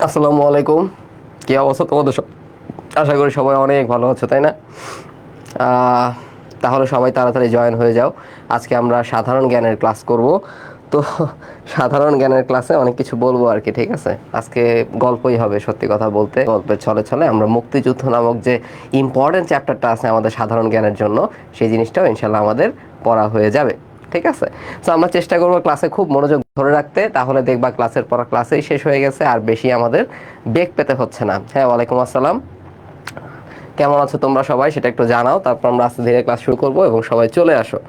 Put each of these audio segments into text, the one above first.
আসসালামু আলাইকুম। কি অবস্থা তোমাদের আশা করি সবাই অনেক ভালো আছো, তাই না? আহ, তাহলে সবাই তাড়াতাড়ি জয়েন হয়ে যাও। আজকে আমরা সাধারণ জ্ঞানের ক্লাস করব। তো সাধারণ জ্ঞানের ক্লাসে অনেক কিছু বলবো আর কি, ঠিক আছে? আজকে গল্পই হবে, সত্যি কথা বলতে গল্পের ছলে ছলে আমরা মুক্তিযুদ্ধ নামক যে ইম্পর্টেন্ট চ্যাপ্টারটা আছে আমাদের সাধারণ জ্ঞানের জন্য, সেই জিনিসটাও ইনশাল্লাহ আমাদের পড়া হয়ে যাবে। ঠিক আছে? তো আমরা চেষ্টা করবো ক্লাসে খুব মনোযোগ ধরে রাখতে, তাহলে দেখবা ক্লাসের পড়া ক্লাসেই শেষ হয়ে গেছে, আর বেশি আমাদের বেগ পেতে হচ্ছে না। হ্যাঁ, ওয়ালাইকুম আসসালাম। কেমন আছো তোমরা সবাই সেটা একটু জানাও, তারপর আমরা আস্তে ধীরে ক্লাস শুরু করবো এবং সবাই চলে আসো।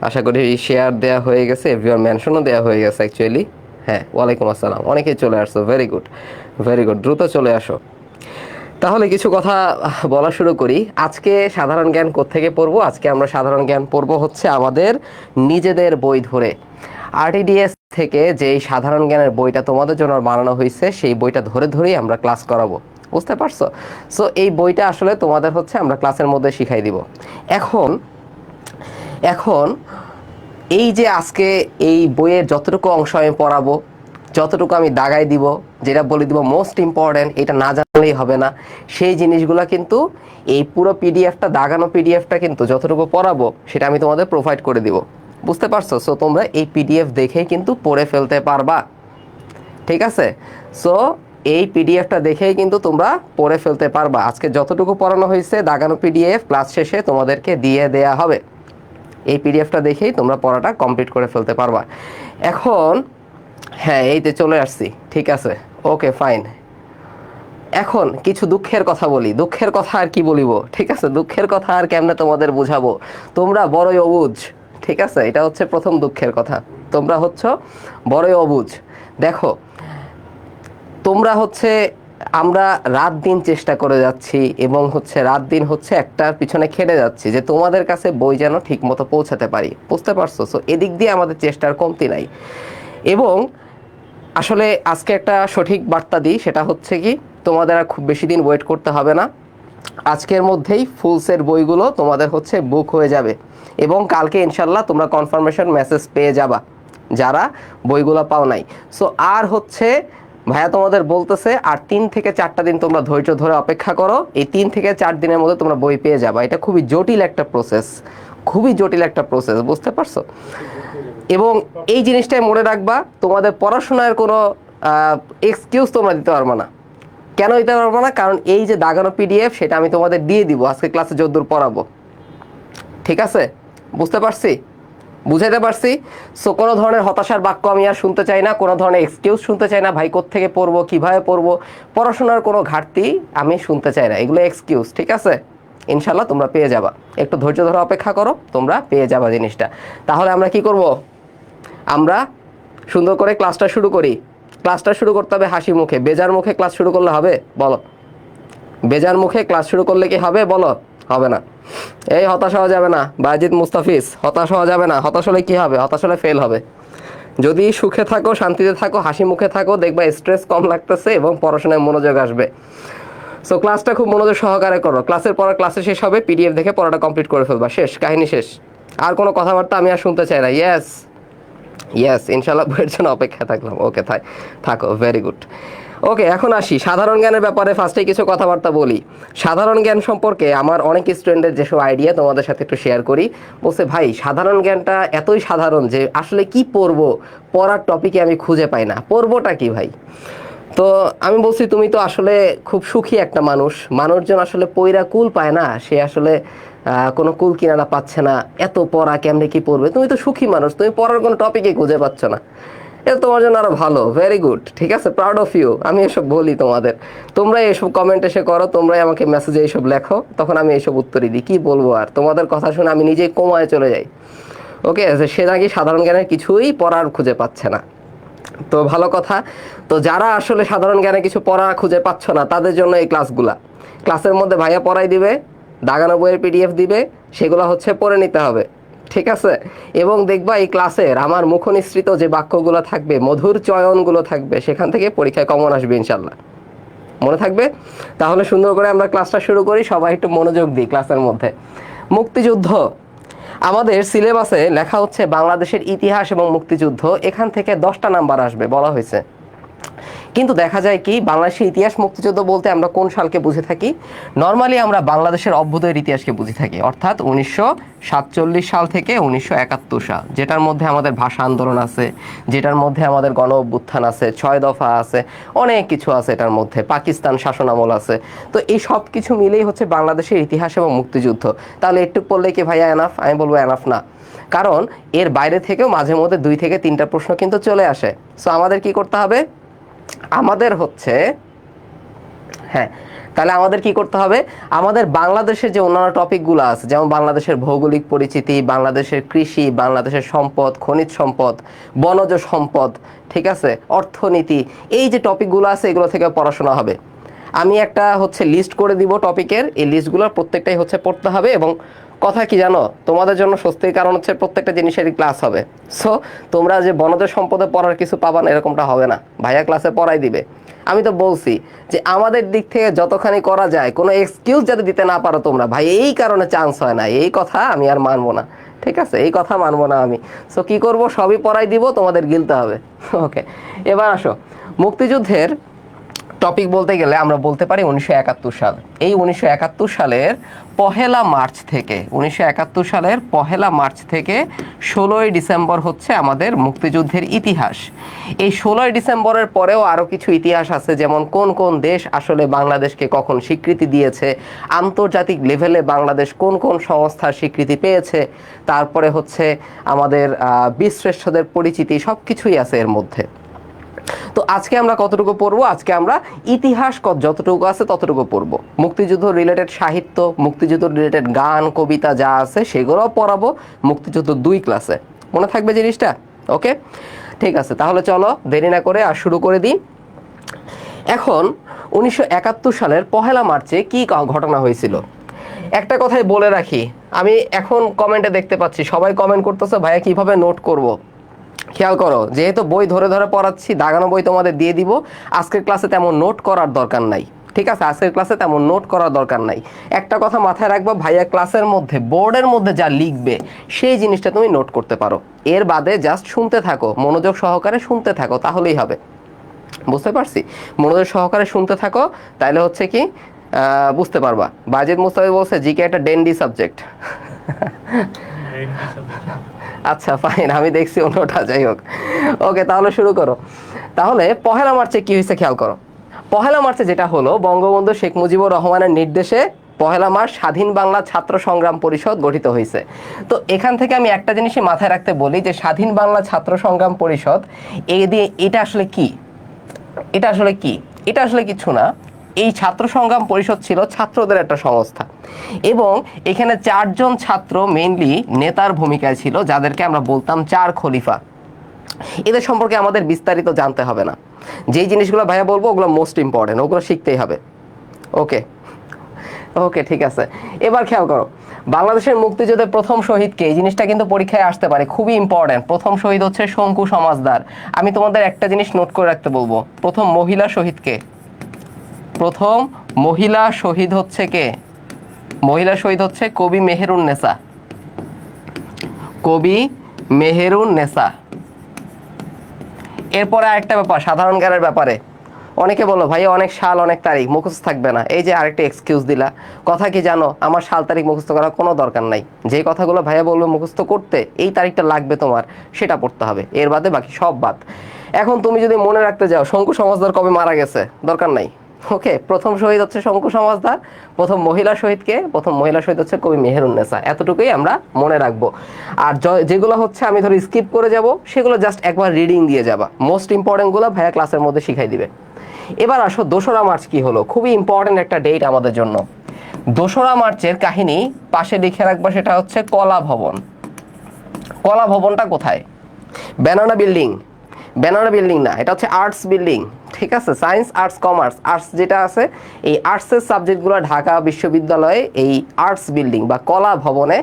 আশা করি শেয়ার দেওয়া হয়ে গেছে, এভরিওয়ান মেনশনও দেওয়া হয়ে গেছে অ্যাকচুয়ালি। হ্যাঁ, ওয়ালাইকুম আসসালাম, অনেকেই চলে আসছো, ভেরি গুড ভেরি গুড, দ্রুত চলে আসো। তাহলে কিছু কথা বলা শুরু করি। আজকে সাধারণ জ্ঞান কোত্থেকে পড়বো? আজকে আমরা সাধারণ জ্ঞান পড়বো হচ্ছে আমাদের নিজেদের বই ধরে। আরটিডিএস থেকে যেই সাধারণ জ্ঞানের বইটা তোমাদের জন্য বানানো হয়েছে, সেই বইটা ধরে ধরেই আমরা ক্লাস করাবো। বুঝতে পারছো? সো এই বইটা আসলে তোমাদের হচ্ছে আমরা ক্লাসের মধ্যে শিখাই দিব। এখন এখন এই যে আজকে এই বইয়ের যতটুকু অংশ আমি পড়াবো, যতটুকু আমি দাগাই দিব, যেটা বলে দিব মোস্ট ইম্পর্ট্যান্ট, এটা না জানলেই হবে না, সেই জিনিসগুলো কিন্তু এই পুরো পিডিএফটা, দাগানো পিডিএফটা কিন্তু যতটুকু পড়াবো সেটা আমি তোমাদের প্রোভাইড করে দিব। বুঝতে পারছো? সো তোমরা এই পিডিএফ দেখেই কিন্তু পড়ে ফেলতে পারবা। ঠিক আছে? সো এই পিডিএফটা দেখেই কিন্তু তোমরা পড়ে ফেলতে পারবা। আজকে যতটুকু পড়ানো হয়েছে দাগানো পিডিএফ ক্লাস শেষে তোমাদেরকে দিয়ে দেয়া হবে। এই পিডিএফটা দেখেই তোমরা পড়াটা কমপ্লিট করে ফেলতে পারবা। এখন হ্যাঁ, এইতে চলে আসছি, ঠিক আছে, ওকে ফাইন। এখন কিছু দুঃখের কথা বলি। দুঃখের কথা আর কি বলিব, ঠিক আছে? দুঃখের কথা আর কেমনে তোমাদের বুঝাবো, তোমরা বড়ই অবুঝ। ঠিক আছে, এটা হচ্ছে প্রথম দুঃখের কথা, তোমরা হচ্ছে বড়ই অবুঝ। দেখো, তোমরা হচ্ছে, আমরা রাত দিন চেষ্টা করে যাচ্ছি এবং হচ্ছে রাত দিন হচ্ছে একটার পিছনে খেটে যাচ্ছি যে তোমাদের কাছে বই যেন ঠিক মতো পৌঁছাতে পারি। বুঝতে পারছো? সো এদিক দিয়ে আমাদের চেষ্টার কমতি নাই। এবং আসলে আজকে একটা সঠিক বার্তা দিই, সেটা হচ্ছে কি, তোমাদের আর খুব বেশি দিন ওয়েট করতে হবে না। আজকের মধ্যেই ফুল সেট বইগুলো তোমাদের হচ্ছে বুক হয়ে যাবে এবং কালকে ইনশাল্লাহ তোমরা কনফার্মেশন মেসেজ পেয়ে যাবা যারা বইগুলো পাও নাই। সো আর হচ্ছে ভাইয়া তোমাদের বলতেছে আর 3 থেকে 4টা দিন তোমরা ধৈর্য ধরে অপেক্ষা করো। এই 3 থেকে 4 দিনের মধ্যে তোমরা বই পেয়ে যাবা। এটা খুবই জটিল একটা প্রসেস, খুবই জটিল একটা প্রসেস, বুঝতে পারছো? এবং এই জিনিসটাই মনে রাখবা, তোমাদের পড়াশোনার কোনো এক্সকিউজ তোমরা দিতে পারবে না। কেন দিতে পারবো না? কারণ এই যে দাগানো পিডিএফ সেটা আমি তোমাদের দিয়ে দিব আজকে ক্লাসে যতদূর পড়াবো। ঠিক আছে? বুঝতে পারছি? বুঝাইতে পারছি? সো কোনো ধরনের হতাশার বাক্য আমি আর শুনতে চাই না, কোনো ধরনের এক্সকিউজ শুনতে চাই না, ভাই কোত্থেকে পড়বো, কীভাবে পড়বো, পড়াশোনার কোনো ঘাটতি আমি শুনতে চাই না, এগুলো এক্সকিউজ। ঠিক আছে? ইনশাল্লাহ তোমরা পেয়ে যাবা, একটু ধৈর্য ধরে অপেক্ষা করো, তোমরা পেয়ে যাবা জিনিসটা। তাহলে আমরা কি করব? আমরা সুন্দর করে ক্লাসটা শুরু করি। ক্লাসটা শুরু করতে হবে হাসি মুখে। বেজার মুখে ক্লাস শুরু করলে হবে? বলো। বেজার মুখে ক্লাস শুরু করলে কি হবে? বলো। হবে না। এই হতাশ হওয়া যাবে না বাজিদ মুস্তাফিজ, হতাশ হওয়া যাবে না। হতাশ হলে কি হবে? হতাশ হলে ফেল হবে। যদি সুখে থাকো, শান্তিতে থাকো, হাসি মুখে থাকো, দেখবা স্ট্রেস কম লাগতেছে এবং পড়াশোনায় মনোযোগ আসবে। সো ক্লাসটা খুব মনোযোগ সহকারে করো। ক্লাসের পর ক্লাসে শেষ হবে, পিডিএফ দেখে পড়াটা কমপ্লিট করে ফেলবা, শেষ, কাহিনী শেষ। আর কোনো কথাবার্তা আমি আর শুনতে চাই না। ইয়েস ইয়েস, ইনশাল্লাহ বইয়ের জন্য অপেক্ষা থাকলাম। ওকে, থাকো, ভেরি গুড। ওকে, এখন আসি সাধারণ জ্ঞানের ব্যাপারে। ফার্স্টে কিছু কথাবার্তা বলি। সাধারণ জ্ঞান সম্পর্কে আমার অনেক স্টুডেন্টের যেসব আইডিয়া তোমাদের সাথে একটু শেয়ার করি। বলছে ভাই সাধারণ জ্ঞানটা এতই সাধারণ যে আসলে কি পড়বো, পড়ার টপিকে আমি খুঁজে পাই না, পড়বোটা কি ভাই? তো আমি বলছি তুমি তো আসলে খুব সুখী একটা মানুষ, মানুষজন আসলে পইরা কুল পায় না, সে আসলে কোনো কুল কিনারা পাচ্ছে না, এত পড়া কেমনে কি পড়বে? তুমি তো সুখী মানুষ, তুমি পড়ার কোনো টপিকে খুঁজে পাচ্ছ না, এটা তোমার জন্য আরো ভালো, ভেরি গুড, ঠিক আছে, প্রাউড অফ ইউ। আমি এসব বলি তোমাদের, তোমরাই এসব কমেন্ট এসে করো, তোমরাই আমাকে মেসেজে এইসব লেখো, তখন আমি এইসব উত্তরই দিই। কি বলবো আর, তোমাদের কথা শুনে আমি নিজেই কোমায় চলে যাই। ওকে, সে নাকি সাধারণ জ্ঞানের কিছুই পড়ার খুঁজে পাচ্ছে না। তো ভালো কথা। তো যারা আসলে সাধারণ জ্ঞানে কিছু পড়া খুঁজে পাচ্ছ না তাদের জন্য এই ক্লাসগুলা, ক্লাসের মধ্যে ভাইয়া পড়াই দিবে, দাগানো বইয়ের পিডিএফ দিবে, সেগুলো হচ্ছে পড়ে নিতে হবে। ঠিক আছে? এবং দেখবা এই ক্লাসের আমার মুখনিসৃত যে বাক্যগুলো থাকবে, মধুর চয়নগুলো থাকবে, সেখান থেকে পরীক্ষায় কমন আসবে ইনশাল্লাহ। মনে থাকবে? তাহলে সুন্দর করে আমরা ক্লাসটা শুরু করি, সবাই একটু মনোযোগ দিই ক্লাসের মধ্যে। মুক্তিযুদ্ধ আমাদের সিলেবাসে লেখা হচ্ছে বাংলাদেশের ইতিহাস এবং মুক্তিযুদ্ধ, এখান থেকে 10টা নাম্বার আসবে বলা হয়েছে। কিন্তু দেখা যায় কি বাংলাদেশের ইতিহাস মুক্তিযুদ্ধ বলতে আমরা কোন সালকে বুঝে থাকি? নর্মালি আমরা বাংলাদেশের অভ্যুদয়ের ইতিহাসকে বুঝে থাকি, অর্থাৎ 1947 সাল থেকে 1971 সাল, যেটার মধ্যে আমাদের ভাষা আন্দোলন আছে, যেটার মধ্যে আমাদের গণ অভ্যুত্থান আছে, 6 দফা আছে, অনেক কিছু আছে এটার মধ্যে, পাকিস্তান শাসনামল আছে। তো এই সব কিছু মিলেই হচ্ছে বাংলাদেশের ইতিহাস এবং মুক্তিযুদ্ধ। তাহলে একটু পড়লে কি ভাইয়া এনাফ? আমি বলবো এনাফ না, কারণ এর বাইরে থেকেও মাঝে মধ্যে 2 থেকে 3টা প্রশ্ন কিন্তু চলে আসে। সো আমাদের কি করতে হবে? আমাদের হচ্ছে হ্যাঁ, তাহলে আমাদের কি করতে হবে? আমাদের বাংলাদেশের যে অন্যান্য টপিকগুলো আছে, যেমন বাংলাদেশের ভৌগোলিক পরিচিতি, বাংলাদেশের কৃষি, বাংলাদেশের সম্পদ, খনিজ সম্পদ, বনজ সম্পদ, ঠিক আছে, অর্থনীতি, এই যে টপিকগুলো আছে এগুলো থেকে পড়াশোনা হবে। আমি একটা হচ্ছে লিস্ট করে দিব টপিকের, এই লিস্টগুলোর প্রত্যেকটাই হচ্ছে পড়তে হবে। এবং কথা কি জানো, তোমাদের জন্য স্বস্তির কারণ হচ্ছে প্রত্যেকটা জিনিসেরই ক্লাস হবে। সো তোমরা যে বনজ সম্পদে পড়ার কিছু পাবা না এরকমটা হবে না, ভাইয়া ক্লাসে পড়াই দিবে। আমি তো বলছি যে আমাদের দিক থেকে যতখানি করা যায়, কোনো এক্সকিউজ যাতে দিতে না পারো তোমরা, ভাই এই কারণে চান্স হয় না, এই কথা আমি আর মানবো না, ঠিক আছে, এই কথা মানবো না আমি। সো কি করব, সবই পড়াই দিব, তোমাদের গিলতে হবে। ওকে, এবার আসো মুক্তিযুদ্ধের টপিক বলতে গেলে আমরা বলতে পারি 1971 সাল। এই 1971 সালের পহেলা মার্চ থেকে 1971 সালের পহেলা মার্চ থেকে 16ই ডিসেম্বর হচ্ছে আমাদের মুক্তিযুদ্ধের ইতিহাস। এই 16ই ডিসেম্বরের পরেও আরও কিছু ইতিহাস আছে, যেমন কোন কোন দেশ আসলে বাংলাদেশকে কখন স্বীকৃতি দিয়েছে, আন্তর্জাতিক লেভেলে বাংলাদেশ কোন কোন সংস্থার স্বীকৃতি পেয়েছে, তারপরে হচ্ছে আমাদের বীরশ্রেষ্ঠদের পরিচিতি, সব কিছুই আছে এর মধ্যে। তো আজকে আমরা কতটুকু পড়বো? আজকে আমরা ইতিহাস যতটুকু আছে ততটুকু পড়বো। মুক্তিযুদ্ধ রিলেটেড সাহিত্য, মুক্তিযুদ্ধ রিলেটেড গান, কবিতা যা আছে সেগুলোও পড়াবো মুক্তিযুদ্ধ 2 ক্লাসে। মনে থাকবে জিনিসটা? ওকে, ঠিক আছে, তাহলে চলো দেরি না করে আর শুরু করে দিই। এখন 1971 সালের পহেলা মার্চে কি ঘটনা হয়েছিল একটা কথাই বলে রাখি। আমি এখন কমেন্টে দেখতে পাচ্ছি সবাই কমেন্ট করতেছে ভাইয়া কিভাবে নোট করব। খেয়াল করো, যেহেতু বই ধরে ধরে পড়াচ্ছি, দাগানো বই তোমাদের দিয়ে দিব, আজকের ক্লাসে তেমন নোট করার দরকার নাই, ঠিক আছে, আজকের ক্লাসে তেমন নোট করার দরকার নাই। একটা কথা মাথায় রাখবা, ভাইয়া ক্লাসের মধ্যে বোর্ডের মধ্যে যা লিখবে সেই জিনিসটা তুমি নোট করতে পারো, এর বাদে জাস্ট শুনতে থাকো, মনোযোগ সহকারে শুনতে থাকো, তাহলেই হবে। বুঝতে পারছি? মনোযোগ সহকারে শুনতে থাকো, তাইলে হচ্ছে কি বুঝতে পারবা। বাজিদ মুস্তাফি বলছে জিকে একটা ডেন্ডি সাবজেক্ট। আচ্ছা ফাইন, আমি দেখছি অন্যটা, যাই হোক। ওকে, তাহলে শুরু করো। তাহলে পহেলা মার্চে কি হয়েছে খেয়াল করো। পহেলা মার্চে যেটা হলো, বঙ্গবন্ধু শেখ মুজিবুর রহমানের নির্দেশে পহেলা মার্চ স্বাধীন বাংলা ছাত্র সংগ্রাম পরিষদ গঠিত হয়েছে। তো এখান থেকে আমি একটা জিনিসই মাথায় রাখতে বলি যে স্বাধীন বাংলা ছাত্র সংগ্রাম পরিষদ, এটা আসলে কি? এটা আসলে কি? এটা আসলে কিছু না। এই ছাত্র সংগ্রাম পরিষদ ছিল ছাত্রদের একটা সংস্থা, এবং এখানে 4 জন ছাত্র মেইনলি নেতার ভূমিকায় ছিল, যাদেরকে আমরা বলতাম 4 খলিফা। এদের সম্পর্কে আমাদের বিস্তারিত জানতে হবে না, যেই জিনিসগুলো ভাইয়া বলবো ওগুলো মোস্ট ইম্পর্টেন্ট, ওগুলো শিখতেই হবে। ওকে ওকে, ঠিক আছে। এবার খেয়াল করো, বাংলাদেশের মুক্তিযুদ্ধের প্রথম শহীদকে, এই জিনিসটা কিন্তু পরীক্ষায় আসতে পারে, খুবই ইম্পর্টেন্ট। প্রথম শহীদ হচ্ছে শঙ্কু সমাজদার। আমি তোমাদের একটা জিনিস নোট করে রাখতে বলবো, প্রথম মহিলা শহীদকে, প্রথম মহিলা শহীদ হচ্ছে কে? মহিলা শহীদ হচ্ছে কবি মেহেরুন্নেসা, কবি মেহেরুন্নেসা। এরপরে আরেকটা ব্যাপার, সাধারণ জ্ঞানের ব্যাপারে অনেকে বলো ভাই অনেক সাল অনেক তারিখ মুখস্থ থাকবে না, এই যে আরেকটা এক্সকিউজ দিলা। কথা কি জানো, আমার সাল তারিখ মুখস্থ করার কোনো দরকার নাই। যে কথাগুলো ভাইয়া বলবে মুখস্থ করতে, এই তারিখটা লাগবে তোমার, সেটা পড়তে হবে, এর বাদে বাকি সব বাদ। এখন তুমি যদি মনে রাখতে যাও শঙ্কু সমাজদার কবে মারা গেছে, দরকার নাই। ওকে, প্রথম শহীদ হচ্ছে শঙ্কু সমাজদার, প্রথম মহিলা শহীদকে, প্রথম মহিলা শহীদ হচ্ছে কবি মেহেরুন্নেসা। এতটুকুই আমরা মনে রাখবো। আর যেগুলো হচ্ছে আমি ধরো স্কিপ করে যাব, সেগুলো জাস্ট একবার রিডিং দিয়ে যাবা, মোস্ট ইম্পর্টেন্টগুলো ভাইয়া ক্লাসের মধ্যে শিখাই দিবে। এবার আসো 2রা মার্চ কি হলো, খুবই ইম্পর্টেন্ট একটা ডেট আমাদের জন্য। 2রা মার্চের কাহিনী পাশে লিখে রাখবা, সেটা হচ্ছে কলা ভবন। কলা ভবনটা কোথায়? ব্যানানা বিল্ডিং, ব্যানানা বিল্ডিং না, এটা হচ্ছে আর্টস বিল্ডিং, ঠিক আছে, সায়েন্স আর্টস কমার্স, আর্টস যেটা আছে, এই আর্টসের সাবজেক্টগুলো ঢাকা বিশ্ববিদ্যালয়ে এই আর্টস বিল্ডিং বা কলা ভবনে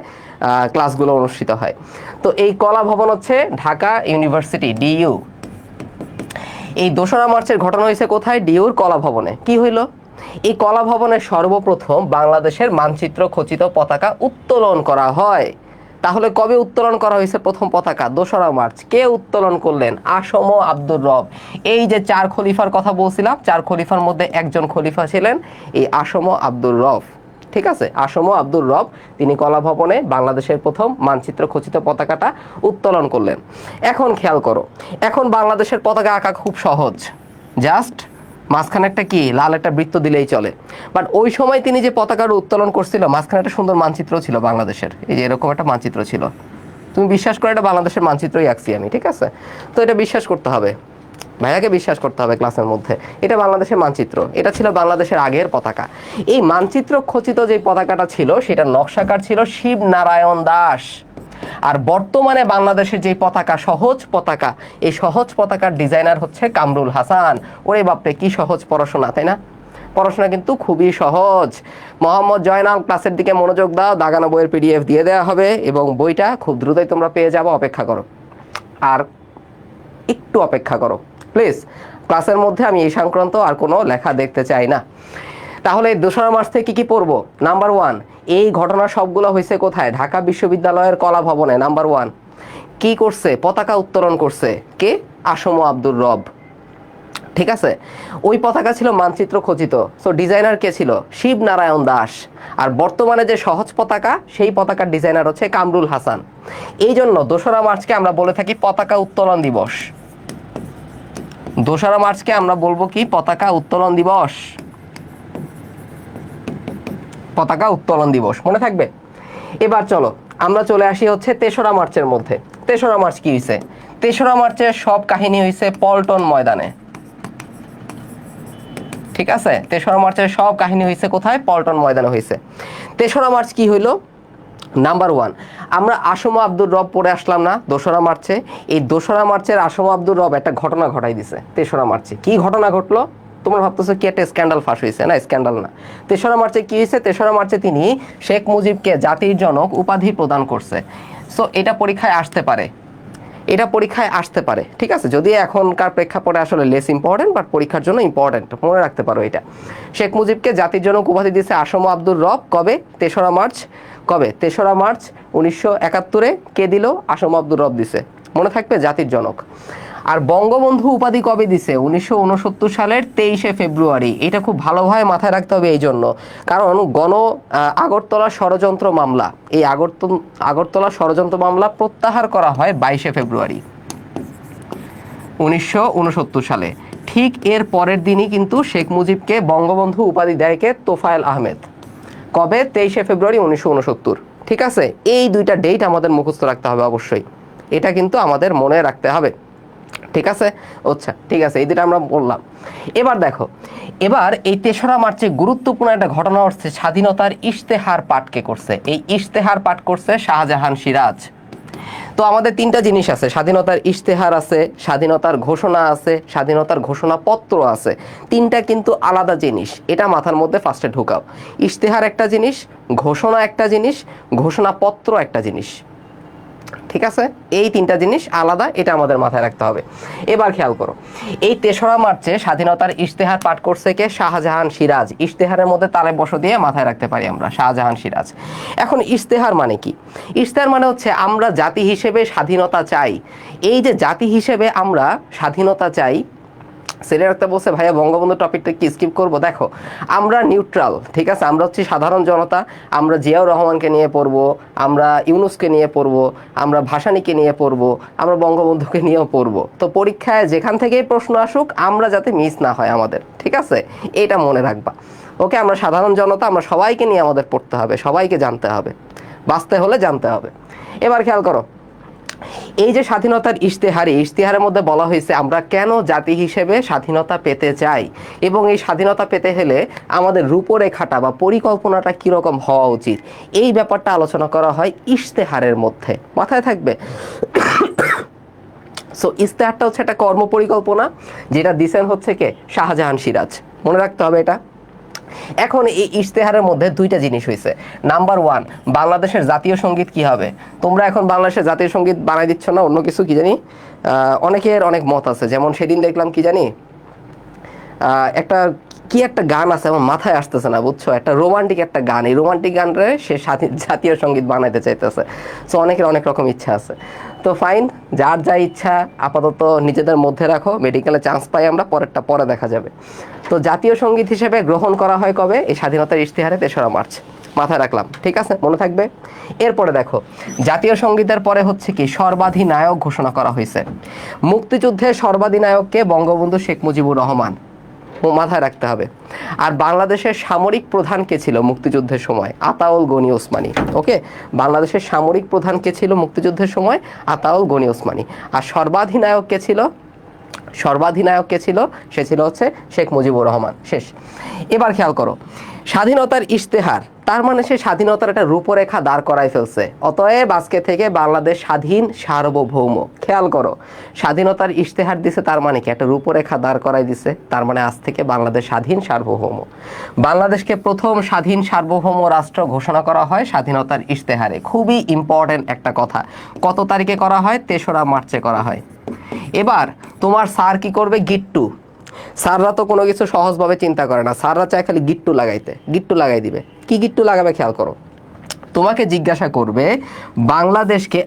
ক্লাসগুলো অনুষ্ঠিত হয়। তো এই কলা ভবন হচ্ছে ঢাকা ইউনিভার্সিটি, ডিইউ। এই 2রা মার্চের ঘটনা হয়েছে কোথায়? ডিইউর কলা ভবনে। কি হইল? এই কলা ভবনে সর্বপ্রথম বাংলাদেশের মানচিত্র খচিত পতাকা উত্তোলন করা হয়। তাহলে কবে উত্তোলন করা হয়েছে প্রথম পতাকা? 2রা মার্চ। কে উত্তোলন করলেন? আসম আব্দুর রব। এই যে 4 খলিফার কথা বলছিলাম, 4 খলিফার মধ্যে একজন খলিফা ছিলেন এই আসম আব্দুর রব। ঠিক আছে, আসম আব্দুর রব তিনি কলা ভবনে বাংলাদেশের প্রথম মানচিত্র খচিত পতাকাটা উত্তোলন করলেন। এখন খেয়াল করো, এখন বাংলাদেশের পতাকা আঁকা খুব সহজ, জাস্ট মাঝখানে একটা কি লাল একটা বৃত্ত দিলেই চলে। বাট ওই সময় তিনি যে পতাকার উত্তোলন করছিল, মাঝখানে একটা সুন্দর মানচিত্র ছিল বাংলাদেশের, এই যে এরকম একটা মানচিত্র ছিল। তুমি বিশ্বাস করো এটা বাংলাদেশের মানচিত্রই আঁকছি আমি, ঠিক আছে? তো এটা বিশ্বাস করতে হবে, ভাইয়াকে বিশ্বাস করতে হবে ক্লাসের মধ্যে। এটা বাংলাদেশের মানচিত্র, এটা ছিল বাংলাদেশের আগের পতাকা। এই মানচিত্র খচিত যে পতাকাটা ছিল সেটা নকশাকার ছিল শিব নারায়ণ দাস। আর বর্তমানে বাংলাদেশের যে পতাকা, সহজ পতাকা, এই সহজ পতাকার ডিজাইনার হচ্ছে কামরুল হাসান। ওরে বাপরে, কি সহজ পড়াশোনা, তাই না? পড়াশোনা কিন্তু খুবই সহজ। মোহাম্মদ জয়নাল, ক্লাসের দিকে মনোযোগ দাও, দাগানো বইয়ের পিডিএফ দিয়ে দেওয়া হবে এবং বইটা খুব দ্রুতই তোমরা পেয়ে যাবো, অপেক্ষা করো। আর একটু অপেক্ষা করো প্লিজ, ক্লাসের মধ্যে আমি এই সংক্রান্ত আর কোনো লেখা দেখতে চাই না। তাহলে 2রা মার্চ থেকে কি পড়বো? নাম্বার 1, এই ঘটনা সবগুলো হয়েছে কোথায়? ঢাকা বিশ্ববিদ্যালয়ের কলা ভবনে। নাম্বার 1 কি করছে? পতাকা উত্তোলন করছে কে? আসম আব্দুর রব। ঠিক আছে, ওই পতাকা ছিল মানচিত্র খচিত। সো ডিজাইনার কে ছিল? শিব নারায়ণ দাস। আর বর্তমানে যে সহজ পতাকা, সেই পতাকার ডিজাইনার হচ্ছে কামরুল হাসান। এই জন্য 2রা মার্চকে আমরা বলে থাকি পতাকা উত্তোলন দিবস। 2রা মার্চকে আমরা বলবো কি? পতাকা উত্তোলন দিবস। পতাকা উত্তোলন দিবস, মনে থাকবে? এবার চলো আমরা চলে আসি হচ্ছে 3রা মার্চের মধ্যে। 3রা মার্চ কি হয়েছে? 3রা মার্চের সব কাহিনী হয়েছে পল্টন ময়দানে। ঠিক আছে, 3রা মার্চের সব কাহিনী হয়েছে কোথায়? পল্টন ময়দানে হয়েছে। 3রা মার্চ কি হইলো? নাম্বার 1, আমরা আসম আব্দুর রব পড়ে আসলাম না 2রা মার্চে? এই 2রা মার্চের আসম আব্দুর রব একটা ঘটনা ঘটাই দিছে 3রা মার্চে। কি ঘটনা ঘটলো? তোমরা ভাবতেছো কি একটা স্ক্যান্ডাল ফাঁস হয়েছে? না, স্ক্যান্ডাল না। 3রা মার্চে কি হয়েছে? 3রা মার্চে তিনি শেখ মুজিবকে জাতির জনক উপাধি প্রদান করছে। সো এটা পরীক্ষায় আসতে পারে, এটা পরীক্ষায় আসতে পারে, ঠিক আছে? যদি এখনকার প্রেক্ষাপটে আসলে লেস ইম্পর্টেন্ট, বাট পরীক্ষার জন্য ইম্পর্টেন্ট, মনে রাখতে পারো এটা। শেখ মুজিবকে জাতির জনক উপাধি দিয়েছে আসম আব্দুর রব। কবে? 3রা মার্চ। কবে? 3রা মার্চ 1971-এ। কে দিল? আসম আব্দুর রব দিছে, মনে থাকবে, জাতির জনক। আর বঙ্গবন্ধু উপাধি কবে দিছে? 1969 সালের 23শে ফেব্রুয়ারি। এটা খুব ভালোভাবে মাথায় রাখতে হবে এই জন্য, কারণ আগরতলা ষড়যন্ত্র মামলা, এই আগরতলা ষড়যন্ত্র মামলা প্রত্যাহার করা হয় 22শে ফেব্রুয়ারি 1969 সালে। ঠিক এর পরের দিনই কিন্তু শেখ মুজিবকে বঙ্গবন্ধু উপাধি দেয় কে? তোফায়েল আহমেদ। কবে? 23শে ফেব্রুয়ারি 1969। ঠিক আছে, এই দুইটা ডেট আমাদের মুখস্থ রাখতে হবে অবশ্যই, এটা কিন্তু আমাদের মনে রাখতে হবে। ঠিক আছে, আচ্ছা ঠিক আছে, এই দুটো আমরা বললাম। এবার দেখো, এবার এই 3রা মার্চে গুরুত্বপূর্ণ একটা ঘটনা হচ্ছে, স্বাধীনতার ইশতেহার পাঠ কে করছে? এই ইশতেহার পাঠ করছে শাহজাহান সিরাজ। তো আমাদের 3টা জিনিস আছে, স্বাধীনতার ইশতেহার আছে, স্বাধীনতার ঘোষণা আছে, স্বাধীনতার ঘোষণাপত্র আছে। 3টা কিন্তু আলাদা জিনিস, এটা মাথার মধ্যে ফার্স্টে ঢুকাও। ইশতেহার একটা জিনিস, ঘোষণা একটা জিনিস, ঘোষণাপত্র একটা জিনিস। ঠিক আছে, এই 3টা জিনিস আলাদা, এটা আমাদের মাথায় রাখতে হবে। এবার খেয়াল করো, এই 3রা মার্চে স্বাধীনতার ইশতেহার পাঠ করছে কে? শাহজাহান সিরাজ। ইশতেহারের মধ্যে তালে বসো দিয়ে মাথায় রাখতে পারি আমরা, শাহজাহান সিরাজ। এখন ইশতেহার মানে কি? ইশতেহার মানে হচ্ছে আমরা জাতি হিসেবে স্বাধীনতা চাই। এই যে জাতি হিসেবে আমরা স্বাধীনতা চাই, সেটা রাখতে বলছে ভাইয়া বঙ্গবন্ধু টপিকটা কি স্কিপ করব? দেখো, আমরা নিউট্রাল, ঠিক আছে? আমরা হচ্ছে সাধারণ জনতা। আমরা জিয়াউর রহমানকে নিয়ে পড়বো, আমরা ইউনুসকে নিয়ে পড়বো, আমরা ভাসানীকে নিয়ে পড়বো, আমরা বঙ্গবন্ধুকে নিয়েও পড়বো। তো পরীক্ষায় যেখান থেকেই প্রশ্ন আসুক, আমরা যাতে মিস না হয় আমাদের, ঠিক আছে? এটা মনে রাখবা। ওকে, আমরা সাধারণ জনতা, আমরা সবাইকে নিয়ে আমাদের পড়তে হবে, সবাইকে জানতে হবে, বাঁচতে হলে জানতে হবে। এবার খেয়াল করো, এই যে স্বাধীনতার ইশতেহারের মধ্যে বলা হয়েছে আমরা কেন জাতি হিসেবে স্বাধীনতা পেতে চাই, এবং এই স্বাধীনতা পেতে হলে আমাদের রূপরেখাটা বা পরিকল্পনাটা কিরকম হওয়া উচিত, এই ব্যাপারটা আলোচনা করা হয় ইশতেহারের মধ্যে, মাথায় থাকবে। সো ইশতেহারটা হচ্ছে একটা কর্ম পরিকল্পনা, যেটা দিছেন হচ্ছে কে? শাহজাহান সিরাজ, মনে রাখতে হবে এটা। এখন এই ইশতেহারের মধ্যে 2টা জিনিস হয়েছে। নাম্বার 1, বাংলাদেশের জাতীয় সঙ্গীত কি হবে? তোমরা এখন বাংলাদেশের জাতীয় সঙ্গীত বানাই দিচ্ছ না, অন্য কিছু কি জানি, অনেকের অনেক মত আছে। যেমন সেদিন দেখলাম কি জানি, একটা কি একটা গান আছে আমার মাথায় আসতেছে না, বুঝছো, একটা রোমান্টিক একটা গান, এই রোমান্টিক গানরে সে জাতীয় সঙ্গীত বানাইতে চাইতেছে। সো অনেকের অনেক রকম ইচ্ছা আছে। তো ফাইন, যার যা ইচ্ছা আপাতত নিজেদের মধ্যে রাখো, মেডিকেলে চান্স পাই আমরা, পরেরটা পরে দেখা যাবে। তো জাতীয় সঙ্গীত হিসেবে গ্রহণ করা হয় কবে? এই স্বাধীনতার ইশতেহারে ৩রা মার্চ। মাথায় রাখলাম, ঠিক আছে, মনে থাকবে। এরপরে দেখো, জাতীয় সঙ্গীতের পরে হচ্ছে কি, সর্বাধিনায়ক ঘোষণা করা হয়েছে। মুক্তিযুদ্ধের সর্বাধিনায়ককে বঙ্গবন্ধু শেখ মুজিবুর রহমান, মাথায় রাখতে হবে। আর বাংলাদেশের সামরিক প্রধান কে ছিল মুক্তিযুদ্ধের সময়? আতাউল গনি ওসমানী। ওকে, বাংলাদেশের সামরিক প্রধান কে ছিল মুক্তিযুদ্ধের সময়? আতাউল গনি ওসমানী। আর সর্বাধিনায়ক কে ছিল? সর্বাধিনায়ক কে ছিল? সে ছিল হচ্ছে শেখ মুজিবুর রহমান। শেষ। এবার খেয়াল করো, স্বাধীনতার ইশতেহার, তার মানে সে স্বাধীনতার একটা রূপরেখা দাঁড় করাই ফেলছে। অতএব আজকে থেকে বাংলাদেশ স্বাধীন সার্বভৌম। খেয়াল করো, স্বাধীনতার ইশতেহার দিছে, তার মানে কি? একটা রূপরেখা দাঁড় করাই দিছে, তার মানে আজ থেকে বাংলাদেশ স্বাধীন সার্বভৌম। বাংলাদেশকে প্রথম স্বাধীন সার্বভৌম রাষ্ট্র ঘোষণা করা হয় স্বাধীনতার ইশতেহারে। খুবই ইম্পর্টেন্ট একটা কথা। কত তারিখে করা হয়? ৩রা মার্চে করা হয়। এবার তোমার স্যার কি করবে? গিট্টু। স্যাররা তো কোনো কিছু সহজভাবে চিন্তা করে না, স্যাররা চায় খালি গিট্টু লাগাইতে, গিট্টু লাগাই দিবে। কি গিট্টু লাগাবে? খেয়াল করো, তোমাকে জিজ্ঞাসা করবে বাংলাদেশকে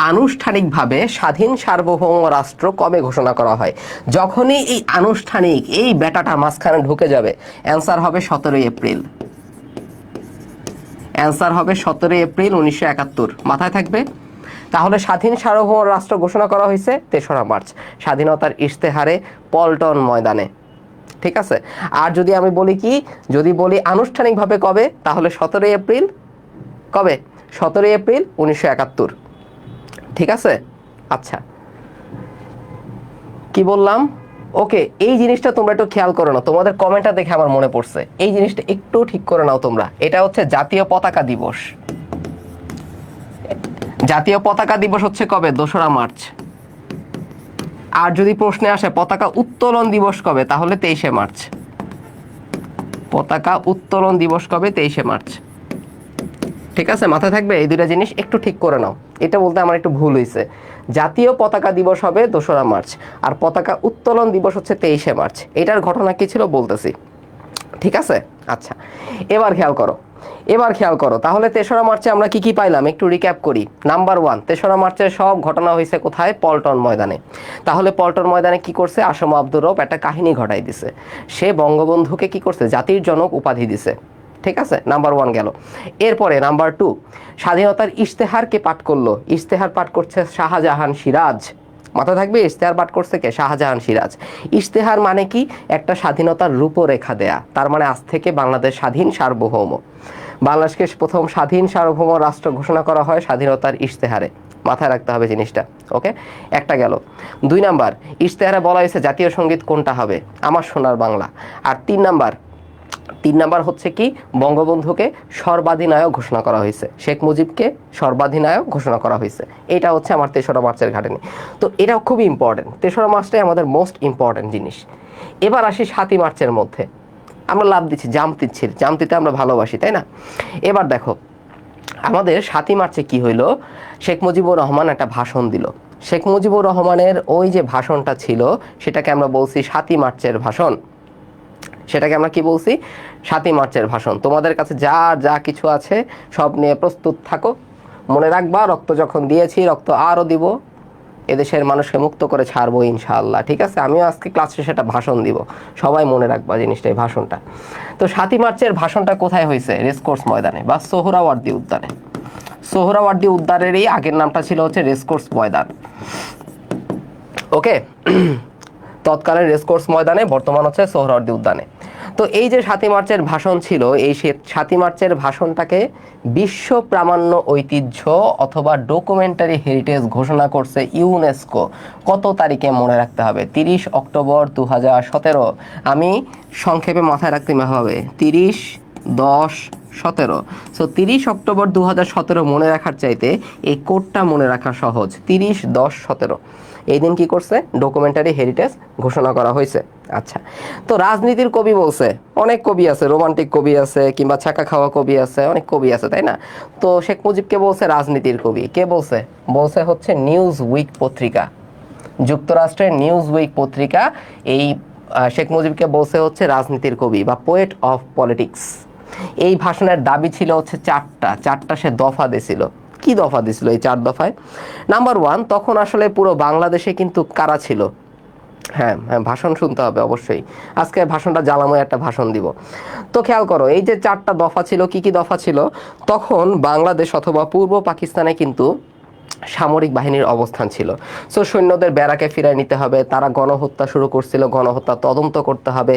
আনুষ্ঠানিকভাবে স্বাধীন সার্বভৌম রাষ্ট্র কবে ঘোষণা করা হয়? যখনই এই আনুষ্ঠানিক এই বেটাটা মাঝখানে ঢুকে যাবে, অ্যান্সার হবে 17 এপ্রিল। অ্যান্সার হবে 17 এপ্রিল 1971। মাথায় থাকবে। তাহলে স্বাধীন সার্বভৌম রাষ্ট্র ঘোষণা করা হয়েছে ৩রা মার্চ, স্বাধীনতার ইশতেহারে, পল্টন ময়দানে। ঠিক আছে। আর যদি আমি বলি কি, যদি বলি আনুষ্ঠানিকভাবে কবে, তাহলে 17 এপ্রিল। কবে? 17 এপ্রিল 1971। ঠিক আছে। আচ্ছা, কি বললাম? ওকে, এই জিনিসটা তোমরা একটু খেয়াল করো না, তোমাদের কমেন্টটা দেখে আমার মনে পড়ছে, এই জিনিসটা একটু ঠিক করে নাও তোমরা। এটা হচ্ছে জাতীয় পতাকা দিবস। জাতীয় পতাকা দিবস হচ্ছে কবে? 2রা মার্চ। আর যদি প্রশ্নে আসে পতাকা উত্তোলন দিবস কবে, তাহলে 23শে মার্চ। পতাকা উত্তোলন দিবস কবে? 23শে মার্চ। ঠিক আছে, মাথায় থাকবে। এই দুইটা জিনিস একটু ঠিক করে নাও। এটা বলতে আমার একটু ভুল হয়েছে। জাতীয় পতাকা দিবস হবে 2রা মার্চ, আর পতাকা উত্তোলন দিবস হচ্ছে 23শে মার্চ। এটার ঘটনা কি ছিল বলতেছি, ঠিক আছে। আচ্ছা, এবার খেয়াল করো, তাহলে 3রা মার্চে আমরা কি কি পাইলাম একটু রিক্যাপ করি। নাম্বার 1, 3রা মার্চের সব ঘটনা হয়েছে কোথায়? পল্টন ময়দানে। তাহলে পল্টন ময়দানে কি করছে? আসম আব্দুর রব একটা কাহিনী ঘটাই দিছে। সে বঙ্গবন্ধুকে কি করছে? জাতির জনক উপাধি দিছে। ঠিক আছে, নাম্বার 1 গেল। এরপরে নাম্বার 2, স্বাধীনতার ইশতেহার কে পাঠ করলো? ইশতেহার পাঠ করছে শাহজাহান সিরাজ। মাথা থাকবে, ইশতেহার পাঠ করছে কে? শাহজাহান সিরাজ। ইশতেহার মানে কি? একটা স্বাধীনতার রূপরেখা দেয়া, তার মানে আজ থেকে বাংলাদেশ স্বাধীন সার্বভৌম। বাংলাদেশকে প্রথম স্বাধীন সার্বভৌম রাষ্ট্র ঘোষণা করা হয় স্বাধীনতার ইশতেহারে। মাথায় রাখতে হবে জিনিসটা। ওকে, একটা গেল। 2 নাম্বার, ইশতেহারে বলা হয়েছে জাতীয় সঙ্গীত কোনটা হবে? আমার সোনার বাংলা। আর 3 নাম্বার হচ্ছে কি? বঙ্গবন্ধুকে সর্বাধিনায়ক ঘোষণা করা হয়েছে, শেখ মুজিবকে সর্বাধিনায়ক ঘোষণা করা হয়েছে। এটা হচ্ছে আমার 3রা মার্চের ঘাটনি। তো এটাও খুবই ইম্পর্টেন্ট, 3রা মার্চটাই আমাদের মোস্ট ইম্পর্টেন্ট জিনিস। এবার আসি 7ই মার্চের মধ্যে। আমরা লাভ দিচ্ছি জামতিতে আমরা ভালোবাসি, তাই না? এবার দেখো, আমাদের 7ই মার্চে কি হইলো? শেখ মুজিবুর রহমান একটা ভাষণ দিল। শেখ মুজিবুর রহমানের ওই যে ভাষণটা ছিল, সেটাকে আমরা বলছি 7ই মার্চের ভাষণ। সেটাকে আমরা কি বলছি? 7ই মার্চের ভাষণ। তোমাদের কাছে যা যা কিছু আছে সব নিয়ে প্রস্তুত থাকো। মনে রাখবা, রক্ত যখন দিয়েছি রক্ত আরও দিব, এদেশের মানুষকে মুক্ত করে ছাড়বো ইনশাআল্লাহ। ঠিক আছে, আমিও আজকে ক্লাস শেষে একটা ভাষণ দিব, সবাই মনে রাখবা জিনিসটা, এই ভাষণটা। তো 7ই মার্চের ভাষণটা কোথায় হয়েছে? রেসকোর্স ময়দানে বা সোহরাওয়ার্দী উদ্যানে। সোহরাওয়ার্দী উদ্যানেরই আগের নামটা ছিল হচ্ছে রেসকোর্স ময়দান। ওকে, তৎকালীন রেসকোর্স ময়দানে, বর্তমান হচ্ছে সোহরাওয়ার্দী উদ্যানে। তো এই যে 7ই মার্চের ভাষণ ছিল, এই 7ই মার্চের ভাষণটাকে বিশ্ব প্রামাণ্য ঐতিহ্য অথবা ডকুমেন্টারি হেরিটেজ ঘোষণা করছে ইউনেস্কো। কত তারিখে? মনে রাখতে হবে, 30 অক্টোবর 2017। আমি সংক্ষেপে মাথায় রাখতে হবে, 30/10/17। সো 30 অক্টোবর 2017 মনে রাখার চাইতে এই কোডটা মনে রাখা সহজ, 30/10/17। এই দিন কি করছে? ডকুমেন্টারি হেরিটেজ ঘোষণা করা হয়েছে। আচ্ছা, তো রাজনীতির কবি বলছে, অনেক কবি আছে, রোমান্টিক কবি আছে, কিংবা ছাকা খাওয়া কবি আছে, অনেক কবি আছে, তাই না? তো শেখ মুজিবকে বলছে রাজনীতির কবি। কে বলছে? বলছে হচ্ছে নিউজ উইক পত্রিকা। যুক্তরাষ্ট্রের নিউজ উইক পত্রিকা এই শেখ মুজিবকে বলছে হচ্ছে রাজনীতির কবি বা পোয়েট অফ পলিটিক্স। এই ভাষণের দাবি ছিল হচ্ছে চারটা সে দফা দিছিল। কি দফা দিছিল এই 4 দফায়? নাম্বার 1, তখন আসলে পুরো বাংলাদেশে কিন্তু কারা ছিল? হ্যাঁ হ্যাঁ, ভাষণ শুনতে হবে অবশ্যই। আজকে ভাষণটা জ্বালাময় একটা ভাষণ দিব। তো খেয়াল করো, এই যে 4টা দফা ছিল, কি কি দফা ছিল? তখন বাংলাদেশ অথবা পূর্ব পাকিস্তানে কিন্তু সামরিক বাহিনীর অবস্থান ছিল। সো সৈন্যদের ব্যারাকে ফিরায় নিতে হবে, তারা গণহত্যা শুরু করছিল, গণহত্যা তদন্ত করতে হবে।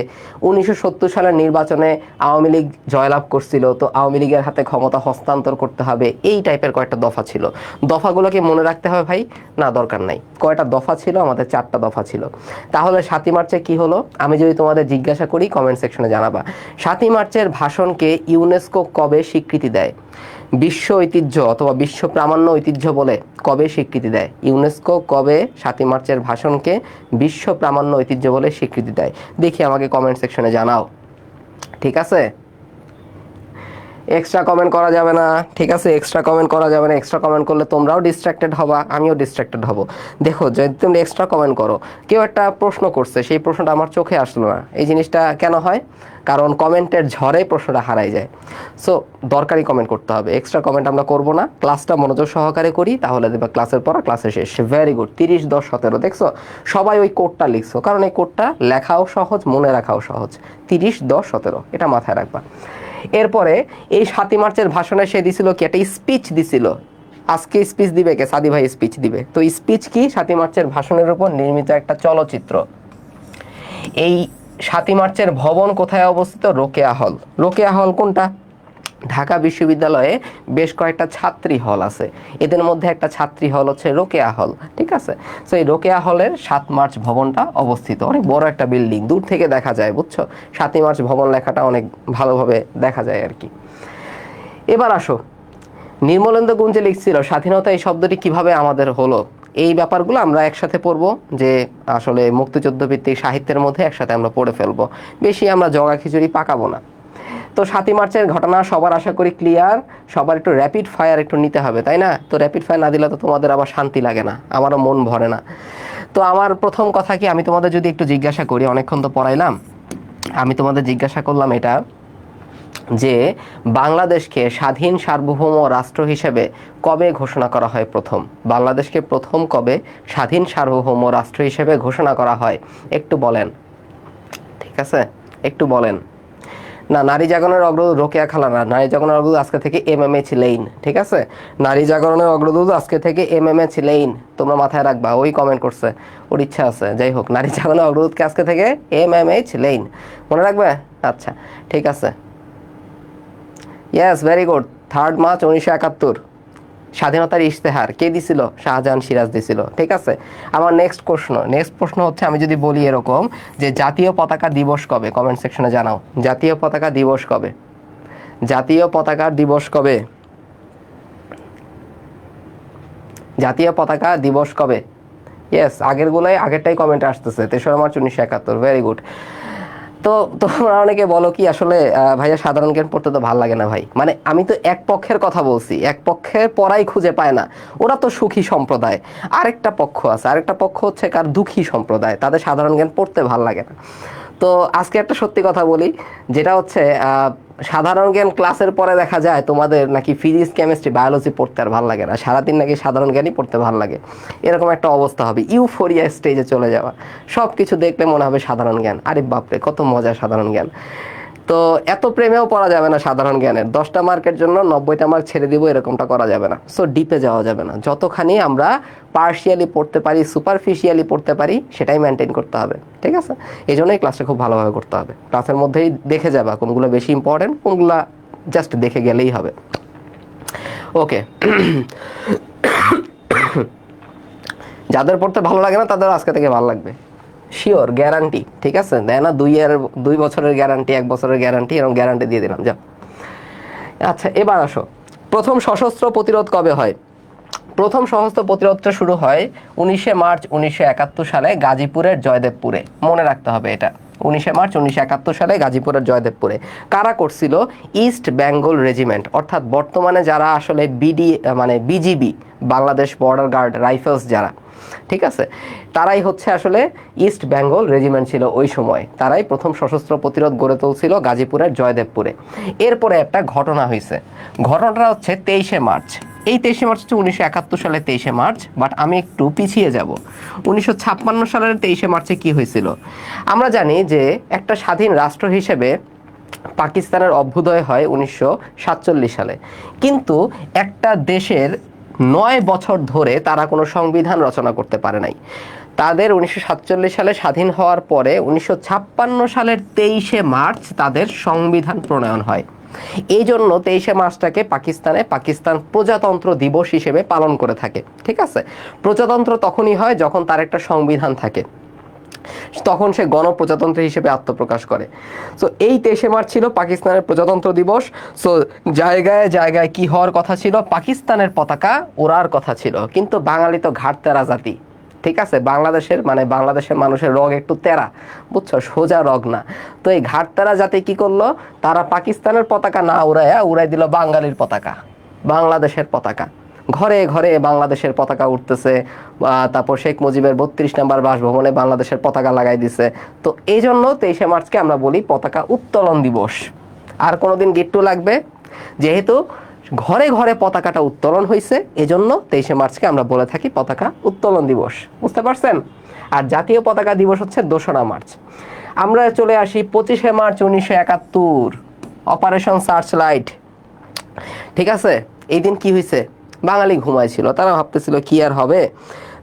1970 সালের নির্বাচনে আওয়ামী লীগ জয়লাভ করছিল, তো আওয়ামী লীগের হাতে ক্ষমতা হস্তান্তর করতে হবে। এই টাইপের কয়েকটা দফা ছিল। দফাগুলোকে মনে রাখতে হবে ভাই? না, দরকার নাই। কয়টা দফা ছিল? আমাদের 4টা দফা ছিল। তাহলে 7ই মার্চে কি হলো? আমি যদি তোমাদের জিজ্ঞাসা করি, কমেন্ট সেকশনে জানাবা। 7ই মার্চের ভাষণকে ইউনেস্কো কবে স্বীকৃতি দেয়? বিশ্ব ঐতিহ্য অথবা বিশ্ব প্রামাণ্য ঐতিহ্য বলে কবে স্বীকৃতি দেয়? ইউনেস্কো কবে 7ই মার্চের ভাষণকে বিশ্ব প্রামাণ্য ঐতিহ্য বলে স্বীকৃতি দেয়? দেখি, আমাকে কমেন্ট সেকশনে জানাও। ঠিক আছে, এক্সট্রা কমেন্ট করা যাবে না। ঠিক আছে, এক্সট্রা কমেন্ট করা যাবে না। এক্সট্রা কমেন্ট করলে তোমরাও ডিস্ট্রাক্টেড হবা, আমিও ডিস্ট্রাক্টেড হব। দেখো, যদি তুমি এক্সট্রা কমেন্ট করো, কেউ একটা প্রশ্ন করছে, সেই প্রশ্নটা আমার চোখে আসলো না, এই জিনিসটা কেন হয়? কারণ কমেন্টের ঝড়ে প্রশ্নটা হারাই যায়। সো দরকারি কমেন্ট করতে হবে, এক্সট্রা কমেন্ট আমরা করব না। ক্লাসটা মনোযোগ সহকারে করি, তাহলে দেখবা ক্লাসের পর ক্লাসে শেষ। ভেরি গুড, 30, 10, 17 দেখছো? সবাই ওই কোডটা লিখছো, কারণ এই কোডটা লেখাও সহজ, মনে রাখাও সহজ। 30, 10, 17 এটা মাথায় রাখবা। এরপরে এই 7ই মার্চের ভাষণে সে দিছিল কি? একটা স্পিচ দিছিল। আজকে স্পিচ দিবে কে? সাদি ভাই স্পিচ দিবে। তো স্পিচ কি? 7ই মার্চের ভাষণের উপর নির্মিত একটা চলচ্চিত্র। এই 7ই মার্চের ভবন কোথায় অবস্থিত? রোকেয়া হল। রোকেয়া হল কোনটা? ঢাকা বিশ্ববিদ্যালয়ে বেশ কয়েকটা ছাত্রী হল আছে, এদের মধ্যে একটা ছাত্রী হল হচ্ছে রোকেয়া হল। ঠিক আছে, তো এই রোকেয়া হলের 7 মার্চ ভবনটা অবস্থিত। অনেক বড় একটা বিল্ডিং, দূর থেকে দেখা যায়, বুঝছো? 7ই মার্চ ভবন লেখাটা অনেক ভালোভাবে দেখা যায় আর কি। এবার আসো, নির্মলেন্দু গুঞ্জে লিখছিল স্বাধীনতা এই শব্দটি কিভাবে আমাদের হলো। এই ব্যাপারগুলো আমরা একসাথে পড়বো, যে আসলে মুক্তিযুদ্ধ ভিত্তিক সাহিত্যের মধ্যে একসাথে আমরা পড়ে ফেলবো। বেশি আমরা জগা খিচুড়ি পাকাবো না। তো 7ই মার্চের ঘটনা সবার আশা করি ক্লিয়ার। সবার একটু র্যাপিড ফায়ার একটু নিতে হবে, তাই না? তো র্যাপিড ফায়ার না দিলে তো তোমাদের আবার শান্তি লাগে না, আমারও মন ভরে না। তো আমার প্রথম কথা কি, আমি তোমাদের যদি একটু জিজ্ঞাসা করি, অনেকক্ষণ তো পড়াইলাম, আমি তোমাদের জিজ্ঞাসা করলাম এটা, যে বাংলাদেশকে স্বাধীন সার্বভৌম রাষ্ট্র হিসেবে কবে ঘোষণা করা হয়? প্রথম বাংলাদেশকে প্রথম কবে স্বাধীন সার্বভৌম রাষ্ট্র হিসেবে ঘোষণা করা হয়? একটু বলেন। ঠিক আছে, একটু বলেন। না, নারী জাগরণের অগ্রদূত রোকেয়া খালা না, নারী জাগরণের অগ্রদূত আজকে থেকে MMH লেইন। ঠিক আছে, নারী জাগরণের অগ্রদূত আজকে থেকে MMH লেইন, তোমরা মাথায় রাখবা। ওই কমেন্ট করছে, ওর ইচ্ছা আছে। যাই হোক, নারী জাগরণের অগ্রদূতকে আজকে থেকে MMH লেইন, মনে রাখবে? আচ্ছা, ঠিক আছে। Yes, very good. 3 মার্চ 1971 স্বাধীনতার ইশতেহার কে দিছিল? শাহজাহান সিরাজ দিছিল। ঠিক আছে, আমার নেক্সট প্রশ্ন হচ্ছে, আমি যদি বলি এরকম যে জাতীয় পতাকা দিবস কবে? কমেন্ট সেকশনে জানাও, জাতীয় পতাকা দিবস কবে? জাতীয় পতাকা দিবস কবে? জাতীয় পতাকা দিবস কবে? ইয়েস, আগেরটাই কমেন্টে আসতেছে। 3 মার্চ 1971। Very good. তো তোমরা অনেকে বলো কি আসলে ভাইয়া সাধারণ জ্ঞান পড়তে তো ভালো লাগে না ভাই। মানে আমি তো এক পক্ষের কথা বলছি, এক পক্ষের পড়াই খুঁজে পায় না, ওরা তো সুখী সম্প্রদায়। আরেকটা পক্ষ আছে, আরেকটা পক্ষ হচ্ছে কার? দুঃখী সম্প্রদায়, তাদের সাধারণ জ্ঞান পড়তে ভালো লাগে না। তো আজকে একটা সত্যি কথা বলি, যেটা হচ্ছে সাধারণ জ্ঞান ক্লাসের পরে দেখা যায় তোমাদের নাকি ফিজিক্স, কেমিস্ট্রি, বায়োলজি পড়তে আর ভালো লাগে না, সারাদিন নাকি সাধারণ জ্ঞানই পড়তে ভালো লাগে। এরকম একটা অবস্থা হবে, ইউফোরিয়া স্টেজে চলে যাওয়া। সব কিছু দেখলে মনে হবে সাধারণ জ্ঞান। আরে বাপরে, কত মজা সাধারণ জ্ঞান। তো এত প্রেমেও পড়া যাবে না সাধারণ জ্ঞানের। 10টা মার্কের জন্য 90টা মার্ক ছেড়ে দিব, এরকমটা করা যাবে না। সো ডিপে যাওয়া যাবে না, যতখানি আমরা পার্শিয়ালি পড়তে পারি, সুপারফিশিয়ালি পড়তে পারি, সেটাই মেনটেন করতে হবে। ঠিক আছে, এই জন্যই ক্লাসটা খুব ভালোভাবে করতে হবে। ক্লাসের মধ্যেই দেখে যাবা কোনগুলো বেশি ইম্পর্টেন্ট, কোনগুলো জাস্ট দেখে গেলেই হবে। ওকে, যাদের পড়তে ভালো লাগে না তাদের আজকে থেকে ভালো লাগবে, শিওর, গ্যারান্টি। ঠিক আছে, দেয় না 2 বছরের গ্যারান্টি, 1 বছরের গ্যারান্টি, এরকম গ্যারান্টি দিয়ে দিলাম। যাও, আচ্ছা এবার আসো, প্রথম সশস্ত্র প্রতিরোধ কবে হয়? প্রথম সশস্ত্র প্রতিরোধটা শুরু হয় 19 মার্চ 1971 সালে গাজীপুরের জয়দেবপুরে। মনে রাখতে হবে এটা, 19 মার্চ 1971 সালে গাজীপুরের জয়দেবপুরে। কারা করছিল? ইস্ট বেঙ্গল রেজিমেন্ট, অর্থাৎ বর্তমানে যারা আসলে BGB, Bangladesh border guard rifles যারা, ঠিক আছে, তারাই হচ্ছে আসলে ইস্ট বেঙ্গল রেজিমেন্ট ছিল ওই সময়, তারাই প্রথম সশস্ত্র প্রতিরোধ গড়ে তুলছিল গাজীপুরের জয়দেবপুরে। এরপরে একটা ঘটনা হয়েছে, ঘটনাটা হচ্ছে 23শে মার্চ। এই 23শে মার্চ হচ্ছে 1971 সালে 23শে মার্চ, বাট আমি একটু পিছিয়ে যাব। 1956 সালের 23শে মার্চে কি হয়েছিল? আমরা জানি যে একটা স্বাধীন রাষ্ট্র হিসেবে পাকিস্তানের অভ্যুদয় হয় 1947 সালে, কিন্তু একটা দেশের 9 বছর ধরে তারা কোনো সংবিধান রচনা করতে পারে নাই। তাদের 1947 সালে স্বাধীন হওয়ার পরে 1956 সালের 23শে মার্চ তাদের সংবিধান প্রণয়ন হয়। এই জন্য 23শে মার্চটাকে পাকিস্তান প্রজাতন্ত্র দিবস হিসেবে পালন করে থাকে। ঠিক আছে, প্রজাতন্ত্র তখনই হয় যখন তার একটা সংবিধান থাকে, তখন সে গণপ্রজাতন্ত্র হিসেবে আত্মপ্রকাশ করে। সো এই 23শে মার্চ ছিল পাকিস্তানের প্রজাতন্ত্র দিবস। সো জায়গায় জায়গায় কি হওয়ার কথা ছিল? পাকিস্তানের পতাকা ওড়ার কথা ছিল, কিন্তু বাঙালি তো ঘাট তেরা জাতি। ঠিক আছে, বাংলাদেশের মানুষের রগ একটু তেরা, বুঝছো, সোজা রগ না। তো এই ঘাট তেরা জাতি কি করলো? তারা পাকিস্তানের পতাকা না উড়াই দিল বাঙালির পতাকা, বাংলাদেশের পতাকা। ঘরে ঘরে বাংলাদেশের পতাকা উঠতেছে, তারপর শেখ মুজিবের 32 নম্বর বাসভবনে বাংলাদেশের পতাকা লাগাই দিছে। তো এই জন্য 23শে মার্চকে আমরা বলি পতাকা উত্তোলন দিবস। আর কোনোদিন গিট্টু লাগবে, যেহেতু ঘরে ঘরে পতাকাটা উত্তোলন হয়েছে, এজন্য 23শে মার্চকে আমরা বলে থাকি পতাকা উত্তোলন দিবস। বুঝতে পারছেন? আর জাতীয় পতাকা দিবস হচ্ছে 2রা মার্চ। আমরা চলে আসি 25শে মার্চ 1971, অপারেশন সার্চ লাইট। ঠিক আছে, এই দিন কি হয়েছে? বাঙালি ঘুমাইছিল, তারা ভাবতেছিল কি আর হবে।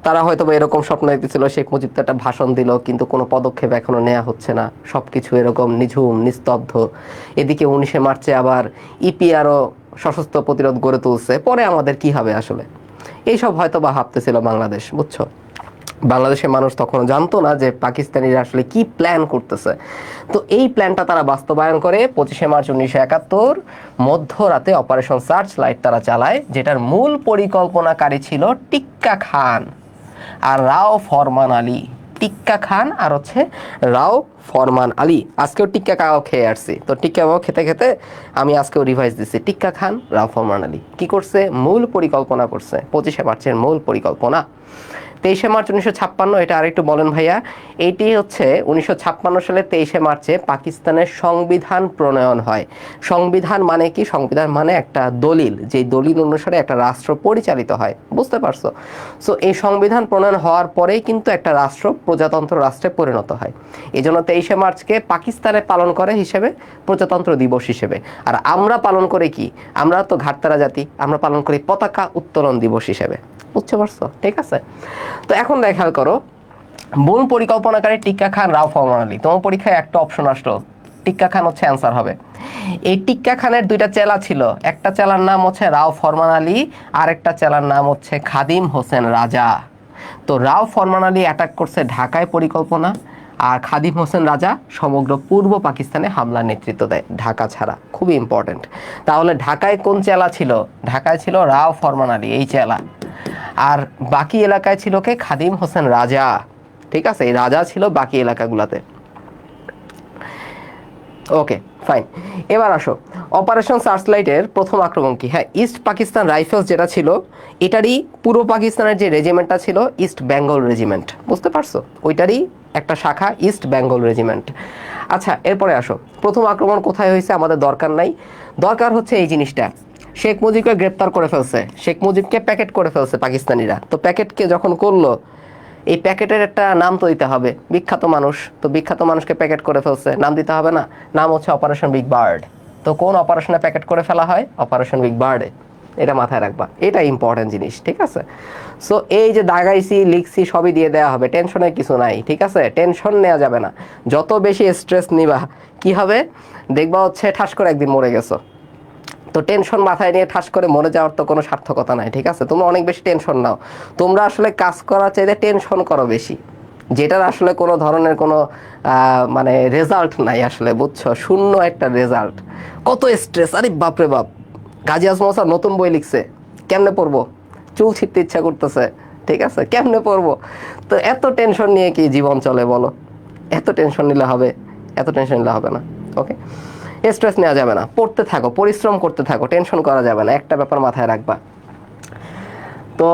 তারা হয়তো এরকম স্বপ্ন দেখতেছিল শেখ মুজিব তো একটা ভাষণ দিল, কিন্তু কোনো পদক্ষেপ এখনো নেওয়া হচ্ছে না, সবকিছু এরকম নিঝুম নিস্তব্ধ। এদিকে 19শে মার্চে আবার ইপিআরও সশস্ত্র প্রতিরোধ গড়ে তুলছে, পরে আমাদের কি হবে আসলে, এইসব হয়তো বা ভাবতেছিল বাংলাদেশ। বুঝছো, বাংলাদেশের মানুষ তখন জানতো না যে পাকিস্তানিরা আসলে কি প্ল্যান করতেছে। তো এই প্ল্যানটা তারা বাস্তবায়ন করে 25শে মার্চ 1971 মধ্যরাতে অপারেশন সার্চ লাইট তারা চালায়, যেটার মূল পরিকল্পনাকারী ছিল টিক্কা খান আর রাও ফরমান আলী। টিক্কা খান আর হচ্ছে রাও ফরমান আলী। আজকেও টিক্কা কাবাব খেয়ে আসছি, তো টিক্কা কাবাব খেতে খেতে আমি আজকেও রিভাইজ দিচ্ছি। টিক্কা খান, রাও ফরমান আলী কি করছে? মূল পরিকল্পনা করছে 25শে মার্চের মূল পরিকল্পনা। 23শে মার্চ 1956, এটা আরেকটু বলেন ভাইয়া। এইটি হচ্ছে 1956 সালের 23শে মার্চে পাকিস্তানের সংবিধান প্রণয়ন হয়। সংবিধান মানে কি? সংবিধান মানে একটা দলিল, যে দলিল অনুসারে একটা রাষ্ট্র পরিচালিত হয়। বুঝতে পারছো? সো এই সংবিধান প্রণয়ন হওয়ার পরেই কিন্তু একটা রাষ্ট্র প্রজাতন্ত্র রাষ্ট্রে পরিণত হয়। এই জন্য 23শে মার্চকে পাকিস্তানে পালন করে হিসেবে প্রজাতন্ত্র দিবস হিসেবে। আর আমরা পালন করি কি? আমরা তো ঘাটতারা জাতি, আমরা পালন করি পতাকা উত্তোলন দিবস হিসেবে। বুঝতে পারছো? ঠিক আছে, তো এখন খেয়াল করো, মূল পরিকল্পনাকারী টিক্কা খান, রাও ফরমান আলী। তোমার পরীক্ষায় একটা অপশন আসলো, টিক্কা খান হচ্ছে অ্যান্সার হবে। এই টিক্কা খানের 2টা চেলা ছিল, একটা চেলার নাম হচ্ছে রাও ফরমান আলী, আর একটা চেলার নাম হচ্ছে খাদিম হোসেন রাজা। তো রাও ফরমান আলী অ্যাটাক করছে ঢাকায় পরিকল্পনা, আর খাদিম হোসেন রাজা সমগ্র পূর্ব পাকিস্তানে হামলার নেতৃত্ব দেয়, ঢাকা ছাড়া। খুবই ইম্পর্টেন্ট। তাহলে ঢাকায় কোন চেলা ছিল? ঢাকায় ছিল রাও ফরমান আলী, এই চেলা। আর বাকি এলাকায় ছিল কে? খাদিম হোসেন রাজা। ঠিক আছে, এই রাজা ছিল বাকি এলাকাগুলোতে। ওকে ফাইন, এবার আসো অপারেশন সার্চলাইটের প্রথম আক্রমণ কি? হ্যাঁ, ইস্ট পাকিস্তান রাইফেলস যেটা ছিল, এটারই পূর্ব পাকিস্তানের যে রেজিমেন্টটা ছিল ইস্ট বেঙ্গল রেজিমেন্ট। বুঝতে পারছো? ওইটারই একটা শাখা ইস্ট বেঙ্গল রেজিমেন্ট। আচ্ছা, এরপরে আসো প্রথম আক্রমণ কোথায় হয়েছে আমাদের দরকার নাই, দরকার হচ্ছে এই জিনিসটা। শেখ মুজিবকে গ্রেপ্তার করে ফেলছে, শেখ মুজিবকে প্যাকেট করে ফেলছে পাকিস্তানিরা। তো প্যাকেটকে যখন করলো, এই প্যাকেটের একটা নাম তো দিতে হবে, বিখ্যাত মানুষ, তো বিখ্যাত মানুষকে প্যাকেট করে ফেলছে, নাম দিতে হবে না? নাম হচ্ছে অপারেশন বিগ বার্ড। তো কোন অপারেশনে প্যাকেট করে ফেলা হয়? অপারেশন বিগ বার্ডে। এটা মাথায় রাখবা, এটা ইম্পর্টেন্ট জিনিস। ঠিক আছে, সো এই যে দাগাইছি লিখছি সবই দিয়ে দেওয়া হবে, টেনশনের কিছু নাই। ঠিক আছে, টেনশন নেওয়া যাবে না। যত বেশি স্ট্রেস নিবা কি হবে দেখবা হচ্ছে ঠাস করে একদিন মরে গেছো। তো টেনশন মাথায় নিয়ে ঠাস করে মরে যাওয়ার তো কোনো সার্থকতা নাই। ঠিক আছে, তোমরা অনেক বেশি টেনশন নাও, তোমরা আসলে কাজ করার চাইতে টেনশন করো বেশি, যেটার আসলে কোনো ধরনের কোনো মানে রেজাল্ট নাই আসলে। বুঝছো, শূন্য একটা রেজাল্ট। কত স্ট্রেস, আরে বাপরে বাপ। গাজী আজম স্যার নতুন বই লিখছে, কেমনে পড়বো? চুল ছিঁড়তে ইচ্ছা করতেছে। ঠিক আছে, কেমনে পড়বো? তো এত টেনশন নিয়ে কি জীবন চলে বলো? এত টেনশন নিলে হবে? এত টেনশন নিলে হবে না। ওকে, স্ট্রেস নেওয়া যাবে না, পড়তে থাকো, পরিশ্রম করতে থাকো, টেনশন করা যাবে না। একটা ব্যাপার মাথায় রাখবা, তো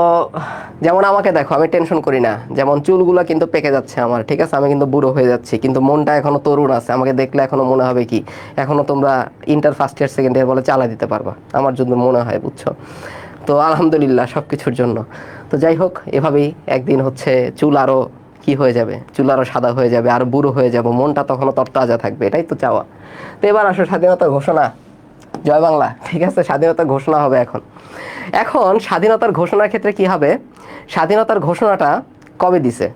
যেমন আমাকে দেখো, আমি টেনশন করি না, যেমন চুলগুলো কিন্তু পেকে যাচ্ছে আমার, ঠিক আছে, আমি কিন্তু বুড়ো হয়ে যাচ্ছি, কিন্তু মনটা এখনো তরুণ আছে। আমাকে দেখলে এখনো মনে হবে কি এখনো তোমরা inter first year second year বলে চালা দিতে পারবা, আমার জন্য মনে হয়, বুঝছো। তো আলহামদুলিল্লাহ সব কিছুর জন্য। তো যাই হোক, এভাবেই একদিন হচ্ছে চুল আরও কি হয়ে যাবে, চুল আরও সাদা হয়ে যাবে, আর বুড়ো হয়ে যাব, মনটা তখনও তরতাজা থাকবে, এটাই তো চাওয়া। তো এবার আসো স্বাধীনতার ঘোষণা, জয় বাংলা, ঠিক আছে, স্বাধীনতার ঘোষণা হবে এখন। এখন স্বাধীনতার ঘোষণার ক্ষেত্রে কি হবে, স্বাধীনতার ঘোষণাটা কবে দিছে,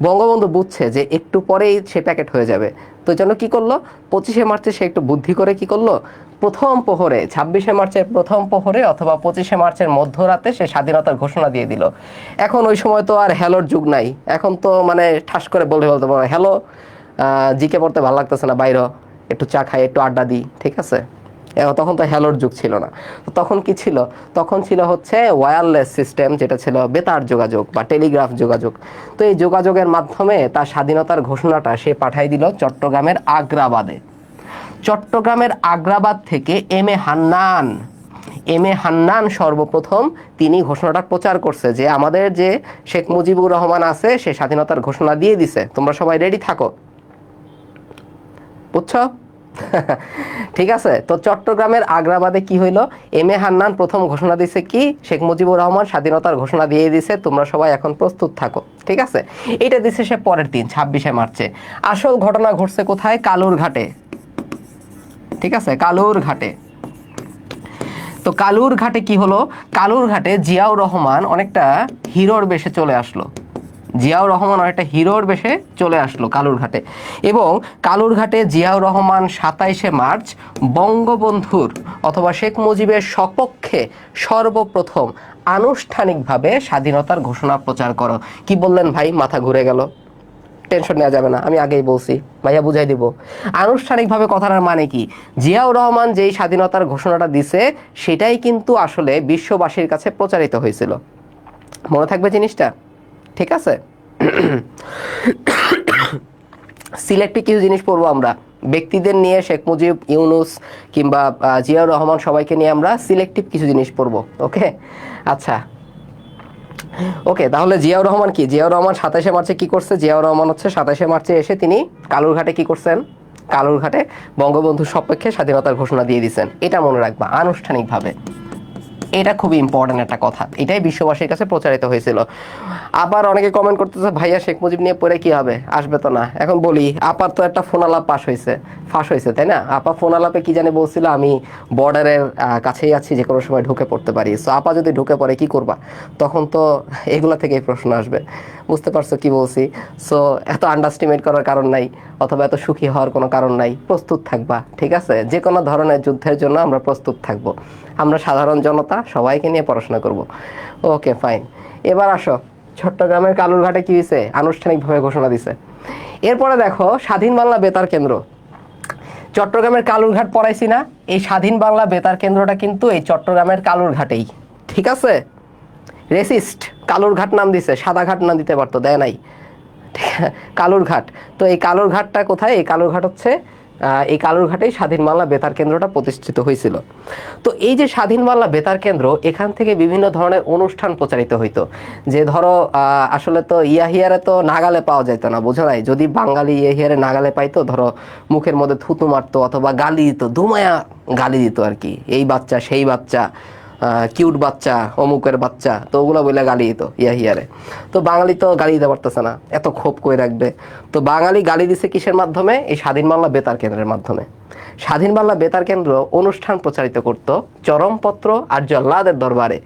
বঙ্গবন্ধু বুঝছে যে একটু পরেই সে প্যাকেট হয়ে যাবে, তো জন্য কি করলো, 25শে মার্চে সে একটু বুদ্ধি করে কি করলো, প্রথম প্রহরে, 26শে মার্চের প্রথম প্রহরে অথবা 25শে মার্চের মধ্যরাতে সে স্বাধীনতার ঘোষণা দিয়ে দিল। এখন ওই সময় তো আর হ্যালোর যুগ নাই, এখন তো মানে ঠাস করে বলতে বলতে পারো হ্যালো, জিকে পড়তে ভালো লাগতেছে না, বাইরে একটু চা খাই, একটু আড্ডা দিই, ঠিক আছে। তখন তো হ্যালোর যুগ ছিল না। তো তখন কি ছিল, তখন ছিল হচ্ছে ওয়্যারলেস সিস্টেম, যেটা ছিল বেতার যোগাযোগ বা টেলিগ্রাফ যোগাযোগ। তো এই যোগাযোগের মাধ্যমে তার স্বাধীনতার ঘোষণাটা সে পাঠাই দিল চট্টগ্রামের আগ্রাবাদে। চট্টগ্রামের আগ্রাবাদ থেকে এম এ হান্নান সর্বপ্রথম তিনি ঘোষণাটা প্রচার করছে যে আমাদের যে শেখ মুজিবুর রহমান আছে সে স্বাধীনতার ঘোষণা দিয়ে দিছে, তোমরা সবাই রেডি থাকো, বুঝছো। ঠিক আছে। তো চট্টগ্রামের আগ্রাবাদে কি হইলো, এম এ হান্নান প্রথম ঘোষণা দিছে কি, শেখ মুজিবুর রহমান স্বাধীনতার ঘোষণা দিয়ে দিছে, তোমরা সবাই এখন প্রস্তুত থাকো, ঠিক আছে। এটা দিছে সে পরের দিন 26শে মার্চে। আসল ঘটনা ঘটছে কোথায়, কালুর ঘাটে, ঠিক আছে, কালুর ঘাটে। তো কালুর ঘাটে কি হলো, কালুর ঘাটে জিয়াউর রহমান অনেকটা হিরোর বেশে চলে আসলো, জিয়াউর রহমান অনেকটা হিরোর বেশে চলে আসলো কালুর ঘাটে। এবং কালুর ঘাটে জিয়াউর রহমান 27শে মার্চ বঙ্গবন্ধুর অথবা শেখ মুজিবের সপক্ষে সর্বপ্রথম আনুষ্ঠানিকভাবে স্বাধীনতার ঘোষণা প্রচার করো। কি বললেন ভাই, মাথা ঘুরে গেল, টেনশন নেওয়া যাবে না, আমি আগেই বলছি, ভাইয়া বুঝাই দিব। আনুষ্ঠানিকভাবে কথাটার মানে কি, জিয়াউর রহমান যেই স্বাধীনতার ঘোষণাটা দিছে সেটাই কিন্তু আসলে বিশ্ববাসীর কাছে প্রচারিত হয়েছিল, মনে থাকবে জিনিসটা, ঠিক আছে। সিলেক্টিভ কিছু জিনিস পড়বো আমরা, ব্যক্তিদের নিয়ে, শেখ মুজিব, ইউনুস কিংবা জিয়াউর রহমান সবাইকে নিয়ে আমরা সিলেক্টিভ কিছু জিনিস পড়বো, ওকে। আচ্ছা, ওকে, তাহলে জিয়াউর রহমান কি, জিয়াউর রহমান 27শে মার্চে কি করছে, জিয়াউর রহমান হচ্ছে 27শে মার্চে এসে তিনি কালুরঘাটে কি করছেন, কালুরঘাটে বঙ্গবন্ধুর সপক্ষে স্বাধীনতার ঘোষণা দিয়ে দিয়েছেন, এটা মনে রাখবা আনুষ্ঠানিকভাবে। এটা খুবই ইম্পর্টেন্ট একটা কথা, এটাই বিশ্ববাসীর কাছে প্রচারিত হয়েছিল। আবার অনেকে কমেন্ট করতেছে ভাইয়া শেখ মুজিব নিয়ে পড়ে কি হবে, আসবে তো না। এখন বলি, আপার তো একটা ফোন আলাপ ফাঁস হয়েছে, তাই না। আপা ফোন আলাপে কি জানি বলছিল, আমি বর্ডারের কাছেই আছি, যে কোনো সময় ঢুকে পড়তে পারি। সো আপা যদি ঢুকে পড়ে কি করবা, তখন তো এগুলা থেকেই প্রশ্ন আসবে, বুঝতে পারছো কি বলছি। সো এত আন্ডারস্টিমেট করার কারণ নাই, অথবা এত সুখী হওয়ার কোনো কারণ নাই, প্রস্তুত থাকবা, ঠিক আছে। যে কোনো ধরনের যুদ্ধের জন্য আমরা প্রস্তুত থাকবো, আমরা সাধারণ জনতা সবাইকে নিয়ে পড়াশোনা করব, ওকে ফাইন। এবার আসো, চট্টগ্রামের কালুরঘাটে কি হয়েছে, আনুষ্ঠানিকভাবে ঘোষণা দিছে। এরপরে দেখো স্বাধীন বাংলা বেতার কেন্দ্র, চট্টগ্রামের কালুরঘাট পড়াইছি না, এই স্বাধীন বাংলা বেতার কেন্দ্রটা কিন্তু এই চট্টগ্রামের কালুরঘাটেই, ঠিক আছে। রেসিস্ট কালুরঘাট নাম দিছে, সাদাঘাট নাম দিতে পারতো, দেয় নাই, কালুরঘাট। তো এই কালুরঘাটটা কোথায়, এই কালুরঘাট হচ্ছে এই কালুরঘাটেই স্বাধীন বাংলা বেতার কেন্দ্রটা প্রতিষ্ঠিত হয়েছিল। তো এই যে স্বাধীন বাংলা বেতার কেন্দ্র, এখান থেকে বিভিন্ন ধরনের অনুষ্ঠান প্রচারিত হইতো, যে ধরো আসলে তো ইয়াহিয়ারে তো নাগালে পাওয়া যেত না, বোঝো নাই, যদি বাঙালি ইয়াহিয়ারে নাগালে পাইতো, ধরো মুখের মধ্যে থুতু মারতো অথবা গালি দিত, ধুমায়া গালি দিত আর কি, এই বাচ্চা সেই বাচ্চা, কিউট বাচ্চা, অমুকের বাচ্চা, তো ওগুলো বলে গালি দিত ইয়াহিয়ারে। তো বাঙালি তো গালি দিতে পারতেছে না, এত ক্ষোভ করে রাখবে। তো বাঙালি গালি দিছে কিসের মাধ্যমে, এই স্বাধীন বাংলা বেতার কেন্দ্রের মাধ্যমে। স্বাধীন বাংলা বেতার কেন্দ্র অনুষ্ঠান প্রচারিত করত চরমপত্র আর জল্লাদের দরবারে।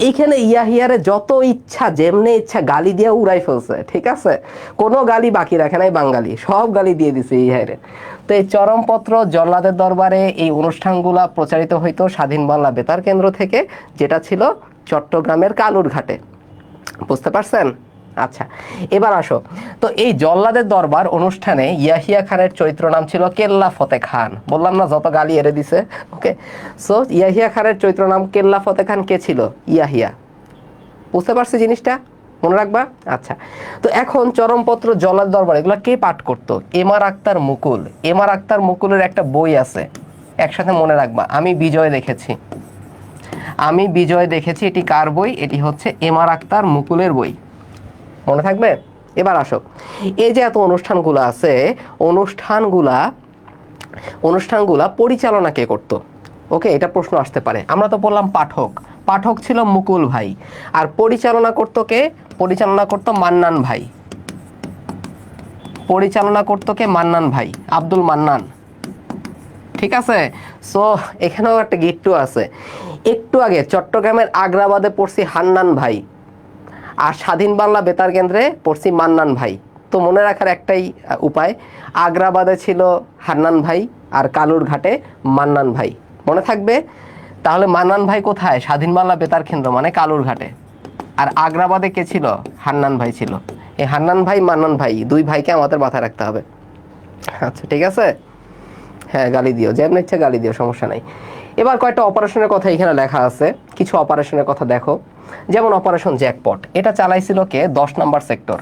এইখানে ইয়াহিয়ারে যত ইচ্ছা যেমনি ইচ্ছা গালি দিয়ে উড়াই ফেলছে, ঠিক আছে, কোনো গালি বাকি রাখে নাই বাঙালি, সব গালি দিয়ে দিছে ইয়াহিয়ারে। তো এই চরমপত্র জল্লাদের দরবারে এই অনুষ্ঠানগুলা প্রচারিত হইতো স্বাধীন বাংলা বেতার কেন্দ্র থেকে, যেটা ছিল চট্টগ্রামের কালুরঘাটে, বুঝতে পারছেন। আচ্ছা, এবার আসো, তো এই জল্লাদের দরবার অনুষ্ঠানে ইয়াহিয়া খানের চরিত্র নাম ছিল কেল্লা ফতে খান, বললাম না যত গালি এড়ে দিছে, ওকে। সো ইয়াহিয়া খানের চরিত্র নাম কেল্লা ফতে খান, কে ছিল, ইয়াহিয়া, বুঝতে পারছি জিনিসটা, মনে রাখবা। আচ্ছা, তো এখন চরমপত্র জল্লাদ দরবার এগুলো কে পাঠ করতো, এমআর আক্তার মুকুল। এমআর আক্তার মুকুলের একটা বই আছে, একসাথে মনে রাখবা, আমি বিজয় দেখেছি। আমি বিজয় দেখেছি, এটি কার বই? এটি হচ্ছে এমআর আক্তার মুকুলের বই। মনে থাকবে? এবার আসো, এই যে এত অনুষ্ঠানগুলো আছে, অনুষ্ঠানগুলা পরিচালনা কে করতো? ওকে, এটা প্রশ্ন আসতে পারে। আমরা তো বললাম পাঠক, পাঠক ছিল মুকুল ভাই। আর পরিচালনা করতো কে? পরিচালনা করতো মান্নান ভাই। পরিচালনা করতো কে? মান্নান ভাই, আব্দুল মান্নান। ঠিক আছে, সো এখানেও একটা গিট্টু আছে। একটু আগে চট্টগ্রামের আগ্রাবাদে পড়ছি হান্নান ভাই, আর স্বাধীন বাংলা বেতার কেন্দ্রে পড়ছি মান্নান ভাই। তো মনে রাখার একটাই উপায়, আগ্রাবাদে ছিল হান্নান ভাই আর কালুর ঘাটে মান্নান ভাই। মনে থাকবে? তাহলে মান্নান ভাই কোথায়? স্বাধীন বাংলা বেতার কেন্দ্র মানে কালুর ঘাটে। আর আগ্রাবাদে কে ছিল? হান্নান ভাই ছিল। এই হান্নান ভাই মান্নান ভাই দুই ভাইকে আমাদের মাথায় রাখতে হবে। আচ্ছা ঠিক আছে, হ্যাঁ গালি দিও, যেমন ইচ্ছে গালি দিও, সমস্যা নাই। এবার কয়েকটা অপারেশনের কথা এখানে লেখা আছে, কিছু অপারেশনের কথা দেখো। যেমন অপারেশন জ্যাকপট, এটা চালাইছিল কে? 10 নম্বর সেক্টর।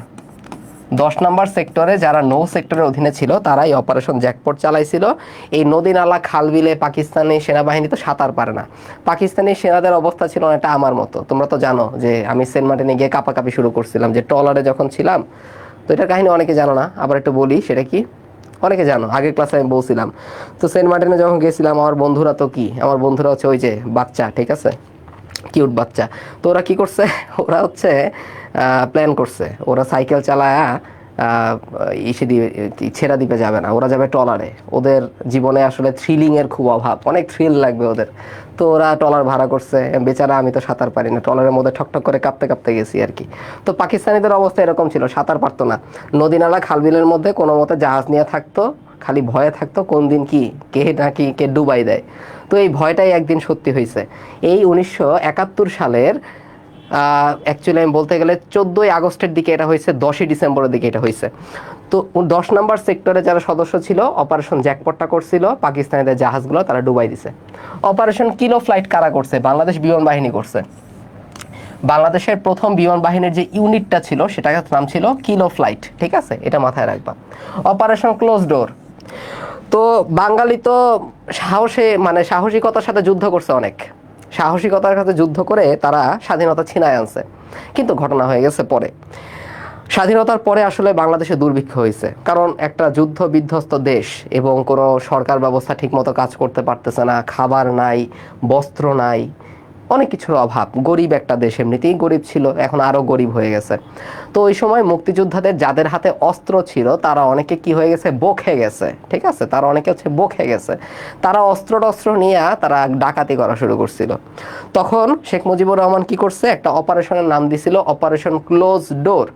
10 নম্বর সেক্টরে যারা নৌ সেক্টরের অধীনে ছিল তারা এই অপারেশন জ্যাকপট চালাইছিল। এই নদী নালা খাল বিলে পাকিস্তানি সেনাবাহিনী তো সাঁতার পারে না। পাকিস্তানি সেনাদের অবস্থা ছিল অনেকটা আমার মতো। তোমরা তো জানো যে আমি সেন্ট মার্টিনে গিয়ে কাঁপাকাঁপি শুরু করছিলাম, যে ট্রলারে যখন ছিলাম। তো এটার কাহিনী অনেকে জানো না, আবার একটু বলি সেটা কি। অনেকে জানো, আগের ক্লাসে আমি বলছিলাম। তো সেন্ট মার্টিনে যখন গেছিলাম, আমার বন্ধুরা তো কি, আমার বন্ধুরা হচ্ছে ওই যে বাচ্চা, ঠিক আছে, কিউট বাচ্চা। তো ওরা কি করছে, ওরা হচ্ছে প্ল্যান করছে, ওরা সাইকেল চালায়া ইসে দিয়ে ছেড়া দ্বীপে যাবে না, ওরা যাবে ট্রলারে। ওদের জীবনে আসলে থ্রিলিং এর খুব অভাব, অনেক থ্রিল লাগবে ওদের। তো ওরা ট্রলার ভাড়া করছে। বেচারা আমি তো সাঁতার পারি না, ট্রলারের মধ্যে ঠকঠক করে কাঁপতে কাঁপতে গেছি আর কি। তো পাকিস্তানিদের অবস্থা এরকম ছিল, সাঁতার পারতো না। নদী নালা খালবিলের মধ্যে কোনো মতে জাহাজ নিয়ে থাকতো, খালি ভয়ে থাকতো কোন দিন কি কে নাকি কে ডুবাই দেয়। তো এই ভয়টাই একদিন সত্যি হয়েছে। এই 1971 সালের অ্যাকচুয়ালি আমি বলতে গেলে 14ই আগস্টের দিকে এটা হয়েছে, 10ই ডিসেম্বরের দিকে এটা হয়েছে। তো 10 নম্বর সেক্টরে যারা সদস্য ছিল অপারেশন জ্যাকপটটা করছিল, পাকিস্তানিদের জাহাজগুলো তারা ডুবাই দিছে। অপারেশন কিলো ফ্লাইট কারা করছে? বাংলাদেশ বিমান বাহিনী করছে। বাংলাদেশের প্রথম বিমান বাহিনীর যে ইউনিটটা ছিল সেটার নাম ছিল কিলো ফ্লাইট, ঠিক আছে, এটা মাথায় রাখবা। অপারেশন ক্লোজ ডোর, তো বাঙালি তো মানে সাহসিকতার সাথে যুদ্ধ করছে, অনেক সাহসিকতার সাথে যুদ্ধ করে তারা স্বাধীনতা ছিনায় আনছে। কিন্তু ঘটনা হয়ে গেছে পরে, স্বাধীনতার পরে আসলে বাংলাদেশে দুর্ভিক্ষ হয়েছে, কারণ একটা যুদ্ধ বিধ্বস্ত দেশ এবং কোনো সরকার ব্যবস্থা ঠিকমতো কাজ করতে পারতেছে না, খাবার নাই, বস্ত্র নাই, অনেক কিছুর অভাব। গরিব একটা দেশ, এমনিতেই গরিব ছিল, এখন আরও গরিব হয়ে গেছে। তো ওই সময় মুক্তিযোদ্ধাদের যাদের হাতে অস্ত্র ছিল তারা অনেকে কি হয়ে গেছে, বকে গেছে, ঠিক আছে, তারা অনেকে হচ্ছে বকে গেছে। তারা অস্ত্র নিয়ে তারা ডাকাতি করা শুরু করছিল। তখন শেখ মুজিবুর রহমান কি করছে, একটা অপারেশনের নাম দিছিল অপারেশন ক্লোজ ডোর।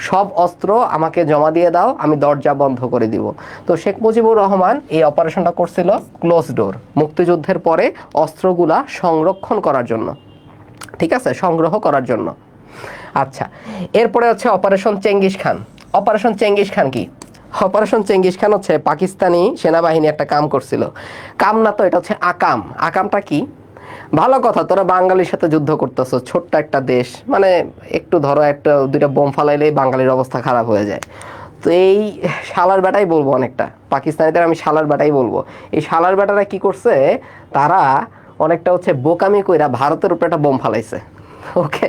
সব অস্ত্র আমাকে জমা দিয়ে দাও, আমি দরজা বন্ধ করে দিব। তো শেখ মুজিবুর রহমান এই অপারেশনটা করছিল ক্লোজ ডোর, মুক্তিযুদ্ধের পরে অস্ত্রগুলা সংরক্ষণ করার জন্য, ঠিক আছে, সংগ্রহ করার জন্য। আচ্ছা, এরপরে হচ্ছে operation Genghis Khan. Operation Genghis Khan কি? অপারেশন চেঙ্গিস খান হচ্ছে পাকিস্তানি সেনাবাহিনী একটা কাম করছিল। কাম না তো, এটা হচ্ছে আকাম। আকামটা কি? ভালো কথা, তোরা বাঙালির সাথে যুদ্ধ করতেছ, ছোট্ট একটা দেশ, মানে একটু ধরো একটা দুইটা বোম ফালাইলেই বাঙালির অবস্থা খারাপ হয়ে যায়। তো এই শালার বেটাই বলবো, অনেকটা পাকিস্তানিদের আমি শালার বেটাই বলবো। এই শালার বেটারা কি করছে, তারা অনেকটা হচ্ছে বোকামি কইরা ভারতের উপরে একটা বোম ফালাইছে। ওকে,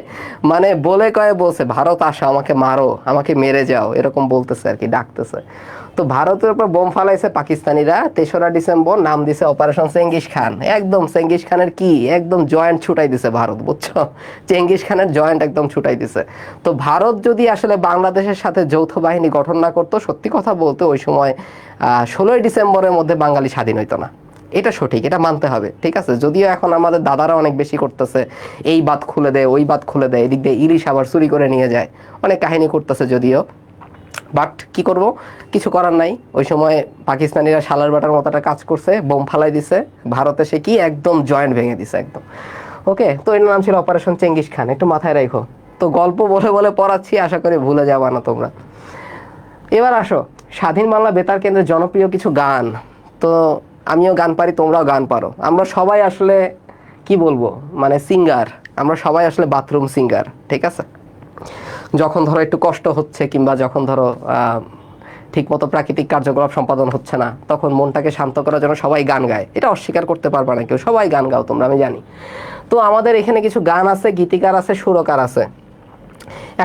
মানে বলে কয়ে বলছে ভারত আসো, আমাকে মারো, আমাকে মেরে যাও, এরকম বলতেছে আর কি, ডাকতেছে। তো ভারতের উপর বোম ফালাইছে পাকিস্তানিরা। 3রা ডিসেম্বর নাম দিছে অপারেশন চেঙ্গিস খান। একদম চেঙ্গিস খানের কি একদম জয়েন্ট ছুটাই দিছে ভারত, বুঝছো? চেঙ্গিস খানের জয়েন্ট একদম ছুটাই দিছে। তো ভারত যদি আসলে বাংলাদেশের সাথে যৌথ বাহিনী গঠন না করতো, সত্যি কথা বলতে ওই সময় 16ই ডিসেম্বরের মধ্যে বাঙালি স্বাধীন হইতো না। এটা সঠিক, এটা মানতে হবে, ঠিক আছে। যদিও এখন আমাদের দাদারা অনেক বেশি করতেছে, এই বাত খুলে দেয়, ওই বাত খুলে দেয়, এদিক দিয়ে ইলিশ আবার চুরি করে নিয়ে যায়, অনেক কাহিনী করতেছে যদিও। বাট কি করব, কিছু করার নাই। ওই সময় পাকিস্তানিরা শালার বাটার মতো একটা কাজ করছে, বোম ফালাই দিছে, ভারতে সে কি একদম জয়েন্ট ভেঙে দিছে একদম। ওকে, তো এর নাম ছিল অপারেশন চেঙ্গিস খান, একটু মাথায় রাখো। তো গল্প বলে বলে পড়াচ্ছি, আশা করি ভুলে যাবা না তোমরা। এবার আসো স্বাধীন বাংলা বেতার কেন্দ্রের জনপ্রিয় কিছু গান। তো আমিও গান পারি, তোমরাও গান পারো, আমরা সবাই আসলে কি বলবো, মানে সিঙ্গার, আমরা সবাই আসলে বাথরুম সিঙ্গার, ঠিক আছে। যখন ধরো একটু কষ্ট হচ্ছে, কিংবা যখন ধরো ঠিকমতো প্রাকৃতিক কার্যকলাপ সম্পাদন হচ্ছে না, তখন মনটাকে শান্ত করার জন্য সবাই গান গায়। এটা অস্বীকার করতে পারবে না কেউ, সবাই গান গাও তোমরা, আমি জানি। তো আমাদের এখানে কিছু গান আছে, গীতিকার আছে, সুরকার আছে।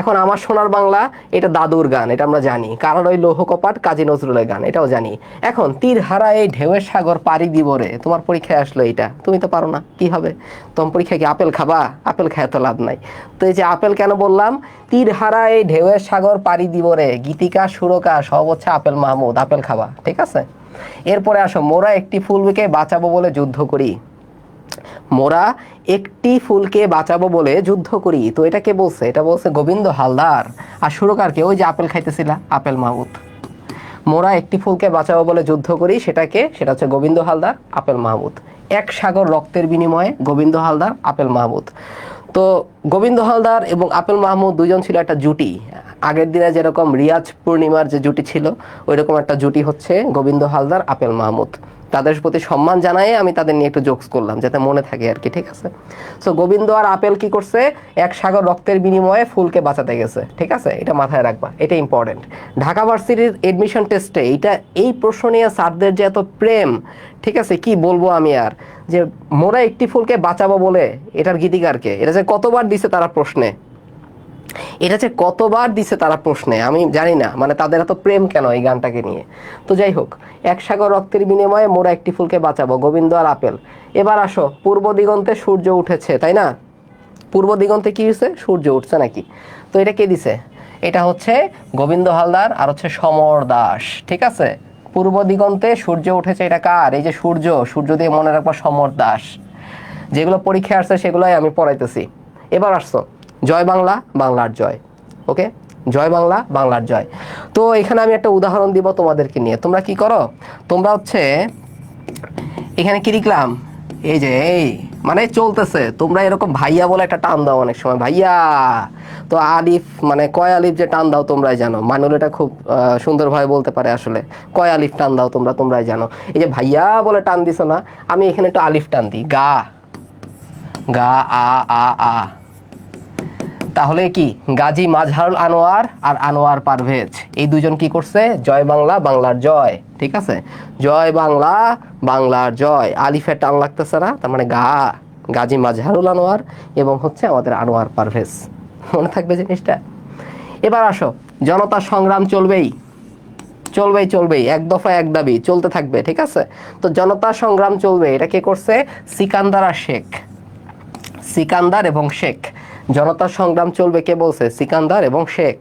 এখন আমার সোনার বাংলা এটা দাদুর গান, এটা আমরা জানি, কারণ ওই লৌহ কপাট কাজী নজরুলের গান, এটাও জানি। এখন তীর হারা এই ঢেউয়ের সাগর পাড়ি দিব রে, তোমার পরীক্ষায় আসলো এটা, তুমি তো পারো না, কি হবে? তোমার পরীক্ষায় কি আপেল খাবা? আপেল খায় তো লাভ নাই। তো এই যে আপেল কেন বললাম, তীর হারা এই ঢেউয়ের সাগর পাড়ি দিব রে, গীতিকার সুরকার সব হচ্ছে আপেল মাহমুদ, আপেল খাবা, ঠিক আছে। এরপরে আসো, মোরা একটি ফুলকে বাঁচাবো বলে যুদ্ধ করি। মোরা একটি ফুলকে বাঁচাবো বলে যুদ্ধ করি, তো এটা কে বলছে? এটা বলছে গোবিন্দ হালদার। আর সুরকারকে ওই যে আপেল খাইতেছিলা, আপেল মাহমুদ। মোরা একটি ফুলকে বাঁচাবো বলে যুদ্ধ করি, সেটা হচ্ছে গোবিন্দ হালদার, আপেল মাহমুদ। এক সাগর রক্তের বিনিময়ে, গোবিন্দ হালদার, আপেল মাহমুদ। তো গোবিন্দ হালদার এবং আপেল মাহমুদ দুজন ছিল একটা জুটি। আগের দিনে যেরকম রিয়াজ পূর্ণিমার যে জুটি ছিল, ওইরকম একটা জুটি হচ্ছে গোবিন্দ হালদার, আপেল মাহমুদ। তাদের প্রতি সম্মান জানাই আমি তাদের নিয়ে একটু জোকস করলাম, যাতে মনে থাকে আর কি, ঠিক আছে। সো গোবিন্দ আর আপেল কি করছে? এক সাগর রক্তের বিনিময়ে ফুলকে বাঁচাতে গেছে, ঠিক আছে, এটা মাথায় রাখবা, এটা ইম্পর্টেন্ট। ঢাকা ভার্সিটির এডমিশন টেস্টে এই প্রশ্ন নিয়ে স্যারদের যে এত প্রেম, ঠিক আছে, কি বলবো আমি আর, যে মোরা একটি ফুলকে বাঁচাবো বলে, এটার গীতিকারকে, এটা যে কতবার দিছে তারা প্রশ্নে, আমি জানি না, মানে তাদের এত প্রেম কেন এই গানটাকে নিয়ে। তো যাই হোক, এক সাগর রক্তের বিনিময়ে মোরা একটি ফুলকে বাঁচাবো, গোবিন্দ আর আপেল। এবার আসো, পূর্ব দিগন্তে সূর্য উঠেছে, তাই না? পূর্ব দিগন্তে কি হয়েছে? সূর্য উঠছে নাকি? তো এটা কে দিছে? এটা হচ্ছে গোবিন্দ হালদার আর হচ্ছে সমর দাস, ঠিক আছে। পূর্ব দিগন্তে সূর্য উঠেছে, এটা কার? এই যে সূর্য, সূর্য দিয়ে মনে রাখবা সমর দাস। যেগুলো পরীক্ষায় আসছে সেগুলোই আমি পড়াইতেছি। এবার আসছো, জয় বাংলা, বাংলার জয়। ওকে, জয় বাংলা, বাংলার জয়। তো এখানে আমি একটা উদাহরণ দিব তোমাদেরকে নিয়ে। তোমরা কি করো? তোমরা হচ্ছে এখানে কি লিখলাম, এই যে এই মানে চলতেছে, তোমরা এরকম ভাইয়া বলে একটা টান দাও অনেক সময়, ভাইয়া। তো আলিফ মানে কয় আলিফ যে টান দাও তোমরাই জানো, মানুল এটা খুব সুন্দরভাবে বলতে পারে আসলে। কয় আলিফ টান দাও তোমরাই জানো। এই যে ভাইয়া বলে টান দিছো না, আমি এখানে একটু আলিফ টান দিই, গা, গা, আ, আ, আ। তাহলে কি, গাজী মাজহারুল আনোয়ার আর আনোয়ার পারভেজ, এই দুজন কি করছে? জয় বাংলা, বাংলার জয়, ঠিক আছে। জয় বাংলা, বাংলার জয়, আলিফে টান লাগতেছে না, তার মানে গা, গাজী মাজহারুল আনোয়ার এবং হচ্ছে আমাদের আনোয়ার পারভেজ। মনে থাকবে জিনিসটা। এবার আসো, জনতা সংগ্রাম চলবেই, চলবেই চলবেই, এক দফা এক দাবি চলতে থাকবে, ঠিক আছে। তো জনতা সংগ্রাম চলবে, এটা কে করছে? সিকান্দার আর শেখ, সিকান্দার এবং শেখ। জনতা সংগ্রাম চলবে কে বলছে? সিকান্দার এবং শেখ।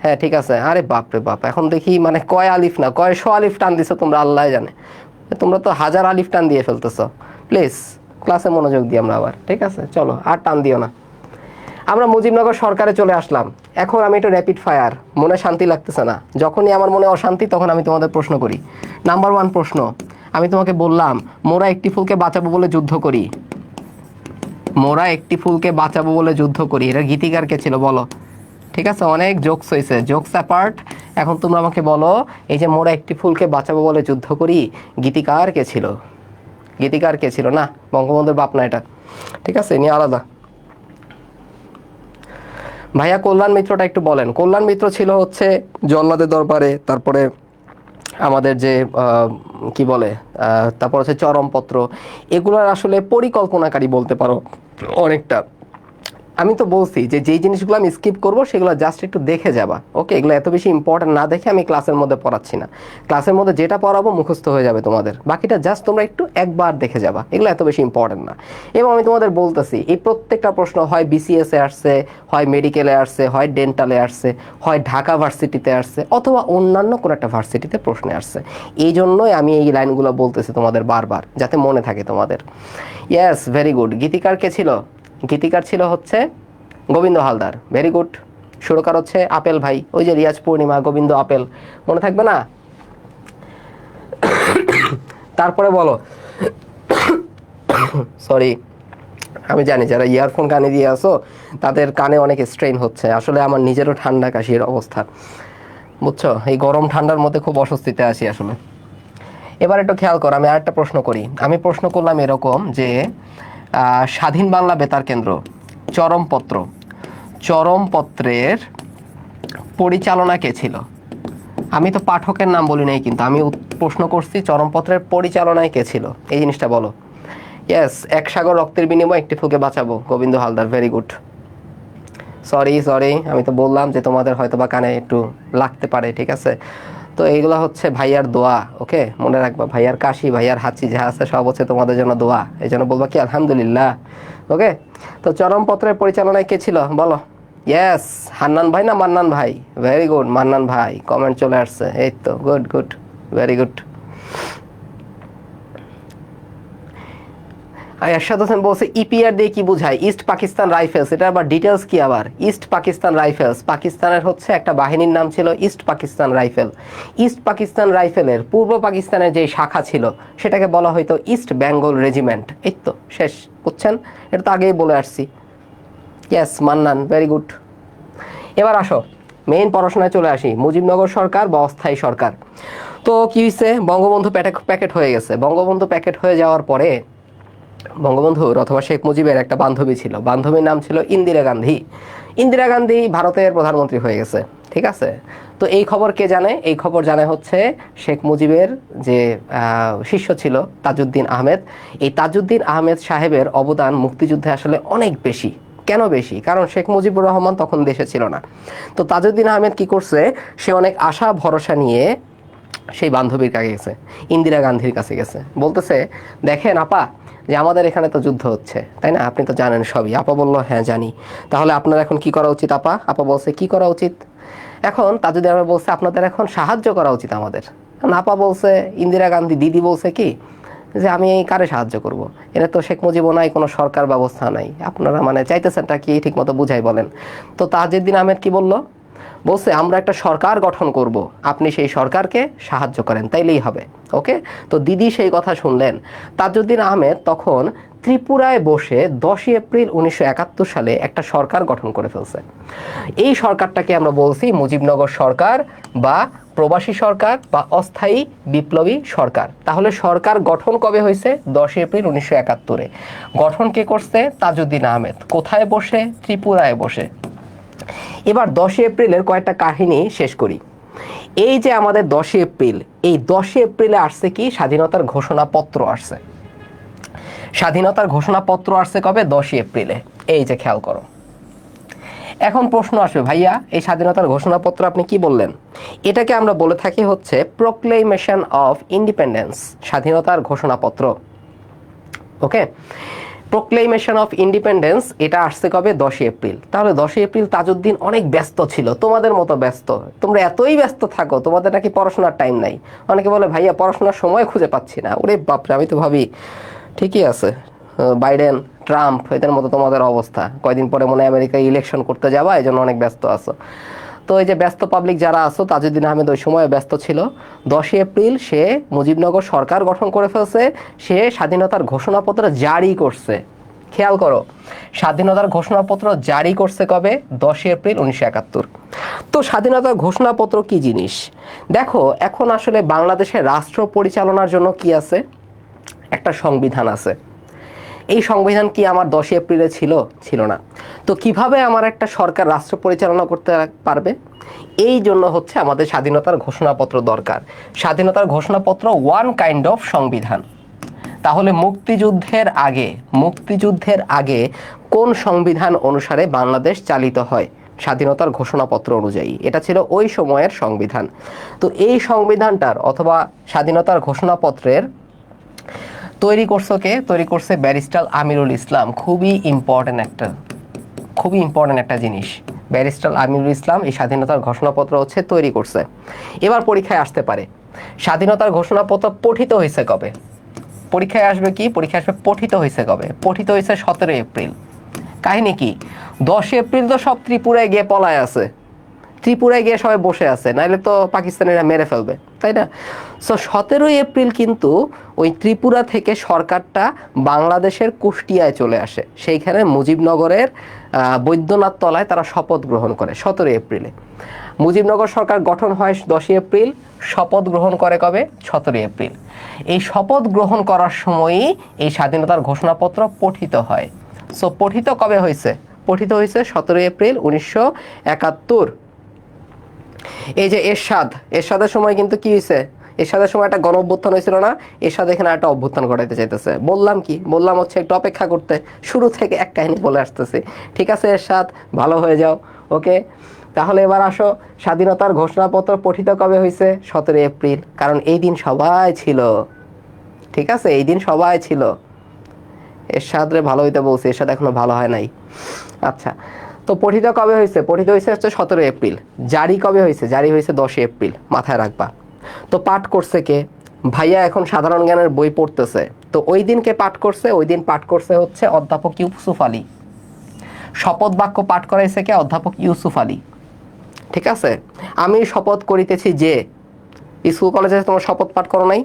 হ্যাঁ ঠিক আছে। আরে বাপ রে বাপ, এখন দেখি মানে কয় আলিফ না কয়শো আলিফ টান দিছো তোমরা, আল্লাহ জানে। তোমরা তো হাজার আলিফ টান দিয়ে ফেলতেছো। প্লিজ ক্লাসে মনোযোগ দিই আমরা আবার, ঠিক আছে। চলো আর টান দিও না। আমরা মুজিবনগর সরকারে চলে আসলাম। এখন আমি একটু র্যাপিড ফায়ার, মনে শান্তি লাগতেছে না, যখনই আমার মনে অশান্তি তখন আমি তোমাদের প্রশ্ন করি। নাম্বার 1 প্রশ্ন, আমি তোমাকে বললাম মোরা একটি ফুলকে বাঁচাবো বলে যুদ্ধ করি। মোরা একটি ফুলকে বাঁচাবো বলে যুদ্ধ করি, এটা গীতিকার কে ছিল বলো? ঠিক আছে, অনেক জোকস হয়েছে, জোকস অ্যাপার্ট। এখন তোমরা আমাকে বলো, এই যে মোরা একটি ফুলকে বাঁচাবো বলে যুদ্ধ করি, গীতিকার কে ছিল? গীতিকার কে ছিল? না, বঙ্গবন্ধুর বাপ না এটা, ঠিক আছে, নিয়ে আলাদা। ভাইয়া কল্যাণ মিত্রটা একটু বলেন। কল্যাণ মিত্র ছিল হচ্ছে জল্লাদের দরবারে, তারপরে আমাদের যে কি বলে, তারপর হচ্ছে চরমপত্র, এগুলোর আসলে পরিকল্পনাকারী বলতে পারো অনেকটা। আমি তো বলছি যে যেই জিনিসগুলো আমি স্কিপ করবো সেগুলো জাস্ট একটু দেখে যাবা, ওকে। এগুলো এত বেশি ইম্পর্টেন্ট না দেখে আমি ক্লাসের মধ্যে পড়াচ্ছি না। ক্লাসের মধ্যে যেটা পড়াবো মুখস্থ হয়ে যাবে তোমাদের, বাকিটা জাস্ট তোমরা একটু একবার দেখে যাবা, এগুলো এত বেশি ইম্পর্টেন্ট না। এবং আমি তোমাদের বলতেছি, এই প্রত্যেকটা প্রশ্ন হয় বিসিএসে আসছে, হয় মেডিকেলে আসছে, হয় ডেন্টালে আসছে, হয় ঢাকা ভার্সিটিতে আসছে, অথবা অন্যান্য কোনো একটা ভার্সিটিতে প্রশ্নে আসছে। এই জন্যই আমি এই লাইনগুলো বলতেছি তোমাদের বারবার, যাতে মনে থাকে তোমাদের। Yes, very good. গীতিকার কে ছিল? গীতিকার ছিল হচ্ছে গোবিন্দ হালদার, ভেরি গুড। সুরকার হচ্ছে আপেল ভাই, ওই যে রিয়াজ পূর্ণিমা, গোবিন্দ আপেল, মনে থাকবে না? তারপরে বলো, সরি আমি জানি যারা ইয়ারফোন কানে দিয়ে আসো তাদের কানে অনেক স্ট্রেন হচ্ছে, আসলে আমার নিজেরও ঠান্ডা কাশির অবস্থা, বুঝছো। এই গরম ঠান্ডার মধ্যে খুব অস্বস্তিতে আছি আসলে। এবার একটু খেয়াল করো, আমি আরেকটা প্রশ্ন করি। আমি প্রশ্ন করলাম এরকম যে স্বাধীন বাংলা বেতার কেন্দ্র, চরমপত্রের পরিচালনা কে ছিল? আমি তো পাঠকের নাম বলি নাই, কিন্তু আমি প্রশ্ন করছি চরমপত্রের পরিচালনায় কে ছিল, এই জিনিসটা বলো। ইয়েস, এক সাগর রক্তের বিনিময়ে একটি ফুকে বাঁচাবো, Gobinda Haldar, very good. Sorry sorry, আমি তো বললাম যে তোমাদের হয়তো বা কানে একটু লাগতে পারে, ঠিক আছে। তো এইগুলো হচ্ছে ভাইয়ার দোয়া, ওকে, মনে রাখবা, ভাইয়ার কাশি, ভাইয়ার হাঁচি যা আছে সব হচ্ছে তোমাদের জন্য দোয়া, এই জন্য বলবা কি আলহামদুলিল্লাহ, ওকে। তো চরমপত্রের পরিচালনায় কে ছিল বলো। ইয়েস, হান্নান ভাই না মান্নান ভাই, ভেরি গুড, মান্নান ভাই, কমেন্ট চলে আসছে, এই তো, গুড গুড, ভেরি গুড। এরশাদ হোসেন বলছে ইপিআর দিয়ে কি বোঝায়, ইস্ট পাকিস্তান রাইফেলস, এটা আবার ডিটেলস কি আবার, ইস্ট পাকিস্তান রাইফেলস, পাকিস্তানের হচ্ছে একটা বাহিনীর নাম ছিল East Pakistan rifle. East Pakistan রাইফেলের পূর্ব পাকিস্তানের যে শাখা ছিল সেটাকে বলা হয়তো ইস্ট বেঙ্গল রেজিমেন্ট, এই তো শেষ, বুঝছেন, এটা তো আগেই বলে আসছি। Yes Mannan, very good. এবার আসো মেইন পড়াশোনায় চলে আসি, মুজিবনগর সরকার বা অস্থায়ী সরকার। তো কি হয়েছে, বঙ্গবন্ধু প্যাকেট হয়ে গেছে, বঙ্গবন্ধু প্যাকেট হয়ে যাওয়ার পরে বঙ্গবন্ধুর অথবা শেখ মুজিবের একটা বান্ধবী ছিল, বান্ধবীর নাম ছিল ইন্দিরা গান্ধী। ইন্দিরা গান্ধী ভারতের প্রধানমন্ত্রী হয়ে গেছে, ঠিক আছে। তো এই খবর কে জানে, এই খবর জানে হচ্ছে শেখ মুজিবের যে শিষ্য ছিল তাজউদ্দিন আহমেদ। এই তাজউদ্দিন আহমেদ সাহেবের অবদান মুক্তিযুদ্ধে আসলে অনেক বেশি। কেন বেশি, কারণ শেখ মুজিবুর রহমান তখন দেশে ছিল না। তো তাজউদ্দিন আহমেদ কি করছে, সে অনেক আশা ভরসা নিয়ে সেই বান্ধবীর কাছে গেছে, ইন্দিরা গান্ধীর কাছে গেছে, বলতেছে দেখেন আপা, যে আমাদের এখানে তো যুদ্ধ হচ্ছে, তাই না, আপনি তো জানেন সবই। আপা বললো হ্যাঁ জানি, তাহলে আপনার এখন কি করা উচিত আপা। আপা বলছে কি করা উচিত, এখন তাজুদ্দিন আহমেদ বলছে আপনাদের এখন সাহায্য করা উচিত আমাদের। আপা বলছে, ইন্দিরা গান্ধী দিদি বলছে কি যে আমি এই কারে সাহায্য করব, এটা তো শেখ মুজিবও নাই, কোনো সরকার ব্যবস্থা নাই, আপনারা মানে চাইতেছেনটা কি ঠিক মতো বুঝাই বলেন। তো তাজউদ্দিন আহমেদ কি বলল, বলছে আমরা একটা সরকার গঠন করব, আপনি সেই সরকারকে সাহায্য করেন, তাইলেই হবে, ওকে। তো দিদি সেই কথা শুনলেন। তাজউদ্দিন আহমেদ তখন ত্রিপুরায় বসে 10ই এপ্রিল 1971 সালে একটা সরকার গঠন করে ফেলছে। এই সরকারটাকে আমরা বলছি মুজিবনগর সরকার বা প্রবাসী সরকার বা অস্থায়ী বিপ্লবী সরকার। তাহলে সরকার গঠন কবে হয়েছে, 10ই এপ্রিল 1971-এ। গঠন কে করছে, তাজউদ্দিন আহমেদ। কোথায় বসে, ত্রিপুরায় বসে। এবার 10ই এপ্রিলের কয়েকটা কাহিনী শেষ করি। এই যে আমাদের 10ই এপ্রিল, এই 10ই এপ্রিলে আসছে কি, স্বাধীনতার ঘোষণাপত্র আসছে। স্বাধীনতার ঘোষণাপত্র আসছে কবে, 10ই এপ্রিলে, এই যে খেয়াল করো। এখন প্রশ্ন আসবে, ভাইয়া এই স্বাধীনতার ঘোষণাপত্র আপনি কি বললেন, এটাকে আমরা বলে থাকি হচ্ছে প্রোক্লেমেশন অফ ইন্ডিপেন্ডেন্স, স্বাধীনতার ঘোষণাপত্র, ওকে। প্রোক্লেমেশন অফ ইন্ডিপেন্ডেন্স এটা আসছে কবে, 10ই এপ্রিল। তাহলে 10ই এপ্রিল তাজউদ্দিন অনেক ব্যস্ত ছিল, তোমাদের মতো ব্যস্ত, তোমরা এতই ব্যস্ত থাকো, তোমাদের নাকি পড়াশোনার টাইম নাই। অনেকে বলে ভাইয়া পড়াশোনার সময় খুঁজে পাচ্ছি না, ওরে বাপরে, আমি তো ভাবি ঠিকই আছে, বাইডেন ট্রাম্প এদের মতো তোমাদের অবস্থা, কয়দিন পরে মনে হয় আমেরিকায় ইলেকশন করতে যাবা, এই জন্য অনেক ব্যস্ত আছো। তো এই যে ব্যস্ত পাবলিক যারা আছো, তাজউদ্দিন আহমেদ ওই সময় ব্যস্ত ছিল। 10ই এপ্রিল সে মুজিবনগর সরকার গঠন করে ফেলছে, সে স্বাধীনতার ঘোষণাপত্র জারি করছে। খেয়াল করো, স্বাধীনতার ঘোষণাপত্র জারি করছে কবে, 10ই এপ্রিল 1971। তো স্বাধীনতার ঘোষণাপত্র কি জিনিস দেখো, এখন আসলে বাংলাদেশের রাষ্ট্র পরিচালনার জন্য কি আছে, একটা সংবিধান আছে। এই সংবিধান কি আমার 10ই এপ্রিলে ছিল, ছিল না। তো কিভাবে আমার একটা সরকার রাষ্ট্র পরিচালনা করতে পারবে, এই জন্য হচ্ছে আমাদের স্বাধীনতার ঘোষণাপত্র দরকার। স্বাধীনতার ঘোষণাপত্র ওয়ান কাইন্ড অফ সংবিধান। তাহলে মুক্তিযুদ্ধের আগে কোন সংবিধান অনুসারে বাংলাদেশ চালিত হয়, স্বাধীনতার ঘোষণাপত্র অনুযায়ী, এটা ছিল ওই সময়ের সংবিধান। তো এই সংবিধানটার অথবা স্বাধীনতার ঘোষণাপত্রের তৈরি করছে ব্যারিস্টার আমিরুল ইসলাম। খুবই ইম্পর্টেন্ট একটা জিনিস, ব্যারিস্টার আমিরুল ইসলাম এই স্বাধীনতার ঘোষণাপত্র হচ্ছে তৈরি করছে। এবার পরীক্ষায় আসতে পারে, স্বাধীনতার ঘোষণাপত্র পঠিত হয়েছে কবে, পরীক্ষায় আসবে কি, পরীক্ষায় আসবে পঠিত হয়েছে কবে, পঠিত হয়েছে 17 এপ্রিল। কাহিনী কি, 10 এপ্রিল তো সব ত্রিপুরায় গিয়ে পলায় আছে, ত্রিপুরায় গিয়ে সবাই বসে আছে, নাইলে তো পাকিস্তানিরা মেরে ফেলবে, তাই না। সো 17 এপ্রিল কিন্তু ওই ত্রিপুরা থেকে সরকারটা বাংলাদেশের কুষ্টিয়ায় চলে আসে, সেইখানে মুজিবনগরের বৈদ্যনাথ তলায় তারা শপথ গ্রহণ করে 17 এপ্রিলে। মুজিবনগর সরকার গঠন হয় 10ই এপ্রিল, শপথ গ্রহণ করে কবে, 17 এপ্রিল। এই শপথ গ্রহণ করার সময়ই এই স্বাধীনতার ঘোষণাপত্র পঠিত হয়। সো পঠিত কবে হয়েছে, পঠিত হয়েছে 17 এপ্রিল 1971। এই যে এরশাদের সময় কিন্তু কি হয়েছে, এরশাদের সময় একটা গণ অভ্যুত্থান হয়েছিল না, এরশাদ এখানে একটা অভ্যুত্থান ঘটাইতে চাইতেছে। বললাম হচ্ছে একটু অপেক্ষা করতে, শুরু থেকে এক কাহিনী বলে আসতেছি। ঠিক আছে এরশাদ, ভালো হয়ে যাও। ওকে, তাহলে এবার আসো, স্বাধীনতার ঘোষণাপত্র পঠিত কবে হয়েছে? 17 এপ্রিল, কারণ এই দিন সবাই ছিল। ঠিক আছে, এই দিন সবাই ছিল। এরশাদ রে ভালো হইতে বলছি, এরশাদ এখনো ভালো হয় নাই। আচ্ছা, তো পঠিত কবে হয়েছে? পঠিত হয়েছে হচ্ছে 17 এপ্রিল। জারি কবে হয়েছে? জারি হয়েছে 10 এপ্রিল, মাথায় রাখবা। তো পাঠ করছে কে? ভাইয়া এখন সাধারণ জ্ঞানের বই পড়তেছে, তো ওই দিনকে পাঠ করছে, ওই দিন পাঠ করছে হচ্ছে অধ্যাপক ইউসুফ আলী। শপথ বাক্য পাঠ করাইছে কে? অধ্যাপক ইউসুফ আলী। ঠিক আছে, আমি শপথ করিতেছি যে, স্কুল কলেজে তোমার শপথ পাঠ করো নাই?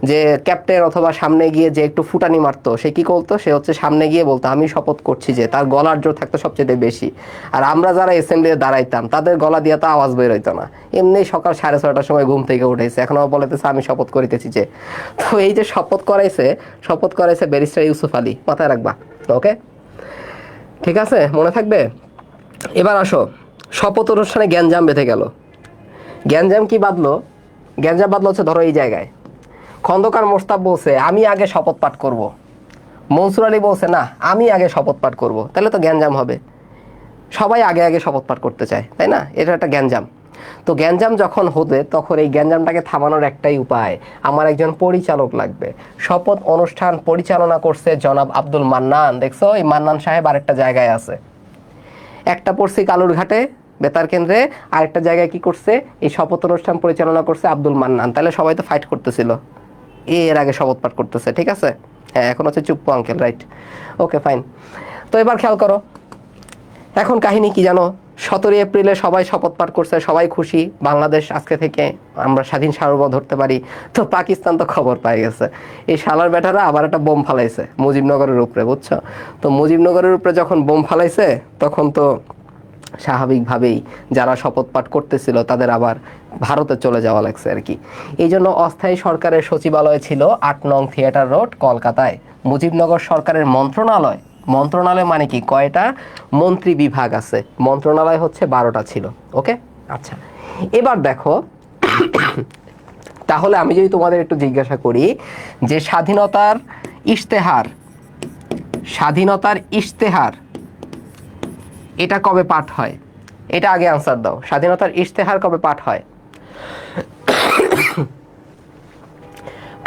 যে ক্যাপ্টেন অথবা সামনে গিয়ে যে একটু ফুটানি মারতো, সে কি করতো? সে হচ্ছে সামনে গিয়ে বলতো আমি শপথ করছি যে, তার গলার জোর থাকতো সবচেয়ে বেশি। আর আমরা যারা অ্যাসেম্বলিতে দাঁড়াইতাম তাদের গলা দিয়ে তো আওয়াজ বের হইতো না। এমনি সকাল 6:30টার সময় ঘুম থেকে উঠেছে, এখন আবার বলতেছে আমি শপথ করিতেছি যে। তো এই যে শপথ করাইছে ব্যারিস্টার ইউসুফ আলী, মাথায় রাখবা। ওকে, ঠিক আছে, মনে থাকবে। এবার আসো, শপথ অনুষ্ঠানে গ্যাঞ্জাম বেঁধে গেল। গ্যাঞ্জাম কি বাঁধলো? গ্যাঞ্জাম বাঁধলো হচ্ছে ধরো এই জায়গায় খন্দকার মোস্তাব বলছে আমি আগে শপথ পাঠ করব, মনসুর আলী বলছে না আমি আগে শপথ পাঠ করব, তাহলে তো গ্যাঞ্জাম হবে। সবাই আগে আগে শপথ পাঠ করতে চায়, তাই না? এটা একটা গ্যাঞ্জাম। তো গ্যাঞ্জাম যখন হবে তখন এই গ্যাঞ্জামটাকে থামানোর একটাই উপায়, আমার একজন পরিচালক লাগবে। শপথ অনুষ্ঠান পরিচালনা করছে জনাব আব্দুল মান্নান। দেখছো, এই মান্নান সাহেব আরেকটা জায়গায় আছে। একটা পড়ছি কালুরঘাটে বেতার কেন্দ্রে, আরেকটা জায়গায় কি করছে, এই শপথ অনুষ্ঠান পরিচালনা করছে আব্দুল মান্নান। তাহলে সবাই তো ফাইট করতেছিল, এর আগে শপথ পাঠ করতেছে। ঠিক আছে, হ্যাঁ, এখন হচ্ছে চুপ্পু আঙ্কেল, রাইট। ওকে, ফাইন। তো এবার খেয়াল করো, এখন কাহিনী কি জানো? 17 এপ্রিলে সবাই শপথ পাঠ করছে, সবাই খুশি, বাংলাদেশ আজকে থেকে আমরা স্বাধীন সার্বভৌম ধরতে পারি। তো পাকিস্তান তো খবর পাই গেছে, এই শালার বেটারা আবার একটা বোম ফালাইছে মুজিবনগরের উপরে, বুঝছো? তো মুজিবনগরের উপরে যখন বোম ফালাইছে, তখন তো স্বাভাবিকভাবেই যারা শপথ পাঠ করতেছিল তাদের আবার ভারতে চলে যাওয়া লাগছে আর কি। এই জন্য অস্থায়ী সরকারের সচিবালয় ছিল 8 নং থিয়েটার রোড, কলকাতায়। মুজিবনগর সরকারের মন্ত্রণালয়, মন্ত্রণালয় মানে কি, কয়টা মন্ত্রী বিভাগ আছে, মন্ত্রণালয় হচ্ছে 12টা ছিল। ওকে, আচ্ছা, এবার দেখো, তাহলে আমি যদি তোমাদের একটু জিজ্ঞাসা করি যে স্বাধীনতার ইশতেহার এটা কবে পাঠ হয়? এটা আগে আনসার দাও, স্বাধীনতার ইশতেহার কবে পাঠ হয়?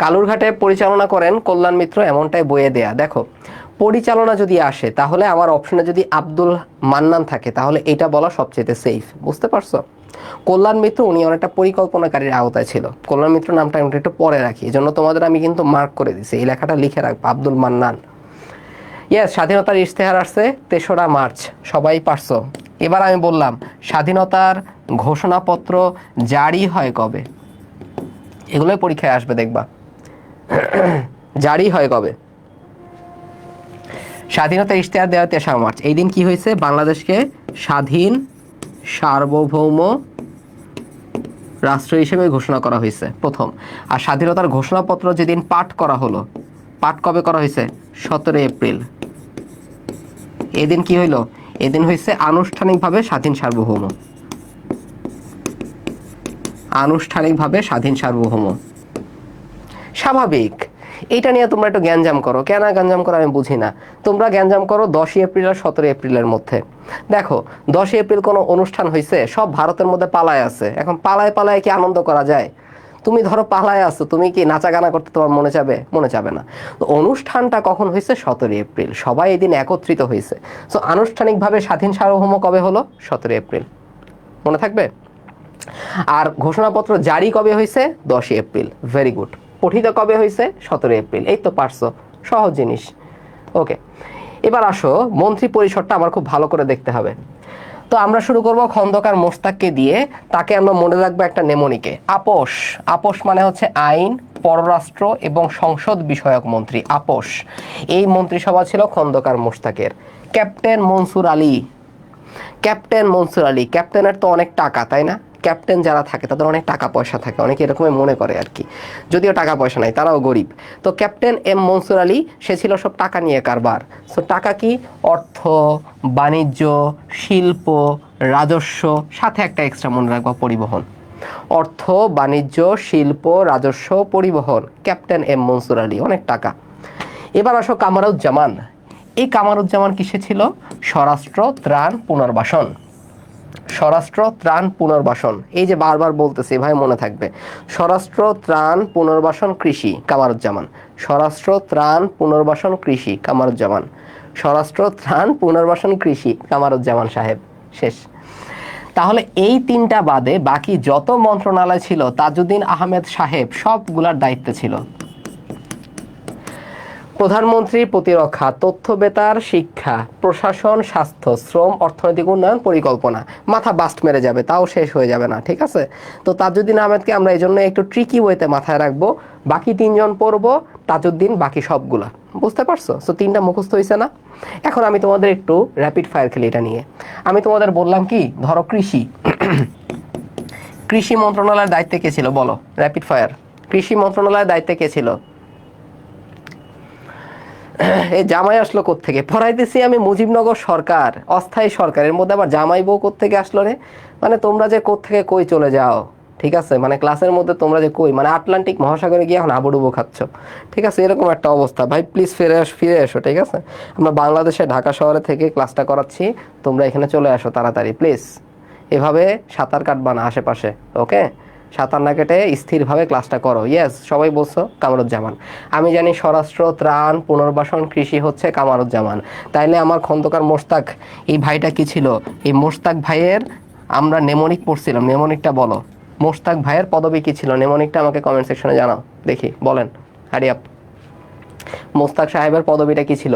কালুরঘাটে পরিচালনা করেন কল্যাণ মিত্র, এমনটাই বইয়ে দেয়া। দেখো, পরিচালনা যদি আসে তাহলে আমার অপশনে যদি আব্দুল মান্নান থাকে তাহলে এটা বলা সবচেয়ে সেফ, বুঝতে পারছো? কল্যাণ মিত্র উনি অনেকটা পরিকল্পনাকারীর আওতায় ছিল। কল্যাণ মিত্র নামটা আমি একটু পরে রাখি, এজন্য তোমাদের আমি কিন্তু মার্ক করে দিছি, এই লেখাটা লিখে রাখবো, আব্দুল মান্নান। ইয়েস, স্বাধীনতার ইশতেহার আসছে 3রা মার্চ, সবাই পারছো। এবার আমি বললাম স্বাধীনতার ঘোষণাপত্র জারি হয় কবে? এগুলোই পরীক্ষায় আসবে, দেখবা। জারি হয় কবে? স্বাধীনতার ইশতেহার দেওয়া 3রা মার্চ। এই দিন কি হয়েছে? বাংলাদেশকে স্বাধীন সার্বভৌম রাষ্ট্র হিসেবে ঘোষণা করা হয়েছে প্রথম। আর স্বাধীনতার ঘোষণাপত্র যেদিন পাঠ করা হলো, পাঠ কবে করা হয়েছে? 17 এপ্রিল। এদিন কি হইল? এদিন হয়েছে আনুষ্ঠানিকভাবে স্বাধীন সার্বভৌম, আনুষ্ঠানিকভাবে স্বাধীন সার্বভৌম। স্বাভাবিক, এইটা নিয়ে তোমরা একটু গ্যাঞ্জাম করো, কেন গ্যাঞ্জাম করো আমি বুঝি না। তোমরা গ্যাঞ্জাম করো 10 এপ্রিল আর 17 এপ্রিলের মধ্যে। দেখো, 10 এপ্রিল কোনো অনুষ্ঠান হয়েছে? সব ভারতের মধ্যে পালায় আছে, এখন পালায় পালায় কি আনন্দ করা যায়? তুমি ধরো পালায় আছো, তুমি কি নাচা গানা করতে তোমার মনে যাবে? মনে যাবে না। তো অনুষ্ঠানটা কখন হয়েছে? 17 এপ্রিল, সবাই এদিন একত্রিত হয়েছে। তো আনুষ্ঠানিকভাবে স্বাধীন সার্বভৌম কবে হলো? 17 এপ্রিল, মনে থাকবে। আর ঘোষণাপত্র জারি কবে হয়েছে? 10 এপ্রিল, ভেরি গুড। পঠিত কবে হয়েছে? 17 এপ্রিল, এই তো পারছো, সহজ জিনিস। ওকে, এবার আসো, মন্ত্রী পরিষদটা আমার খুব ভালো করে দেখতে হবে। তো আমরা শুরু করব খন্দকার মোস্তাককে দিয়ে, তাকে আমরা মনে রাখবো একটা নেমনিকে, আপোষ। আপোষ মানে হচ্ছে আইন, পররাষ্ট্র এবং সংসদ বিষয়ক মন্ত্রী, আপোষ। এই মন্ত্রিসভা ছিল খন্দকার মোস্তাকের। ক্যাপ্টেন মনসুর আলী, ক্যাপ্টেন মনসুর আলী, ক্যাপ্টেনের তো অনেক টাকা, তাই না? ক্যাপ্টেন যারা থাকে তাদের অনেক টাকা পয়সা থাকে, অনেকে এরকমই মনে করে আর কি, যদিও টাকা পয়সা নাই, তারাও গরিব। তো ক্যাপ্টেন এম মনসুর আলী, সে ছিল সব টাকা নিয়ে কারবার। সো টাকা কি? অর্থ, বাণিজ্য, শিল্প, রাজস্ব, সাথে একটা এক্সট্রা মনে রাখবা পরিবহন। অর্থ, বাণিজ্য, শিল্প, রাজস্ব, পরিবহন, ক্যাপ্টেন এম মনসুর আলী, অনেক টাকা। এবার আসো কামারুজ্জামান। এই কামারুজ্জামান কিসে ছিল? স্বরাষ্ট্র, ত্রাণ, পুনর্বাসন। স্বরাষ্ট্র, ত্রাণ, পুনর্বাসন, এই যে বারবার বলতেছি ভাই মনে থাকবে। স্বরাষ্ট্র, ত্রাণ, পুনর্বাসন, কৃষি, কামারুজ্জামান। স্বরাষ্ট্র, ত্রাণ, পুনর্বাসন, কৃষি, কামারুজ্জামান। স্বরাষ্ট্র, ত্রাণ, পুনর্বাসন, কৃষি, কামারুজ্জামান সাহেব। শেষ। তাহলে এই তিনটা বাদে বাকি যত মন্ত্রণালয় ছিল তাজউদ্দিন আহমেদ সাহেব সবগুলার দায়িত্বে ছিল। প্রধানমন্ত্রী, প্রতিরক্ষা, তথ্য বেতার, শিক্ষা, প্রশাসন, স্বাস্থ্য, শ্রম, অর্থনৈতিক উন্নয়ন, পরিকল্পনা। মাথা বাস্ট মেরে যাবে, তাও শেষ হয়ে যাবে না, ঠিক আছে? তো তাজউদ্দিন আহমেদকে আমরা এই জন্য একটু ট্রিকি ওয়েতে মাথায় রাখবো। বাকি তিনজন পড়বো, তাজউদ্দিন বাকি সবগুলা। বুঝতে পারছো? সো তিনটা মুখস্থ হয়েছে না? এখন আমি তোমাদের একটু র্যাপিড ফায়ার খেলি এটা নিয়ে। আমি তোমাদের বললাম কি, ধরো কৃষি। কৃষি মন্ত্রণালয়ের দায়িত্বে কে ছিল বলো? Rapid fire. কৃষি মন্ত্রণালয়ের দায়িত্বে কে ছিল? এই জামাই আসলো কোত্থেকে? পড়াইতেছি আমি মুজিবনগর সরকার, অস্থায়ী সরকারের মধ্যে আবার জামাই বউ কোত্থেকে আসলো রে? মানে তোমরা যে কোত্থেকে কই চলে যাও, ঠিক আছে? মানে ক্লাসের মধ্যে তোমরা যে কই, মানে আটলান্টিক মহাসাগরে গিয়ে এখন আবুডুবু খাচ্ছ, ঠিক আছে? এরকম একটা অবস্থা। ভাই প্লিজ ফিরে এসো, ঠিক আছে? আমরা বাংলাদেশে ঢাকা শহরে থেকে ক্লাসটা করাচ্ছি, তোমরা এখানে চলে আসো তাড়াতাড়ি প্লিজ। এভাবে সাঁতার কাটবা না আশেপাশে, ওকে? সাঁতার না কেটে স্থিরভাবে ক্লাসটা করো। ইয়েস, সবাই বলছো কামারুজ্জামান। আমি জানি স্বরাষ্ট্র, ত্রাণ, পুনর্বাসন, কৃষি হচ্ছে কামারুজ্জামান। তাইলে আমার খন্দকার মোশতাক, এই ভাইটা কি ছিল? এই মোশতাক ভাইয়ের আমরা নেমনিক পড়ছিলাম, নেমনিকটা বলো। মোশতাক ভাইয়ের পদবি কি ছিল? নেমনিকটা আমাকে কমেন্ট সেকশনে জানাও, দেখি বলেন। Hurry up. মোশতাক সাহেবের পদবিটা কি ছিল?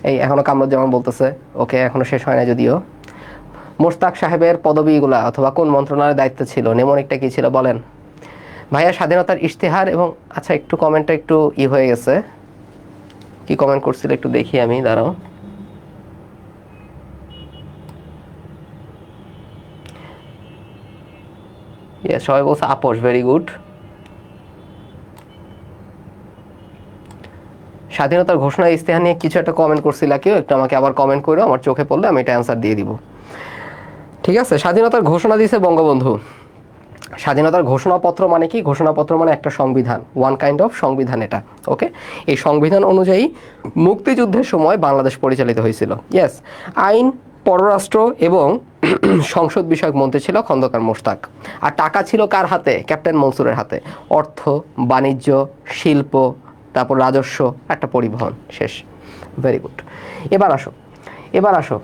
এই এখনো কামরুজ্জামান বলতেছে, ওকে, এখনো শেষ হয় না যদিও। মোশতাক সাহেবের পদবিগুলা অথবা কোন মন্ত্রণালয়ের দায়িত্ব ছিল? নেমনিকটা কি ছিল বলেন ভাইয়া? স্বাধীনতার ইশতেহার এবং আচ্ছা একটু কমেন্টটা একটু হয়ে গেছে, কি কমেন্ট করছিল একটু দেখি আমি, দাঁড়াও। সবাই বলছে আপোষ, ভেরি গুড। স্বাধীনতার ঘোষণা ইশতেহার নিয়ে কিছু একটা কমেন্ট করছিল কেউ, একটু আমাকে আবার কমেন্ট করো, আমার চোখে পড়লে আমি এটা অ্যান্সার দিয়ে দিব, ঠিক আছে? স্বাধীনতার ঘোষণা দিয়েছে বঙ্গবন্ধু। স্বাধীনতার ঘোষণাপত্র মানে কি? ঘোষণাপত্র মানে একটা সংবিধান, ওয়ান কাইন্ড অফ সংবিধান এটা, ওকে? এই সংবিধান অনুযায়ী মুক্তিযুদ্ধের সময় বাংলাদেশ পরিচালিত হয়েছিল। ইয়েস। আইন, পররাষ্ট্র এবং সংসদ বিষয়ক মন্ত্রী ছিল খন্দকার মোশতাক। আর টাকা ছিল কার হাতে? ক্যাপ্টেন মনসুরের হাতে। অর্থ, বাণিজ্য, শিল্প, তারপর রাজস্ব, একটা পরিবহন। শেষ। Very good. এবার আসো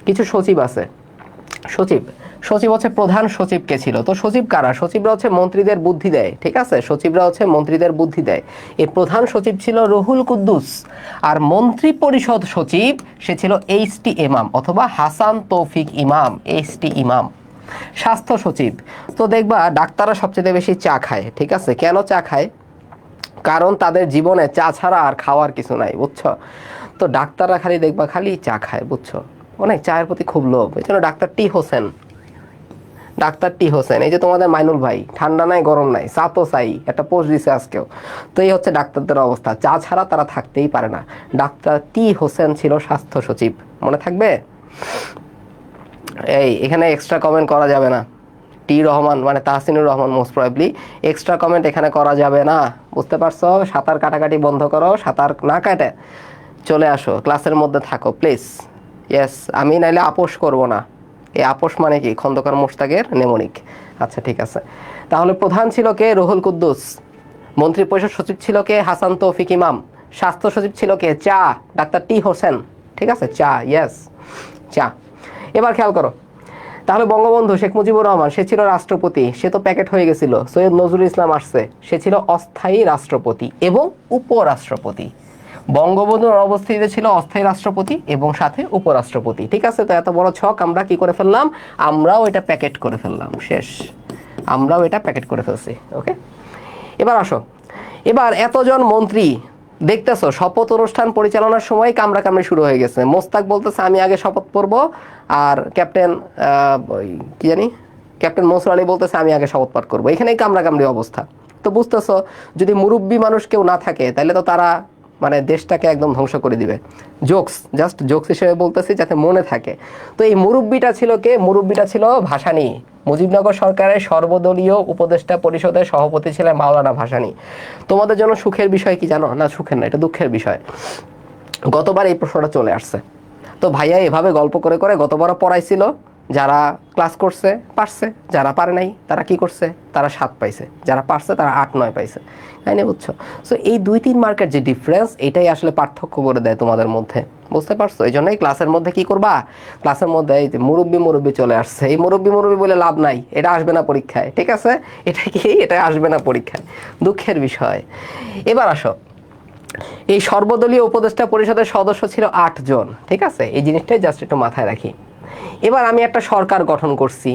কিছু সচিব আছে। সচিব হচ্ছে প্রধান সচিব কে ছিল? তো সচিব কারা? সচিবরা হচ্ছে মন্ত্রীদের বুদ্ধি দেয়, ঠিক আছে? সচিবরা হচ্ছে মন্ত্রীদের বুদ্ধি দেয়। এই প্রধান সচিব ছিল রুহুল কুদ্দুস। আর মন্ত্রী পরিষদ সচিব সে ছিল এইচ.টি. ইমাম অথবা হাসান তৌফিক ইমাম, এইচ.টি. ইমাম। স্বাস্থ্য সচিব, তো দেখবা ডাক্তাররা সবচেয়ে বেশি চা খায়, ঠিক আছে? কেন চা খায়? কারণ তাদের জীবনে চা ছাড়া আর খাওয়ার কিছু নাই, বুঝছো? তো ডাক্তাররা খালি দেখবা খালি চা খায়, বুঝছো? অনেক চায়ের প্রতি খুব লোভ। এই জন্য ডাক্তার টি হোসেন, এই যে তোমাদের মাইনুল ভাই, ঠান্ডা নাই গরম নাই, চা তো চাই, একটা পোস্ট দিছে আজকেও। তো এই হচ্ছে ডাক্তারদের অবস্থা, চা ছাড়া তারা থাকতেই পারে না। ডাক্তার টি হোসেন ছিল স্বাস্থ্য সচিব, মনে থাকবে? এই এখানে এক্সট্রা কমেন্ট করা যাবে না। টি রহমান মানে Tahsinur Rahman, most probably. Extra comment এখানে করা যাবে না, বুঝতে পারছো? সাঁতার কাটাকাটি বন্ধ করো, সাঁতার না কাটে চলে আসো, ক্লাসের মধ্যে থাকো প্লিজ। ইয়েস, আমি নাইলে আপোষ করব না। এই আপোষ মানে কি? খন্দকার মোশতাকের নেমনিক। আচ্ছা ঠিক আছে, তাহলে প্রধান ছিল কে? রুহুল কুদ্দুস। মন্ত্রী পরিষদ সচিব ছিল কে? হাসান তৌফিক ইমাম। স্বাস্থ্য সচিব ছিল কে? চা, ডাক্তার টি হোসেন, ঠিক আছে? চা, ইয়েস, চা। এবার খেয়াল করো, তাহলে বঙ্গবন্ধু শেখ মুজিবুর রহমান সে ছিল রাষ্ট্রপতি, সে তো প্যাকেট হয়ে গেছিল। সৈয়দ নজরুল ইসলাম আসছে, সে ছিল অস্থায়ী রাষ্ট্রপতি এবং উপরাষ্ট্রপতি। বঙ্গবন্ধুর অবস্থিত ছিল অস্থায়ী রাষ্ট্রপতি এবং সাথে উপরাষ্ট্রপতি, ঠিক আছে? তো এত বড় ছক আমরা কি করে ফেললাম? আমরাও এটা প্যাকেট করে ফেললাম, শেষ। আমরাও এটা প্যাকেট করে ফেলছি, ওকে? এবার আসো, এবার এতজন মন্ত্রী দেখতেছো শপথ অনুষ্ঠান পরিচালনার সময় কামড়াকামড়ি শুরু হয়ে গেছে। মোস্তাক বলতেছে আমি আগে শপথ পড়ব, আর ক্যাপ্টেন কি জানি ক্যাপ্টেন মনসুর আলী বলতেছে আমি আগে শপথ পাঠ করবো। এখানেই কামড়াকামড়ি অবস্থা। তো বুঝতেছো, যদি মুরব্বী মানুষ কেউ না থাকে তাহলে তো তারা মানে দেশটাকে একদম ধ্বংস করে দিবে। জোকস, জাস্ট জোকস হিসেবে বলতেছি যাতে মনে থাকে। তো এই মুরব্বিটা ছিল কে? মুরব্বিটা ছিল ভাসানী। মুজিবনগর সরকারের সর্বদলীয় উপদেষ্টা পরিষদের সভাপতি ছিলেন মাওলানা ভাসানী। তোমাদের জন্য সুখের বিষয় কি জানো? না, সুখের না, এটা দুঃখের বিষয়। গতবার এই প্রশ্নটা চলে আসছে। তো ভাইয়া এভাবে গল্প করে করে গতবারও পড়াইছিল, যারা ক্লাস করছে পারছে, যারা পারে নাই তারা কি করছে, তারা 7 পাইছে, যারা পারছে তারা 8-9 পাইছে, তাই না? বুঝছো? সো এই 2-3 মার্কের যে ডিফারেন্স, এটাই আসলে পার্থক্য করে দেয় তোমাদের মধ্যে, বুঝতে পারছো? এই জন্যই ক্লাসের মধ্যে কি করবা, ক্লাসের মধ্যে এই যে মুরব্বি চলে আসছে, এই মুরব্বি বলে লাভ নাই, এটা আসবে না পরীক্ষায়, ঠিক আছে? এটা কি, এটা আসবে না পরীক্ষায়, দুঃখের বিষয়। এবার আসো, এই সর্বদলীয় উপদেষ্টা পরিষদের সদস্য ছিল 8 জন, ঠিক আছে? এই জিনিসটাই জাস্ট একটু মাথায় রাখি। এবার আমি একটা সরকার গঠন করছি।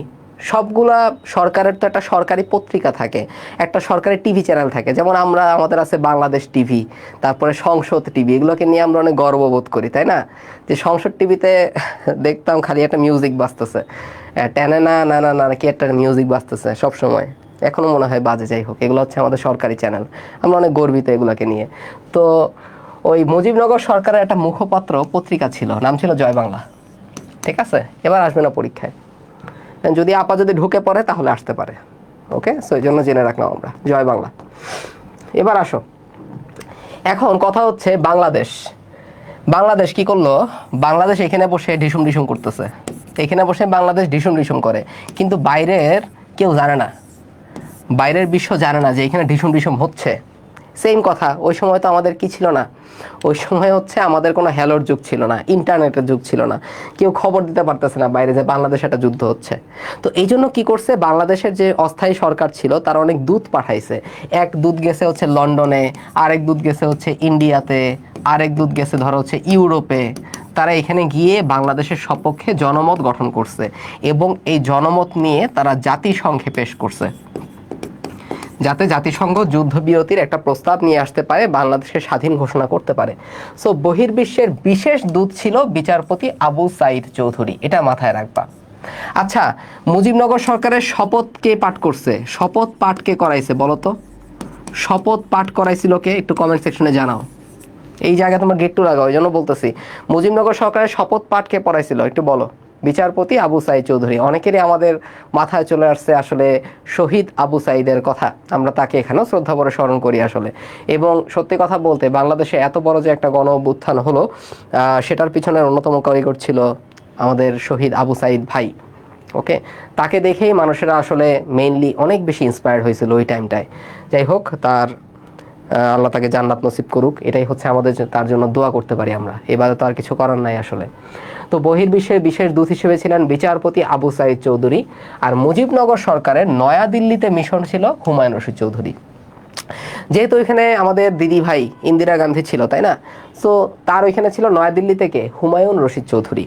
সবগুলা সরকারের তো একটা সরকারি পত্রিকা থাকে, একটা সরকারি টিভি চ্যানেল থাকে, যেমন আমাদের আছে বাংলাদেশ টিভি, তারপরে সংসদ টিভি, এগুলোকে নিয়ে আমরা অনেক গর্ববোধ করি, তাই না? যে সংসদ টিভিতে দেখতাম খালি একটা মিউজিক বাজতেছে, টেনে না না না না কি একটা মিউজিক বাজতেছে সবসময়, এখনো মনে হয় বাজে। যাই হোক, এগুলো হচ্ছে আমাদের সরকারি চ্যানেল, আমরা অনেক গর্বিত এগুলোকে নিয়ে। তো ওই মুজিবনগর সরকারের একটা মুখপাত্র পত্রিকা ছিল, নাম ছিল জয় বাংলা, ঠিক আছে? এবার আসবে না পরীক্ষায়, যদি আপা যদি ঢুকে পড়ে তাহলে আসতে পারে, ওকে? সো এই জন্য জেনে রাখলাম আমরা, জয় বাংলা। এবার আসো, এখন কথা হচ্ছে বাংলাদেশ কি করলো? বাংলাদেশ এখানে বসে ঢিসুম করতেছে, এখানে বসে বাংলাদেশ ঢিসুম করে, কিন্তু বাইরের কেউ জানে না, বাইরের বিশ্ব জানে না যে এখানে ঢিসুম হচ্ছে। সেম কথা, ওই সময় তো আমাদের কি ছিল না, ওই সময় হচ্ছে আমাদের কোনো হ্যালোর যুগ ছিল না, ইন্টারনেটের যুগ ছিল না, কেউ খবর দিতে পারতেছে না বাইরে যে বাংলাদেশে একটা যুদ্ধ হচ্ছে। তো এই জন্য কী করছে, বাংলাদেশের যে অস্থায়ী সরকার ছিল তারা অনেক দূত পাঠাইছে। এক দূত গেছে হচ্ছে লন্ডনে, আরেক দূত গেছে হচ্ছে ইন্ডিয়াতে, আরেক দূত গেছে ধরো হচ্ছে ইউরোপে। তারা এখানে গিয়ে বাংলাদেশের সপক্ষে জনমত গঠন করছে এবং এই জনমত নিয়ে তারা জাতিসংঘে পেশ করছে, যাতে জাতিসংঘ যুদ্ধবিরতির একটা প্রস্তাব নিয়ে আসতে পারে, বাংলাদেশকে স্বাধীন ঘোষণা করতে পারে। সো বহির্বিশ্বের বিশেষ দূত ছিল বিচারপতি আবু সাইদ চৌধুরী, এটা মাথায় রাখবা। আচ্ছা, মুজিবনগর সরকারের শপথ কে পাঠ করছে? শপথ পাঠ কে করাইছে বলো তো? শপথ পাঠ করাইছিল কে? একটু কমেন্ট সেকশনে জানাও। এই জায়গায় তোমার গেট টু লাগাও, এই জন্য বলতেছি, মুজিবনগর সরকারের শপথ পাঠ কে পড়াইছিল একটু বলো। বিচারপতি আবু সাইদ চৌধুরী। অনেকেরই আমাদের মাথায় চলে আসছে আসলে শহীদ আবু সাইদের কথা, আমরা তাকে এখানেও শ্রদ্ধা করে স্মরণ করি আসলে। এবং সত্যি কথা বলতে বাংলাদেশে এত বড় যে একটা গণ অভ্যুত্থান হলো, সেটার পিছনের অন্যতম কারিগর ছিল আমাদের শহীদ আবু সাইদ ভাই, ওকে? তাকে দেখেই মানুষেরা আসলে মেইনলি অনেক বেশি ইন্সপায়ার্ড হয়েছিল ওই টাইমটায়। যাই হোক, তার আল্লাহ তাকে জান্নাত নসিব করুক, এটাই হচ্ছে আমাদের তার জন্য দোয়া করতে পারি আমরা, এবারে তো আর কিছু করার নাই আসলে। তো বহির্বিশ্বের বিশেষ দূত হিসেবে ছিলেন বিচারপতি আবু সাইদ চৌধুরী, আর মুজিবনগর সরকারের নয়াদিল্লিতে মিশন ছিল হুমায়ুন রশিদ চৌধুরী। যেহেতু এখানে আমাদের দিদি ভাই ইন্দিরা গান্ধী ছিল, তাই না? সো তার ওইখানে ছিল নয়াদিল্লি থেকে হুমায়ুন রশিদ চৌধুরী।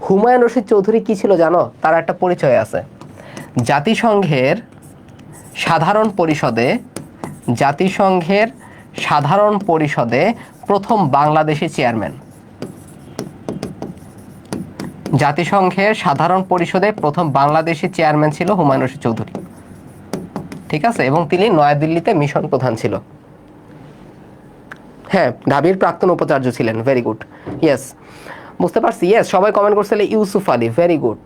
হুমায়ুন রশিদ চৌধুরী কি ছিল জানো? তার একটা পরিচয় আছে, জাতিসংঘের সাধারণ পরিষদে প্রথম বাংলাদেশি চেয়ারম্যান। জাতিসংঘের সাধারণ পরিষদে প্রথম বাংলাদেশি চেয়ারম্যান ছিল হুমায়ুন রশিদ চৌধুরী, ঠিক আছে? এবং তিনি নয়াদিল্লিতে মিশন প্রধান ছিল। হ্যাঁ, ঢাবির প্রাক্তন উপাচার্য ছিলেন। ভেরি গুড, ইয়েস, বুঝতে পারছি। ইয়েস, সবাই কমেন্ট করছিল ইউসুফ আলী, ভেরি গুড।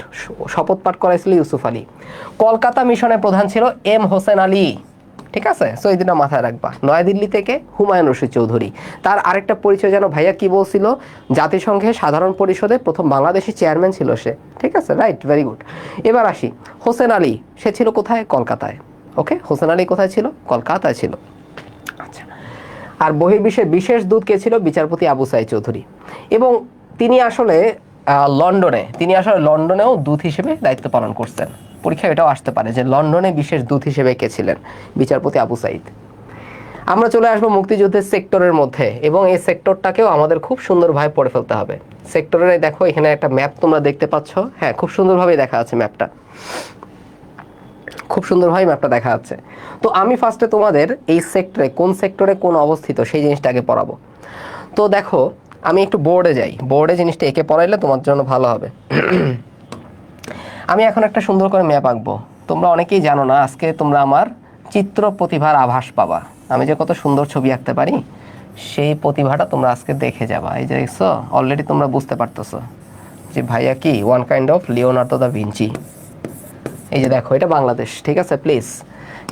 শপথ পাঠ করাইছিল ইউসুফ আলী। কলকাতা মিশনের প্রধান ছিল এম হোসেন আলী, ঠিক আছে? সো এই দিনটা মাথায় রাখবা। নয়াদিল্লি থেকে হুমায়ুন রশিদ চৌধুরী। তার আরেকটা পরিচয় যেন ভাইয়া কি বলছিল, জাতিসংঘের সাধারণ পরিষদে প্রথম বাংলাদেশি চেয়ারম্যান ছিল সে, ঠিক আছে? Right, very good. এবার আসি, হোসেন আলী, সে ছিল কোথায়? কলকাতায়, ওকে? হোসেন আলী কোথায় ছিল? কলকাতায় ছিল। আচ্ছা, আর বহির্বিশ্বের বিশেষ দূত কে ছিল? বিচারপতি আবু সাইদ চৌধুরী। এবং তিনি আসলে লন্ডনেও দূত হিসেবে দায়িত্ব পালন করছেন। পরীক্ষায় এটাও আসতে পারে যে লন্ডনে বিশেষ দূত হিসেবে কে ছিলেন? বিচারপতি আবু সাইদ। আমরা চলে আসবো মুক্তিযুদ্ধের সেক্টরের মধ্যে, এবং এই সেক্টরটাকেও আমাদের খুব সুন্দরভাবে পড়ে ফেলতে হবে। সেক্টরে দেখো এখানে একটা ম্যাপ তোমরা দেখতে পাচ্ছ, হ্যাঁ, খুব সুন্দরভাবে দেখা আছে ম্যাপটা, খুব সুন্দরভাবে ম্যাপটা দেখা যাচ্ছে। তো আমি ফার্স্টে তোমাদের এই সেক্টরে কোন অবস্থিত সেই জিনিসটা আগে পড়াবো। তো দেখো, আমি একটু বোর্ডে যাই, বোর্ডে জিনিসটা এঁকে পড়াইলে তোমার জন্য ভালো হবে। আমি এখন একটা সুন্দর করে ম্যাপ আঁকবো। তোমরা অনেকেই জানো না, আজকে তোমরা আমার চিত্র প্রতিভার আভাস পাবা। আমি যে কত সুন্দর ছবি আঁকতে পারি সেই প্রতিভাটা তোমরা আজকে দেখে যাবা। এই যে দেখছো অলরেডি তোমরা বুঝতে পারতেছো যে ভাইয়া কি one kind of Leonardo da Vinci. এই যে দেখো এটা বাংলাদেশ, ঠিক আছে? প্লিজ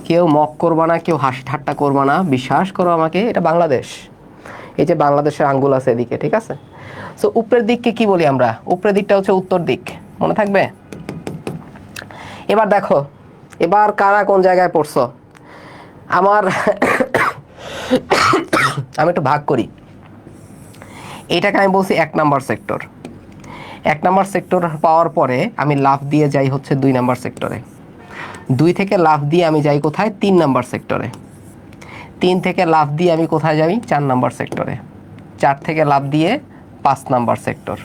কেউ মক করবা না, কেউ হাসি ঠাট্টা করবা না, বিশ্বাস করো আমাকে, এটা বাংলাদেশ। এই যে বাংলাদেশের আঙ্গুল আছে এদিকে, ঠিক আছে? সো উপরের দিককে কি বলি আমরা? উপরের দিকটা হচ্ছে উত্তর দিক, মনে থাকবে? এবার দেখো, এবার কারা কোন জায়গায় পড়ছো। আমার আমি একটু ভাগ করি, এটাকে আমি বলছি 1 number sector. 1 number sector power পরে আমি লাফ দিয়ে যাই হচ্ছে 2 নাম্বার সেক্টরে। 2 থেকে লাফ দিয়ে আমি যাই কোথায়? 3 নাম্বার সেক্টরে। 3 থেকে লাফ দিয়ে আমি কোথায় যাই? 4 নাম্বার সেক্টরে। 4 থেকে লাফ দিয়ে 5 নাম্বার সেক্টর।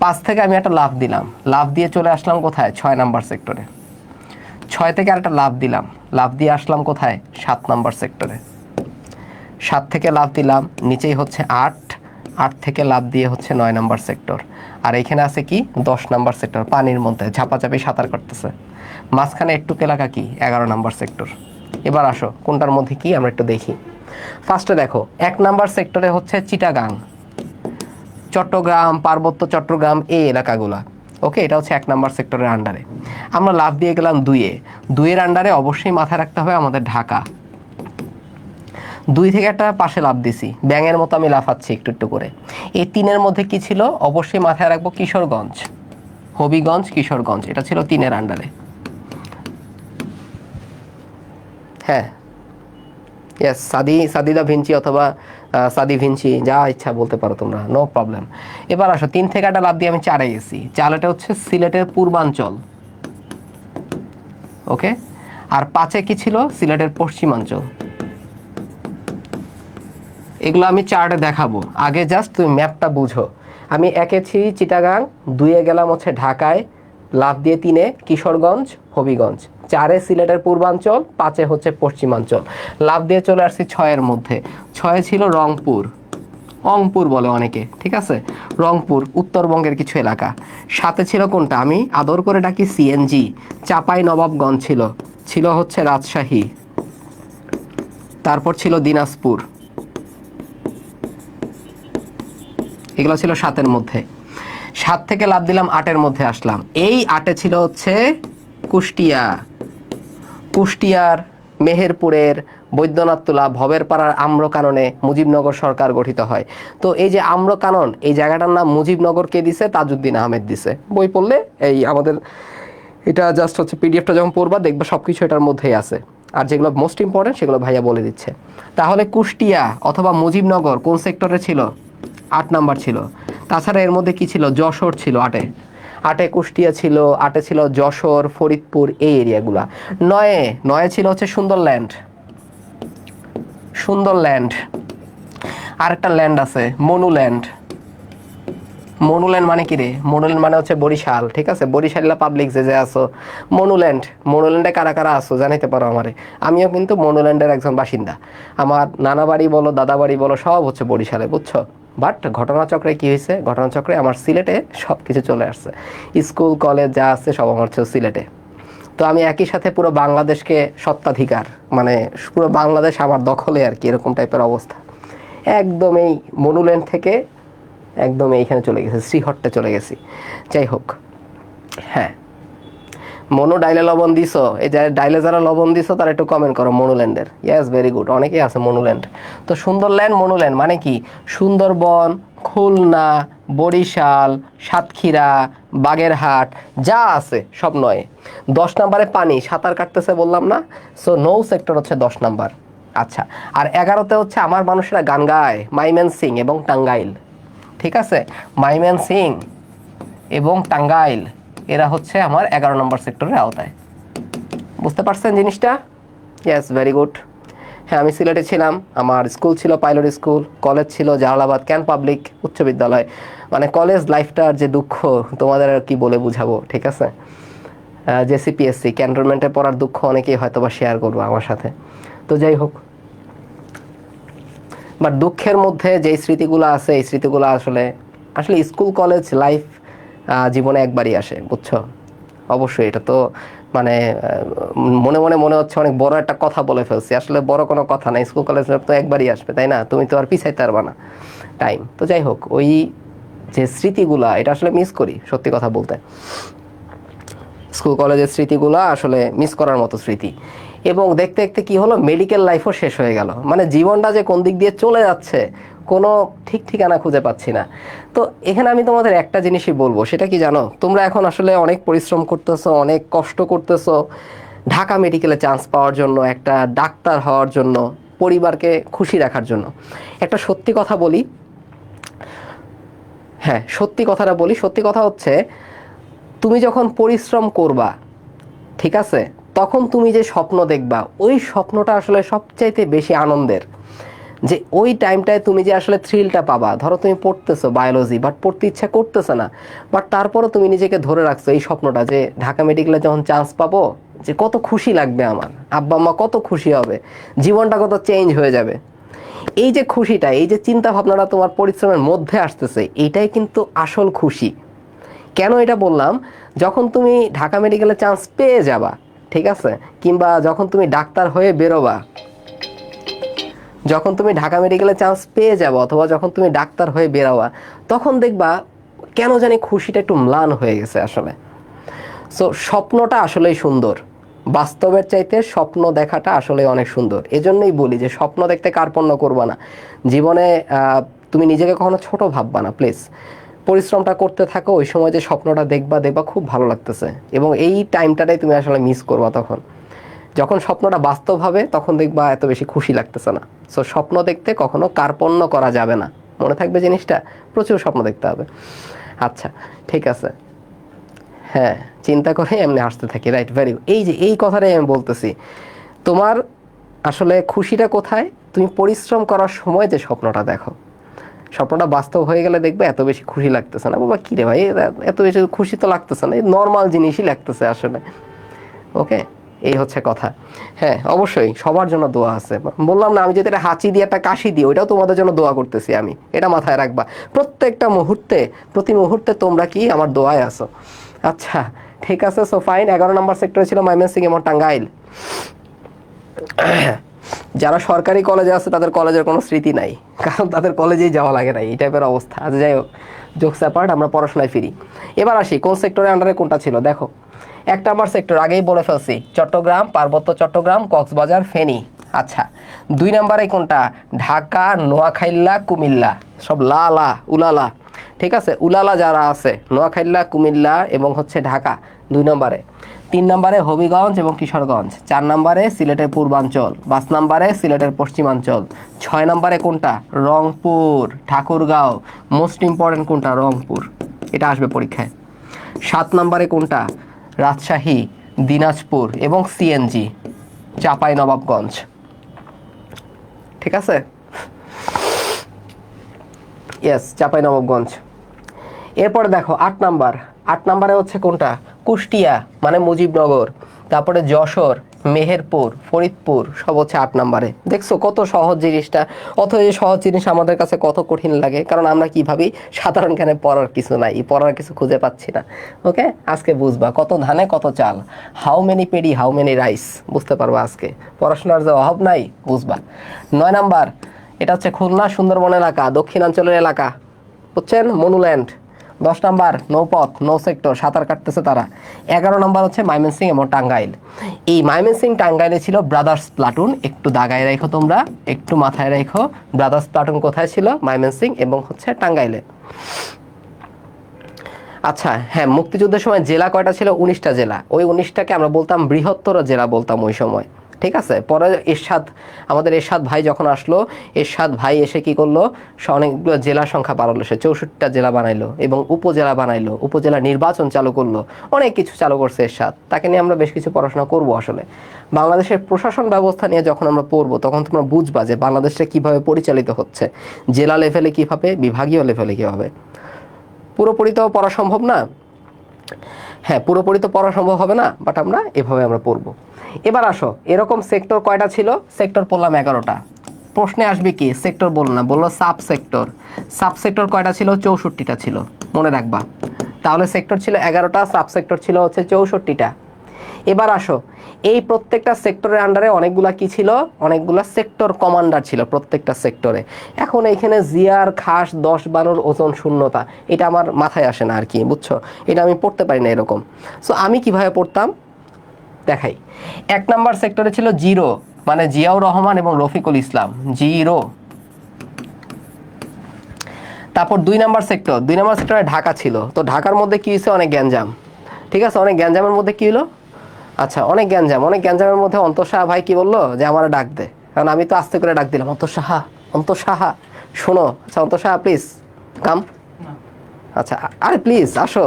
5 থেকে আমি একটা লাফ দিলাম, লাফ দিয়ে চলে আসলাম কোথায়? 6 নাম্বার সেক্টরে। 6 থেকে আরেকটা লাফ দিলাম, লাফ দিয়ে আসলাম কোথায়? 7 নাম্বার সেক্টরে। 7 থেকে লাফ দিলাম, নিচেই হচ্ছে 8। 8 থেকে লাফ দিয়ে হচ্ছে 9 নাম্বার সেক্টর। আর এখানে আছে কি? 10 নাম্বার সেক্টর, পানির মধ্যে ঝাপাঝাপি সাঁতার কাটতেছে। মাঝখানে একটু এলাকা কি? 11 নাম্বার সেক্টর। এবার আসো কোনটার মধ্যে কি আমরা একটু দেখি। ফার্স্টে দেখো 1 নাম্বার সেক্টরে হচ্ছে চিটাগাং, চট্টগ্রাম, পার্বত্য চট্টগ্রাম, এই এলাকাগুলা। ওকে, এটা হচ্ছে 1 নাম্বার সেক্টরের আন্ডারে। আমরা লাফ দিয়ে গেলাম 2-এ। 2-এর আন্ডারে অবশ্যই মাথায় রাখতে হবে আমাদের ঢাকা। 2 থেকে একটা পাশে লাফ দিছি, ব্যাঙের মতো আমি লাফাচ্ছি একটু একটু করে। এই 3-এর মধ্যে কি ছিল? অবশ্যই মাথায় রাখবো কিশোরগঞ্জ, হবিগঞ্জ, কিশোরগঞ্জ, এটা ছিল 3-এর আন্ডারে। হ্যাঁ, ইয়েস, সাদি দা ভিঞ্চি অথবা সাদি ভিঞ্চি, যা ইচ্ছা বলতে পারো তোমরা, নো প্রবলেম। এবার আসো 3 থেকে একটা লাফ দিয়ে আমি 4-এ গেছি। 4-এটা হচ্ছে সিলেটের পূর্বাঞ্চল। ওকে, আর 5-এ কি ছিল? সিলেটের পশ্চিমাঞ্চল। এগুলো আমি চার্টে দেখাবো, আগে জাস্ট তুমি ম্যাপটা বুঝো। আমি 1-এ ছিলি চিটাগাং, 2-এ গেলাম হচ্ছে ঢাকায়, লাফ দিয়ে 3-এ কিশোরগঞ্জ, হবিগঞ্জ, 4-এ সিলেটের পূর্বাঞ্চল, 5-এ হচ্ছে পশ্চিমাঞ্চল। লাফ দিয়ে চলে আসছি 6-এর মধ্যে। 6-এ ছিল রংপুর, অংপুর বলে অনেকে, ঠিক আছে? রংপুর উত্তরবঙ্গের কিছু এলাকা। 7-এ ছিল কোনটা? আমি আদর করে ডাকি সিএনজি, চাপাই নবাবগঞ্জ ছিল, ছিল হচ্ছে রাজশাহী, তারপর ছিল দিনাজপুর। এগুলো ছিল 7-এর মধ্যে। 7 থেকে লাফ দিলাম 8-এর মধ্যে আসলাম। এই 8-এ ছিল হচ্ছে কুষ্টিয়া, কুষ্টিয়ার মেহেরপুরের বৈদ্যনাথতলা, ভবের পাড়ার আম্রকাননে মুজিবনগর সরকার গঠিত হয়। তো এই যে আম্রকানন, এই জায়গাটার নাম মুজিবনগর কে দিছে? তাজউদ্দিন আহমেদ দিছে। বই পড়লে এই আমাদের এটা জাস্ট হচ্ছে পিডিএফটা যখন পড়বা দেখবা সব কিছু এটার মধ্যেই আছে। আর যেগুলো মোস্ট ইম্পর্টেন্ট সেগুলো ভাইয়া বলে দিচ্ছে। তাহলে কুষ্টিয়া অথবা মুজিবনগর কোন সেক্টরে ছিল? 8 নাম্বার ছিল। তাছাড়া এর মধ্যে কি ছিল? যশোর ছিল 8-এ। 8-এ কুষ্টিয়া ছিল, 8-এ ছিল যশোর, ফরিদপুর, এই এরিয়াগুলা। 9-এ ছিল হচ্ছে সুন্দরল্যান্ড, সুন্দরল্যান্ড। আরেকটা ল্যান্ড আছে মনুল্যান্ড। মনুল্যান্ড মানে কি রে? মনুল্যান্ড মানে হচ্ছে বরিশাল, ঠিক আছে? বরিশালা পাবলিক যে যে আসো, মনুল্যান্ড, মনুল্যান্ডে কারা কারা আসো জানাইতে পারো আমারে। আমিও কিন্তু মনুল্যান্ডের একজন বাসিন্দা। আমার নানা বাড়ি বলো, দাদা বাড়ি বলো, সব হচ্ছে বরিশালে, বুঝছো? বাট ঘটনাচক্রে কি হয়েছে? ঘটনাচক্রে আমার সিলেটে সব কিছু চলে আসছে। স্কুল কলেজ যা আছে সব আমার হচ্ছে সিলেটে। তো আমি একই সাথে পুরো বাংলাদেশকে সত্ত্বাধিকার, মানে পুরো বাংলাদেশ আমার দখলে আর কি, এরকম টাইপের অবস্থা। একদম এই মনুল্যান্ড থেকে একদম এইখানে চলে গেছে, শ্রীহট্টে চলে গেছি। যাই হোক, হ্যাঁ, মনু ডাইলে লবণ দিছো, এই যে ডাইলে যারা লবণ দিছো তারা একটু কমেন্ট করো মনুল্যান্ডের। ইয়েস, ভেরি গুড, অনেকেই আছে মনুল্যান্ড। তো সুন্দরল্যান্ড, মনুল্যান্ড মানে কি? সুন্দরবন, খুলনা, বরিশাল, সাতক্ষীরা, বাগেরহাট যা আছে সব 9-এ। 10 নাম্বারে পানি, সাঁতার কাটতেছে বললাম না? সো নৌ সেক্টর হচ্ছে 10 নাম্বার। আচ্ছা, আর 11-তে হচ্ছে আমার মানুষেরা গান গায়, মাইমেনসিং এবং টাঙ্গাইল, ঠিক আছে? মাইমেনসিং এবং টাঙ্গাইল এরা হচ্ছে আমার 11 নম্বর সেক্টরের আওতায়। বুঝতে পারছেন জিনিসটা? Yes, very good. হ্যাঁ, আমি সিলেটে ছিলাম, আমার স্কুল ছিল পাইলট স্কুল, কলেজ ছিল জালালাবাদ ক্যান পাবলিক উচ্চ বিদ্যালয়। মানে কলেজ লাইফটার যে দুঃখ তোমাদের আর কি বলে বুঝাবো, ঠিক আছে? জেসিপিএসসি ক্যান্টনমেন্টে পড়ার দুঃখ অনেকেই হয়তো বা শেয়ার করবো আমার সাথে। তো যাই হোক, বাট দুঃখের মধ্যে যে স্মৃতিগুলো আছে এই স্মৃতিগুলো আসলে আসলে স্কুল কলেজ লাইফ জীবনে একবারই আসে, বুঝছো? অবশ্যই এটা তো মানে মনে মনে মনে হচ্ছে অনেক বড় একটা কথা বলে ফেলছি, আসলে বড় কোনো কথা না, স্কুল কলেজ তো একবারই আসবে তাই না, তুমি তো আর পিছাইতে পারবা না টাইম। তো যাই হোক, ওই যে স্মৃতিগুলা এটা আসলে মিস করি সত্যি কথা বলতে, স্কুল কলেজের স্মৃতিগুলো আসলে মিস করার মতো স্মৃতি। এবং দেখতে দেখতে কি হলো, মেডিকেল লাইফও শেষ হয়ে গেল, মানে জীবনটা যে কোন দিক দিয়ে চলে যাচ্ছে কোনো ঠিক ঠিকানা খুঁজে পাচ্ছি না। তো এখানে আমি তোমাদের একটা জিনিসই বলবো, সেটা কি জানো, তোমরা এখন আসলে অনেক পরিশ্রম করতেছো, অনেক কষ্ট করতেছো ঢাকা মেডিকেলে চান্স পাওয়ার জন্য, একটা ডাক্তার হওয়ার জন্য, পরিবারকে খুশি রাখার জন্য। একটা সত্যি কথা বলি, হ্যাঁ সত্যি কথাটা বলি, সত্যি কথা হচ্ছে তুমি যখন পরিশ্রম করবা, ঠিক আছে, তখন তুমি যে স্বপ্ন দেখবা ওই স্বপ্নটা আসলে সবচাইতে বেশি আনন্দের। যে ওই টাইমটায় তুমি যে আসলে থ্রিলটা পাবা, ধরো তুমি পড়তেছো বায়োলজি বাট পড়তে ইচ্ছা করতেছে না, বাট তারপরও তুমি নিজেকে ধরে রাখছো এই স্বপ্নটা যে ঢাকা মেডিকেলে যখন চান্স পাবো যে কত খুশি লাগবে, আমার আব্বা আম্মা কত খুশি হবে, জীবনটা কত চেঞ্জ হয়ে যাবে। এই যে খুশিটা, এই যে চিন্তা ভাবনাটা তোমার পরিশ্রমের মধ্যে আসতেছে, এইটাই কিন্তু আসল খুশি। কেন এটা বললাম, যখন তুমি ঢাকা মেডিকেলে চান্স পেয়ে যাবা, ঠিক আছে, কিংবা যখন তুমি ডাক্তার হয়ে বেরোবা, যখন তুমি ঢাকা মেডিকেলে চান্স পেয়ে যাবো অথবা যখন তুমি ডাক্তার হয়ে বেরোবা, তখন দেখবা কেন জানি খুশিটা একটু ম্লান হয়ে গেছে আসলে। সো স্বপ্নটা আসলেই সুন্দর, বাস্তবের চাইতে স্বপ্ন দেখাটা আসলে অনেক সুন্দর। এজন্যই বলি যে স্বপ্ন দেখতে কার্পণ্য করবা না জীবনে, তুমি নিজেকে কখনো ছোট ভাববা না প্লিজ। পরিশ্রমটা করতে থাকো, ওই সময় যে স্বপ্নটা দেখবা দেখবা খুব ভালো লাগতেছে, এবং এই টাইমটাটাই তুমি আসলে মিস করবা তখন, যখন স্বপ্নটা বাস্তব হবে তখন দেখবা এত বেশি খুশি লাগতেছে না। সো স্বপ্ন দেখতে কখনো কার্পণ্য করা যাবে না, মনে থাকবে জিনিসটা, প্রচুর স্বপ্ন দেখতে হবে। আচ্ছা ঠিক আছে, হ্যাঁ চিন্তা করে এমনি হাসতে থাকি, রাইট, ভেরি গুড। এই যে এই কথাটাই আমি বলতেছি, তোমার আসলে খুশিটা কোথায়, তুমি পরিশ্রম করার সময় যে স্বপ্নটা দেখো, স্বপ্নটা বাস্তব হয়ে গেলে দেখবে এত বেশি খুশি লাগতেছে না। বাবা কী রে ভাই, এত বেশি খুশি তো লাগতেছে না, এই নর্মাল জিনিসই লাগতেছে আসলে। ওকে, এই হচ্ছে কথা। হ্যাঁ অবশ্যই সবার জন্য দোয়া আছে, বললাম না আমি যদি একটা হাঁচি দিয়ে একটা কাশি দিই ওইটাও তোমাদের জন্য দোয়া করতেছি আমি, এটা মাথায় রাখবা প্রত্যেকটা মুহূর্তে, প্রতি মুহূর্তে তোমরা কি আমার দোয়ায় আছো। আচ্ছা ঠিক আছে, সো ফাইন। 11 নম্বর সেক্টরে ছিল ময়মনসিং এবং টাঙ্গাইল। যারা সরকারি কলেজে আছে তাদের কলেজের কোনো স্মৃতি নাই, কারণ তাদের কলেজেই যাওয়া লাগে না, এই টাইপের অবস্থা। আচ্ছা যাই হোক, জোকস অ্যাপার্ট, আমরা পড়াশোনায় ফিরি। এবার আসি কোন সেক্টরের আন্ডারে কোনটা ছিল, দেখো 1 নম্বর সেক্টর আগেই বলে ফেলছি, চট্টগ্রাম, পার্বত্য চট্টগ্রাম, কক্সবাজার, ফেনী। আচ্ছা 2 নম্বরে কোনটা, ঢাকা, নোয়াখাইল্লা, কুমিল্লা, সব লা লা উলালা, ঠিক আছে, উলালা যারা আছে নোয়াখাইল্লা, কুমিল্লা এবং হচ্ছে ঢাকা 2 নম্বরে। 3 নম্বরে হবিগঞ্জ এবং কিশোরগঞ্জ। 4 নম্বরে সিলেটের পূর্বাঞ্চল। 5 নম্বরে সিলেটের পশ্চিমাঞ্চল। 6 নম্বরে কোনটা, রংপুর, ঠাকুরগাঁও, মোস্ট ইম্পর্টেন্ট কোনটা, রংপুর, এটা আসবে পরীক্ষায়। 7 নম্বরে কোনটা, রাজশাহী, দিনাজপুর এবং সিএনজি, চাপাই নবাবগঞ্জ, ঠিক আছে, ইয়েস চাপাই নবাবগঞ্জ। এরপরে দেখো 8 নম্বর, 8 নম্বরে হচ্ছে কোনটা, কুষ্টিয়া মানে মুজিবনগর, তারপরে যশোর, মেহেরপুর, ফরিদপুর, সব হচ্ছে 8 নম্বরে। দেখছো কত সহজ জিনিসটা, অথচ এই সহজ জিনিস আমাদের কাছে কত কঠিন লাগে, কারণ আমরা কি ভাবি সাধারণ জ্ঞানে পড়ার কিছু নাই, পড়ার কিছু খুঁজে পাচ্ছি না। ওকে, আজকে বুঝবা কত ধানে কত চাল, how many paddy how many rice, বুঝতে পারবা আজকে, পড়াশোনার যে অভাব নাই বুঝবা। 9 নম্বর, এটা হচ্ছে খুলনা সুন্দরবন এলাকা, দক্ষিণাঞ্চলের এলাকা, বুঝছেন, মনুল্যান্ড। 10 নম্বর নৌপথ, নৌ সেক্টর, সাঁতার কাটতেছে তারা। 11 নম্বর হচ্ছে ময়মনসিং এবং টাঙ্গাইল। এই ময়মনসিং টাঙ্গাইলে ছিল ব্রাদার্স প্লাটুন, একটু দাগায় রাখো তোমরা, একটু মাথায় রাখো, ব্রাদার্স প্লাটুন কোথায় ছিল, ময়মনসিং এবং হচ্ছে টাঙ্গাইলে। আচ্ছা হ্যাঁ, মুক্তিযুদ্ধের সময় জেলা কয়টা ছিল, 19টা জেলা। ওই 19টাকে আমরা বলতাম বৃহত্তর জেলা বলতাম ওই সময়, ঠিক আছে। পরে এরশাদ, আমাদের এরশাদ ভাই যখন আসলো, এরশাদ ভাই এসে কি করলো, অনেকগুলো জেলার সংখ্যা বাড়ালো, সে 64টা জেলা বানাইলো এবং উপজেলা বানাইলো, উপজেলা নির্বাচন চালু করলো, অনেক কিছু চালু করছে এরশাদ। তাকে নিয়ে আমরা বেশ কিছু পড়াশোনা করবো আসলে। বাংলাদেশের প্রশাসন ব্যবস্থা নিয়ে যখন আমরা পড়বো তখন তোমরা বুঝবা যে বাংলাদেশটা কিভাবে পরিচালিত হচ্ছে, জেলা লেভেলে কিভাবে, বিভাগীয় লেভেলে কিভাবে। পুরোপুরি তো পড়া সম্ভব না, হ্যাঁ পুরোপুরি তো পড়া সম্ভব হবে না, বাট আমরা এভাবে আমরা পড়বো। এবার আসো, এরকম সেক্টর কয়টা ছিল, সেক্টর পড়লাম 11টা। প্রশ্নে আসবে কি, সেক্টর বললো না, বললো সাব সেক্টর। সাব সেক্টর কয়টা ছিল, 64টা ছিল, মনে রাখবা। তাহলে সেক্টর ছিল 11টা, সাবসেক্টর ছিল হচ্ছে 64টা। এবার আসো, এই প্রত্যেকটা সেক্টরের আন্ডারে অনেকগুলা কি ছিল, অনেকগুলা সেক্টর কমান্ডার ছিল প্রত্যেকটা সেক্টরে। এখন এইখানে জিয়ার খাস 10-12 ওজন শূন্যতা, এটা আমার মাথায় আসে না আর কি, বুঝছো, এটা আমি পড়তে পারি না এরকম। সো আমি কিভাবে পড়তাম দেখাই। 1 নাম্বার সেক্টরে ছিল জিরো, মানে জিয়াউর রহমান এবং রফিকুল ইসলাম, জিরো। তারপর 2 নাম্বার সেক্টর, 2 নাম্বার সেক্টরে ঢাকা ছিল। তো ঢাকার মধ্যে কি হয়েছে, অনেক গ্যাঞ্জাম, ঠিক আছে, অনেক গ্যাঞ্জামের মধ্যে কি হলো, আচ্ছা অনেক গ্যাঞ্জাম, অনেক গ্যাঞ্জামের মধ্যে অন্তর সাহা ভাই কি বললো যে আমার ডাক দে, কারণ আমি তো আস্তে করে ডাক দিলাম, অন্তর সাহা, অন্তর সাহা শোনো, আচ্ছা অন্তর সাহা প্লিজ কাম, আচ্ছা আরে প্লিজ আসো।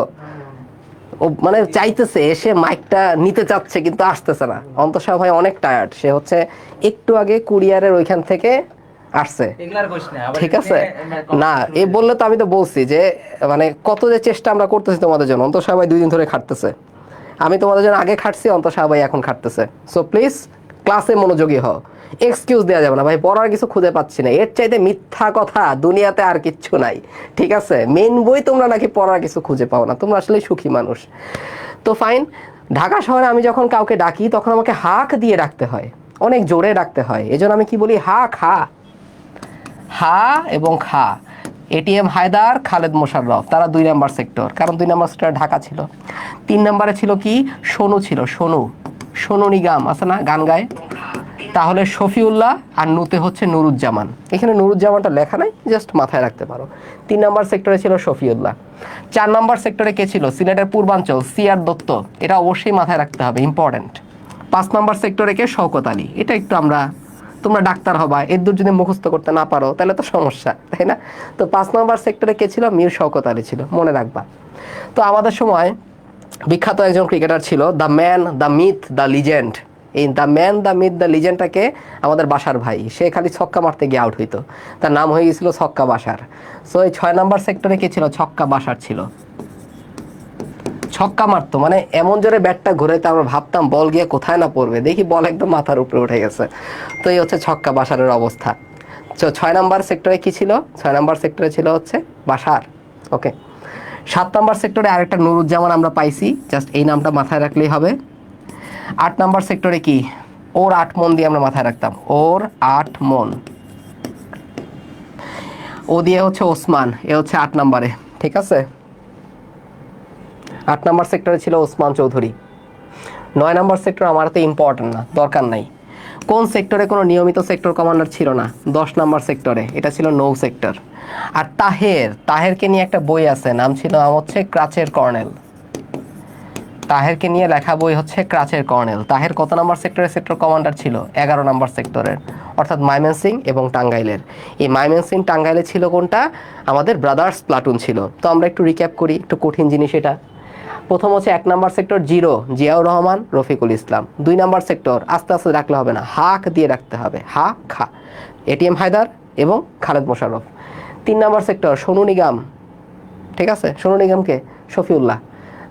ও মানে চাইতেছে এসে মাইকটা নিতে চাচ্ছে কিন্তু আসতেছে না। অন্তর সাহা ভাই অনেক টায়ার্ড, সে হচ্ছে একটু আগে কুরিয়ারের ওইখান থেকে আসছে, ঠিক আছে। না এ বললে তো আমি তো বলছি যে মানে কত যে চেষ্টা আমরা করতেছি তোমাদের জন্য, অন্তর সাহা ভাই 2 দিন ধরে খাটতেছে, আমি তোমাদের জন্য আগে খাটছি, অন্তর সাহা ভাই এখন খাটতেছে। সো প্লিজ ক্লাসে মনোযোগী হও, এক্সকিউজ দেওয়া যাবে না ভাই, পড়ার কিছু খুঁজে পাচ্ছি না, এর চাইতে মিথ্যা কথা দুনিয়াতে আর কিচ্ছু নাই, ঠিক আছে। মেন বই তোমরা নাকি পড়ার কিছু খুঁজে পাও না, তোমরা আসলে সুখী মানুষ। তো ফাইন, ঢাকা শহরে আমি যখন কাউকে ডাকি তখন আমাকে হাক দিয়ে ডাকতে হয়, অনেক জোরে ডাকতে হয়, এজন্য আমি কি বলি, হা খা, হা এবং খা। এটিএম হায়দার, খালেদ মোশাররফ, তারা 2 নাম্বার সেক্টর, কারণ 2 নাম্বার সেক্টরে ঢাকা ছিল। 3 নাম্বারে ছিল কি, সোনু ছিল, সোনু, সোনু নিগম আছে না গান গায়, তাহলে শফিউল্লাহ, আর নুতে হচ্ছে নুরুজ্জামান, এখানে নুরুজ্জামানটা লেখা নাই, জাস্ট মাথায় রাখতে পারো। 3 নাম্বার সেক্টরে ছিল শফিউল্লাহ। 4 নাম্বার সেক্টরে কে ছিল, সিলেটের পূর্বাঞ্চল সিআর দত্ত, এটা অবশ্যই মাথায় রাখতে হবে, ইম্পর্টেন্ট। 5 নাম্বার সেক্টরে কে, শওকত আলী, এটা একটু আমরা, তোমরা ডাক্তার হবা এর দূর যদি মুখস্থ করতে না পারো তাহলে তো সমস্যা, তাই না। তো 5 নাম্বার সেক্টরে কে ছিল, মীর শওকত আলী ছিল, মনে রাখবা। তো আমাদের সময় বিখ্যাত একজন ক্রিকেটার ছিল, the man, the myth, the legend. এই the man, the myth, the লিজেন্ডটাকে আমাদের বাসার ভাই, সে খালি ছক্কা মারতে গিয়ে আউট হইতো, তার নাম হয়ে গেছিল ছক্কা বাসার। সো এই 6 নাম্বার সেক্টরে কে ছিল, ছক্কা বাসার ছিল, ছক্কা মারতো মানে এমন জোরে ব্যাটটা ঘুরে, তারপর ভাবতাম বল গিয়ে কোথায় না পড়বে, দেখি বল একদম মাথার উপরে উঠে গেছে। তো এই হচ্ছে ছক্কা বাসারের অবস্থা। তো 6 নাম্বার সেক্টরে কি ছিল, 6 নাম্বার সেক্টরে ছিল হচ্ছে বাসার, ওকে। 7 নাম্বার সেক্টরে আরেকটা নুরুজ্জামান আমরা পাইছি, জাস্ট এই নামটা মাথায় রাখলেই হবে। 8 নাম্বার সেক্টরে কি, ওর 8 মন দিয়ে আমরা মাথায় রাখতাম, ওর 8 মন, ও দিয়ে হচ্ছে ওসমান, এ হচ্ছে 8 নাম্বারে, ঠিক আছে। 8 নাম্বার সেক্টরে ছিল ওসমান চৌধুরী। 9 নাম্বার সেক্টর আমার হাতে ইম্পর্টেন্ট না, দরকার নাই। কোন সেক্টরে কোনো নিয়মিত সেক্টর কমান্ডার ছিল না, 10 নাম্বার সেক্টরে, এটা ছিল নৌ সেক্টর। আর তাহেরকে নিয়ে একটা বই আছে, নাম ছিল হচ্ছে ক্রাচের কর্নেল, তাহেরকে নিয়ে লেখা বই হচ্ছে ক্রাচের কর্নেল। তাহের কত নাম্বার সেক্টরের সেক্টর কমান্ডার ছিল, 11 নাম্বার সেক্টরের, অর্থাৎ ময়মনসিং এবং টাঙ্গাইলের। এই ময়মনসিং টাঙ্গাইলে ছিল কোনটা, আমাদের ব্রাদার্স প্লাটুন ছিল। তো আমরা একটু রিক্যাপ করি, একটু কঠিন জিনিস এটা। প্রথম হচ্ছে 1 number sector zero, Ziaur Rahman, Rafiqul Islam. 2 number sector আস্তে আস্তে রাখলে হবে না, হাক দিয়ে রাখতে হবে, হা খা, এটিএম হায়দার এবং খালেদ মোশাররফ। 3 নাম্বার সেক্টর সোনু নিগম, ঠিক আছে, সোনু নিগমকে শফিউল্লাহ।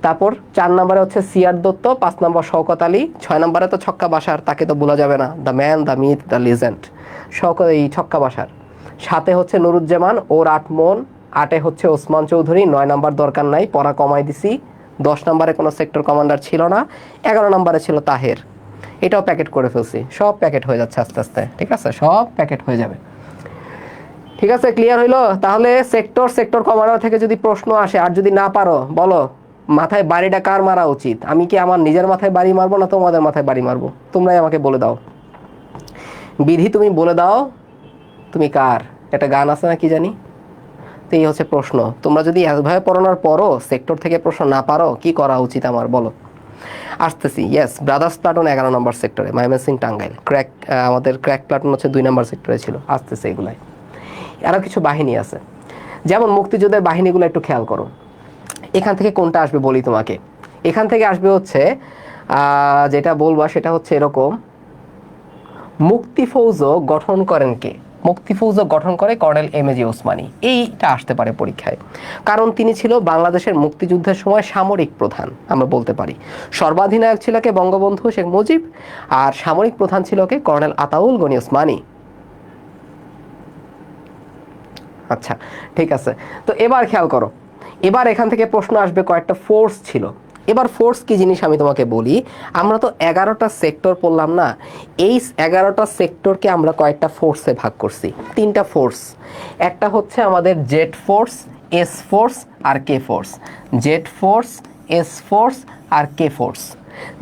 তারপর 4 নাম্বারে হচ্ছে সিআর দত্ত, 5 নাম্বার শওকত আলী, 6 নাম্বারে তো ছক্কা বাসার, তাকে তো বলা যাবে না, the man, the myth, the legend, Shawkat, এই ছক্কা বাসার। 7-এ হচ্ছে নুরুজ্জামান, ওর 8 মন। 8-এ হচ্ছে ওসমান চৌধুরী, 9 নাম্বার দরকার নাই, পড়া কমাই দিছি। 10 নাম্বারে কোনো সেক্টর কমান্ডার ছিল না। 11 নাম্বারে ছিল তাহের, এটাও প্যাকেট করে ফেলছি, সব প্যাকেট হয়ে যাচ্ছে আস্তে আস্তে, ঠিক আছে, সব প্যাকেট হয়ে যাবে, ঠিক আছে। ক্লিয়ার হইলো? তাহলে সেক্টর কমান্ডার থেকে যদি প্রশ্ন আসে আর যদি না পারো বলো, মাথায় বাড়িটা কার মারা উচিত, আমি কি আমার নিজের মাথায় বাড়ি মারবো না তোমাদের মাথায় বাড়ি মারবো, তোমরাই আমাকে বলে দাও। বিধি তুমি বলে দাও তুমি কার, একটা গান আছে না কি জানি। তো এই হচ্ছে প্রশ্ন, তোমরা যদি এভাবে পড়ানোর পরও সেক্টর থেকে প্রশ্ন না পারো কি করা উচিত আমার বলো। আসতেছি, ইয়েস, ব্রাদার্স প্লাটুন 11 নম্বর সেক্টরে, ময়মনসিং টাঙ্গাইল। আমাদের ক্র্যাক প্লাটুন হচ্ছে 2 নম্বর সেক্টরে ছিল, আসতেছে এগুলাই। আরও কিছু বাহিনী আছে, যেমন মুক্তিযুদ্ধের বাহিনীগুলো একটু খেয়াল করো। এখান থেকে কোনটা আসবে বলি তোমাকে, এখান থেকে আসবে হচ্ছে যেটা বলবা সেটা হচ্ছে এরকম, মুক্তি ফৌজ গঠন করেন কে, মুক্তি ফৌজ গঠন করে কর্নেল এম.এ.জি. ওসমানী, এইটা আসতে পারে পরীক্ষায়, কারণ তিনি ছিল বাংলাদেশের মুক্তিযুদ্ধের সময় সামরিক প্রধান, আমরা বলতে পারি। সর্বাধিনায়ক ছিল কে, বঙ্গবন্ধু শেখ মুজিব, আর সামরিক প্রধান ছিল কে, কর্নেল আতাউল গনি ওসমানী। আচ্ছা ঠিক আছে, তো এবার খেয়াল করো, এবার এখান থেকে প্রশ্ন আসবে কয়েকটা ফোর্স ছিল। এবার ফোর্স কি জিনিস আমি তোমাকে বলি। আমরা তো 11টা সেক্টর পড়লাম না, এই 11টা সেক্টরকে আমরা কয়েকটা ফোর্সে ভাগ করছি। 3টা ফোর্স, একটা হচ্ছে আমাদের জেড ফোর্স, এস ফোর্স আর K force. Z force, S force আর কে ফোর্স।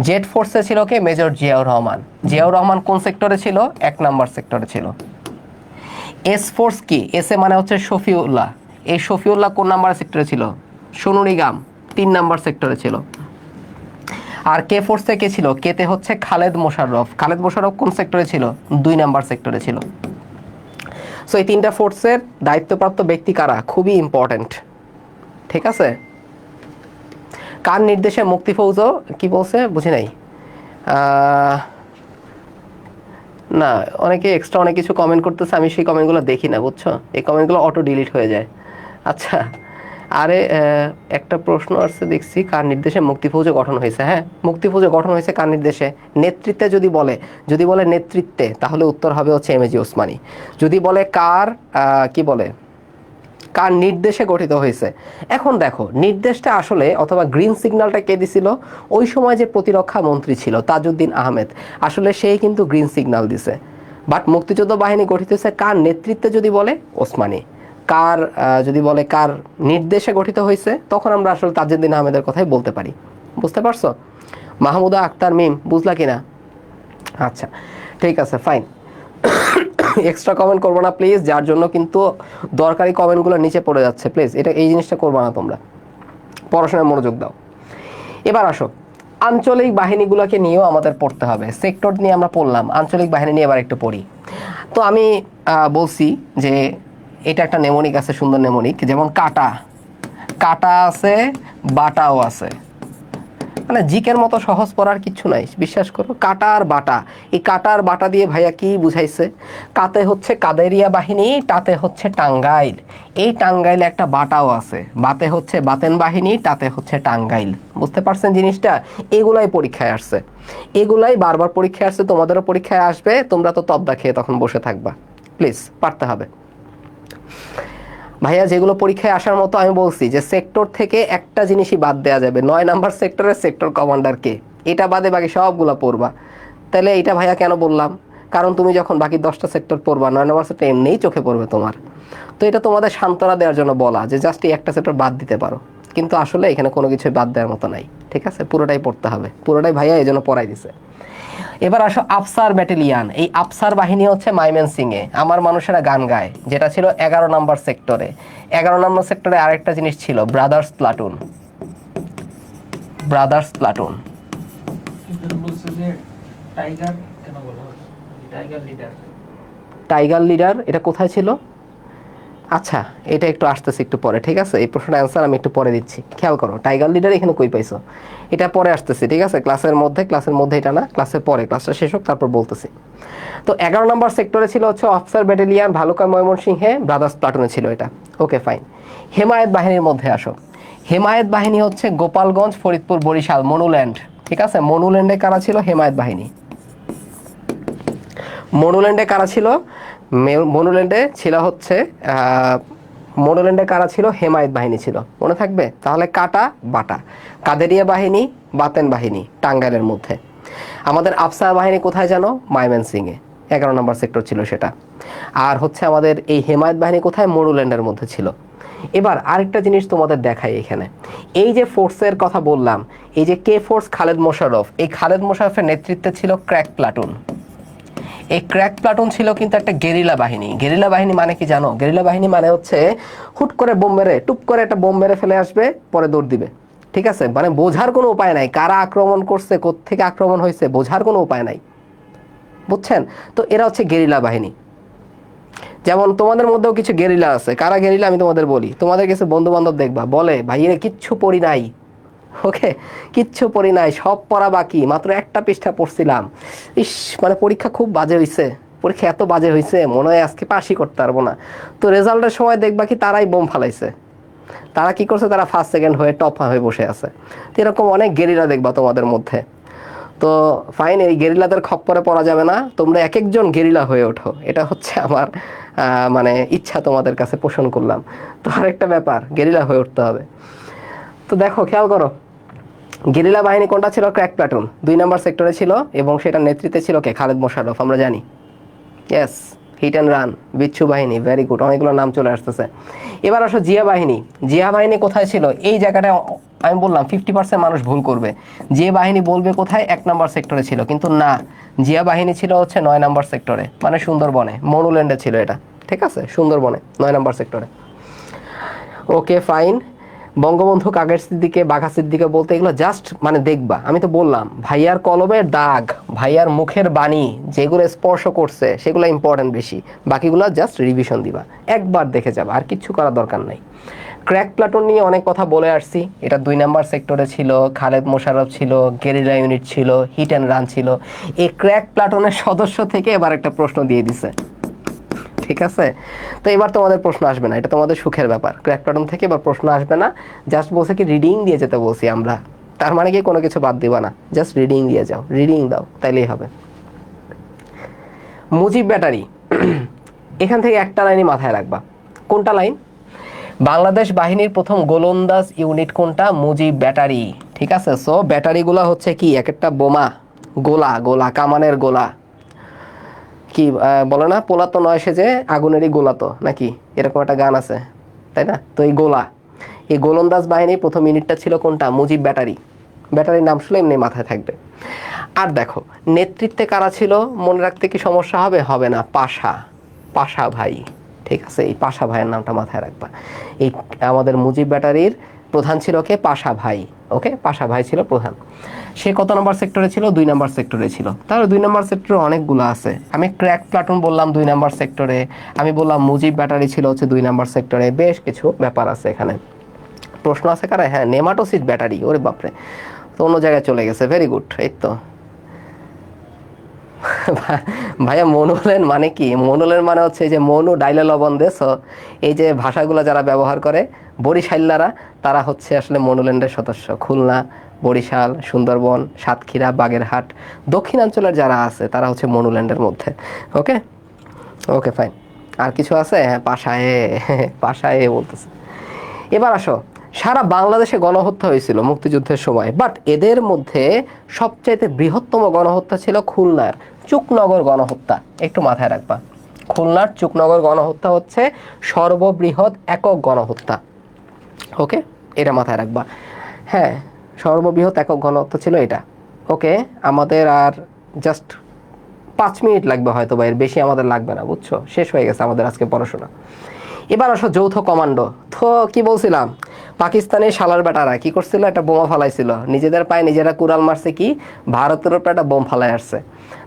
জেড ফোর্সে ছিল কে? মেজর জিয়াউর রহমান। জিয়াউর রহমান কোন সেক্টরে ছিল? 1 নম্বর সেক্টরে ছিল। এস ফোর্স কি? এস এ মানে হচ্ছে শফিউল্লাহ। এই শফিউল্লাহ কোন নাম্বার সেক্টরে ছিল? সোনুনিগাম 3 নাম্বার সেক্টরে ছিল। আর কে ফোর্সে কে ছিল? কেতে হচ্ছে খালেদ মোশাররফ। খালেদ মোশাররফ কোন সেক্টরে ছিল? 2 নাম্বার সেক্টরে ছিল। সো এই 3টা ফোর্সের দায়িত্বপ্রাপ্ত ব্যক্তি কারা? খুবই ইম্পর্টেন্ট, ঠিক আছে? কার নির্দেশে মুক্তিফৌজ, কি বলছে বুঝি নাই। না, অনেকে এক্সট্রা অনেক কিছু কমেন্ট করতেছে, আমি সেই কমেন্টগুলো দেখি না, বুঝছো? এই কমেন্টগুলো অটো ডিলিট হয়ে যায়। আচ্ছা, আরে একটা প্রশ্ন আসছে দেখছি, কার নির্দেশে মুক্তিফৌজ গঠন হয়েছে? হ্যাঁ, মুক্তিফৌজ গঠন হয়েছে কার নির্দেশে? নেতৃত্বে যদি বলে নেতৃত্বে, তাহলে উত্তর হবে হচ্ছে এমএজি ওসমানী। যদি বলে কার কার নির্দেশে গঠিত হয়েছে, এখন দেখো নির্দেশটা আসলে অথবা গ্রিন সিগন্যালটা কে দিছিল? ওই সময় যে প্রতিরক্ষা মন্ত্রী ছিল তাজউদ্দিন আহমেদ, আসলে সেই কিন্তু গ্রিন সিগন্যাল দিছে। বাট মুক্তিযুদ্ধ বাহিনী গঠিত হয়েছে কার নেতৃত্বে যদি বলে? ওসমানী। কার যদি বলে কার নির্দেশে গঠিত হয়েছে, তখন আমরা আসলে তাজউদ্দিন আহমেদের কথাই বলতে পারি। বুঝতে পারছো? মাহমুদা আক্তার মিম, বুঝলা কিনা? আচ্ছা, ঠিক আছে, ফাইন। এক্সট্রা কমেন্ট করবো না প্লিজ, যার জন্য কিন্তু দরকারি কমেন্টগুলো নিচে পড়ে যাচ্ছে। প্লিজ এই জিনিসটা করবো না, তোমরা পড়াশোনায় মনোযোগ দাও। এবার আসো, আঞ্চলিক বাহিনীগুলোকে নিয়েও আমাদের পড়তে হবে। সেক্টর নিয়ে আমরা পড়লাম, আঞ্চলিক বাহিনী নিয়ে এবার একটু পড়ি। তো আমি বলছি যে এটা একটা নেমোনিক আছে, সুন্দর নেমোনিক, যেমন কাটা, কাটা আছে, বাটাও আছে। মানে জিকের মতো সহজ পড়ার কিছু নাই, বিশ্বাস করো। কাটা আর বাটা, এই কাটা আর বাটা দিয়ে ভাইয়া কি বুঝাইছে? কাতে হচ্ছে কাদেরিয়া বাহিনী, টাতে হচ্ছে টাঙ্গাইল। এই টাঙ্গাইলে একটা বাটাও আছে, বাতে হচ্ছে বাতেন বাহিনী, টাতে হচ্ছে টাঙ্গাইল। বুঝতে পারছেন জিনিসটা? এগুলাই পরীক্ষায় আসছে, এগুলাই বারবার পরীক্ষায় আসছে, তোমাদেরও পরীক্ষায় আসবে। তোমরা তো তবদা খেয়ে তখন বসে থাকবা। প্লিজ পারতে হবে ভাইয়া। যেগুলো পরীক্ষায় আসার মতো, আমি বলছি যে সেক্টর থেকে একটা জিনিসই বাদ দেওয়া যাবে, 9 নাম্বার সেক্টরের সেক্টর কমান্ডার কে, এটা বাদে বাকি সবগুলো পড়বা। তাহলে এটা ভাইয়া কেন বললাম? কারণ তুমি যখন বাকি 10টা সেক্টর পড়বা, 9 নাম্বার সেক্টর এমনিই চোখে পড়বে তোমার। তো এটা তোমাদের সান্ত্বনা দেওয়ার জন্য বলা, যে জাস্ট এই একটা সেক্টর বাদ দিতে পারো, কিন্তু আসলে এখানে কোনো কিছু বাদ দেওয়ার মতো নাই। ঠিক আছে, পুরোটাই পড়তে হবে, পুরোটাই ভাইয়া এই জন্য পড়াই দিছে। এবার আসো আফসার ব্যাটালিয়ান। এই আফসার বাহিনী হচ্ছে ময়মনসিংহে আমার মানুষেরা গান গায়, যেটা ছিল 11 নম্বর সেক্টরে। 11 নম্বর সেক্টরে আরেকটা জিনিস ছিল, brothers platoon. Brothers platoon, tiger leader, এটা কোথায় ছিল? আচ্ছা, এটা একটু আসতেছে একটু পরে, ঠিক আছে? এই প্রশ্নের অ্যান্সার আমি একটু পরে দিচ্ছি, খেয়াল করো। টাইগার লিডার এখানে কই পাইছো? এটা পরে আসতেছে, ঠিক আছে? ক্লাসের মধ্যে এটা না, ক্লাসের পরে, ক্লাসটা শেষ হোক তারপর বলতেছি। তো 11 নম্বর সেক্টরে ছিল হচ্ছে অফিসার ব্যাটালিয়ান, ভালুকা ময়মনসিংহে ব্রাদার্স প্লাটুনে ছিল এটা। ওকে, ফাইন। হেমায়েত বাহিনীর মধ্যে আসো। হেমায়েত বাহিনী হচ্ছে গোপালগঞ্জ, ফরিদপুর, বরিশাল, মনুল্যান্ড। ঠিক আছে, মনুল্যান্ডে কারা ছিল? হেমায়েত বাহিনী। মনুল্যান্ডে কারা ছিল? মনুল্যান্ডে ছিল হচ্ছে মনুল্যান্ডে কারা ছিল? হেমায়েত বাহিনী ছিল, মনে থাকবে? তাহলে কাটা বাটা, কাদেরিয়া বাহিনী, বাতেন বাহিনী টাঙ্গাইলের মধ্যে। আমাদের আফসার বাহিনী কোথায় জানো? ময়মনসিংহে, 11 নম্বর সেক্টর ছিল সেটা। আর হচ্ছে আমাদের এই হেমায়েত বাহিনী কোথায়? মনুল্যান্ডের মধ্যে ছিল। এবার আরেকটা জিনিস তোমাদের দেখাই এখানে, এই যে ফোর্সের কথা বললাম, এই যে কে ফোর্স খালেদ মোশাররফ, এই খালেদ মোশাররফের নেতৃত্বে ছিল ক্র্যাক প্লাটুন। এই ক্র্যাক প্লাটুন ছিল কিন্তু একটা গেরিলা বাহিনী। গেরিলা বাহিনী মানে কি জানো? গেরিলা বাহিনী মানে হচ্ছে হুট করে বোম মেরে, টুপ করে একটা বোম মেরে ফেলে আসবে, পরে দৌড় দিবে। ঠিক আছে, মানে বোঝার কোনো উপায় নাই কারা আক্রমণ করছে, কোত্থেকে আক্রমণ হয়েছে, বোঝার কোনো উপায় নাই, বুঝছেন? তো এরা হচ্ছে গেরিলা বাহিনী। যেমন তোমাদের মধ্যেও কিছু গেরিলা আছে। কারা গেরিলা আমি তোমাদের বলি। তোমাদের কিছু বন্ধু বান্ধব দেখবা বলে, ভাই এরা কিচ্ছু পড়ি নাই, ওকে, কিচ্ছু পড়ি নাই, সব পড়া বাকি, মাত্র একটা পৃষ্ঠা পড়ছিলাম। ইস, মানে পরীক্ষা খুব বাজে হয়েছে, পরীক্ষা এত বাজে হয়েছে, মনে হয় আজকে পাসই করতে পারবো না। তো রেজাল্টের সময় দেখবা কি তারাই বোম ফালাইছে, তারা কি করছে, তারা ফার্স্ট সেকেন্ড হয়ে টপ হয়ে বসে আছে। তো এরকম অনেক গেরিলা দেখবা তোমাদের মধ্যে। তো ফাইন, এই গেরিলাদের খপ্পরে পড়া যাবে না, তোমরা এক একজন গেরিলা হয়ে ওঠো, এটা হচ্ছে আমার মানে ইচ্ছা তোমাদের কাছে পোষণ করলাম। তো আরেকটা ব্যাপার, গেরিলা হয়ে উঠতে হবে। তো দেখো খেয়াল করো, গেরিলা বাহিনী কোনটা ছিল? ক্র্যাক প্লাটুন 2 নম্বর সেক্টরে ছিল, এবং সেটার নেতৃত্বে ছিল কে? খালেদ মোশাররফ, আমরা জানি। ইয়েস, হিট অ্যান্ড রান, বিচ্ছু বাহিনী, ভেরি গুড, অনেকগুলো নাম চলে আসতেছে। এবার আসো জিয়া বাহিনী। জিয়া বাহিনী কোথায় ছিল? এই জায়গাটায় আমি বললাম 50% মানুষ ভুল করবে, জিয়া বাহিনী বলবে কোথায়? 1 নম্বর সেক্টরে ছিল, কিন্তু না, জিয়া বাহিনী ছিল হচ্ছে 9 নম্বর সেক্টরে, মানে সুন্দরবনে, মনুল্যান্ডে ছিল এটা, ঠিক আছে, সুন্দরবনে 9 নম্বর সেক্টরে। Okay fine. বঙ্গবন্ধু কাগের সিদ্দিকে, বাঘা সিদ্দিকে বলতে এগুলো জাস্ট মানে দেখবা, আমি তো বললাম ভাইয়ার কলমের দাগ, ভাইয়ার মুখের বাণী যেগুলো স্পর্শ করছে সেগুলো ইম্পর্টেন্ট বেশি, বাকিগুলো জাস্ট রিভিশন দিবা, একবার দেখে যাবা, আর কিচ্ছু করার দরকার নাই। ক্র্যাক প্লাটুন নিয়ে অনেক কথা বলে আসছি, এটা 2 নম্বর সেক্টরে ছিল, খালেদ মোশাররফ ছিল, গেরিলা ইউনিট ছিল, হিট অ্যান্ড রান ছিল। এই ক্র্যাক প্লাটুনের সদস্য থেকে এবার একটা প্রশ্ন দিয়ে দিছে, ঠিক আছে। তো এবার তোমাদের প্রশ্ন আসবে না, এটা তোমাদের সুখের ব্যাপার, ক্র্যাক প্লাটুন থেকে এবার প্রশ্ন আসবে না, জাস্ট বলছে কি রিডিং দিয়ে যেতে বলছি আমরা, তার মানে কি কোনো কিছু বাদ দিবা না, জাস্ট রিডিং দিয়ে যাও, রিডিং দাও, তাইলেই হবে। মুজিব ব্যাটারি, এখান থেকে একটা লাইনই মাথায় রাখবা। কোনটা লাইন? বাংলাদেশ বাহিনীর প্রথম গোলন্দাজ ইউনিট কোনটা? মুজিব ব্যাটারি, ঠিক আছে। সো ব্যাটারিগুলো হচ্ছে কি? এক একটা বোমা, গোলা, গোলা কামানের গোলা, কি বলে না, পোলা তো নয় সেজে আগুনেরই গোলা তো, নাকি এরকম একটা গান আছে, তাই না? তো এই গোলা, এই গোলন্দাজ বাহিনীর প্রথম ইউনিটটা ছিল কোনটা? মুজিব ব্যাটারি। ব্যাটারির নাম শুনে এমনি মাথায় থাকবে। আর দেখো নেতৃত্বে কারা ছিল মনে রাখতে কি সমস্যা হবে? হবে না, পাশা, পাশা ভাই, ঠিক আছে, এই পাশা ভাইয়ের নামটা মাথায় রাখবা। এই আমাদের মুজিব ব্যাটারির প্রধান ছিল কে? পাশা ভাই। ওকে, পাশা ভাই ছিল প্রধান। সে কত নম্বর সেক্টরে ছিল? 2 নম্বর সেক্টরে ছিল। তাহলে 2 নম্বর সেক্টরে অনেকগুলো আছে, আমি ক্র্যাক প্লাটুন বললাম 2 নম্বর সেক্টরে, আমি বললাম মুজিব ব্যাটারি ছিল হচ্ছে 2 নম্বর সেক্টরে, বেশ কিছু ব্যাপার আছে এখানে। প্রশ্ন আছে কারা? হ্যাঁ, নেমাটোসিড ব্যাটারি, ওরে বাপরে, তো অন্য জায়গায় চলে গেছে, ভেরি গুড। এই তো ভাইয়া মনুলেন মানে কি? মনুলেন মানে হচ্ছে এই যে মনু ডাইলে লবণ দেশ, এই যে ভাষাগুলো যারা ব্যবহার করে বরিশাল্লারা, তারা হচ্ছে আসলে মনুল্যান্ডের সদস্য। খুলনা, বরিশাল, সুন্দরবন, সাতক্ষীরা, বাগেরহাট, দক্ষিণাঞ্চলের যারা আছে তারা হচ্ছে মনুল্যান্ডের মধ্যে। ওকে, ওকে ফাইন। আর কিছু আছে? হ্যাঁ, পাশায়, পাশায় বলতেছে। এবার আসো, সারা বাংলাদেশে গণহত্যা হয়েছিল মুক্তিযুদ্ধের সময়, বাট এদের মধ্যে সবচাইতে বৃহত্তম গণহত্যা ছিল খুলনার চুকনগর গণহত্যা, একটু মাথায় রাখবা। খুলনার চুকনগর গণহত্যা হচ্ছে সর্ববৃহৎ একক গণহত্যা। ওকে, এটা মাথায় রাখবা। হ্যাঁ, সর্ববৃহৎ একক গণহত্যা ছিল এটা। ওকে, আমাদের আর জাস্ট 5 মিনিট লাগবে হয়তো, বা এর বেশি আমাদের লাগবে না, বুঝছো, শেষ হয়ে গেছে আমাদের আজকে পড়াশোনা। এবার আসো যৌথ কমান্ডো। তো কি বলছিলাম, পাকিস্তানের শালার বেটারা কি করছিল? একটা বোমা ফালাইছিল, নিজেদের পায়ে নিজেরা কুড়াল মারছে, কি ভারতের উপরে একটা বোম ফালাই আসছে,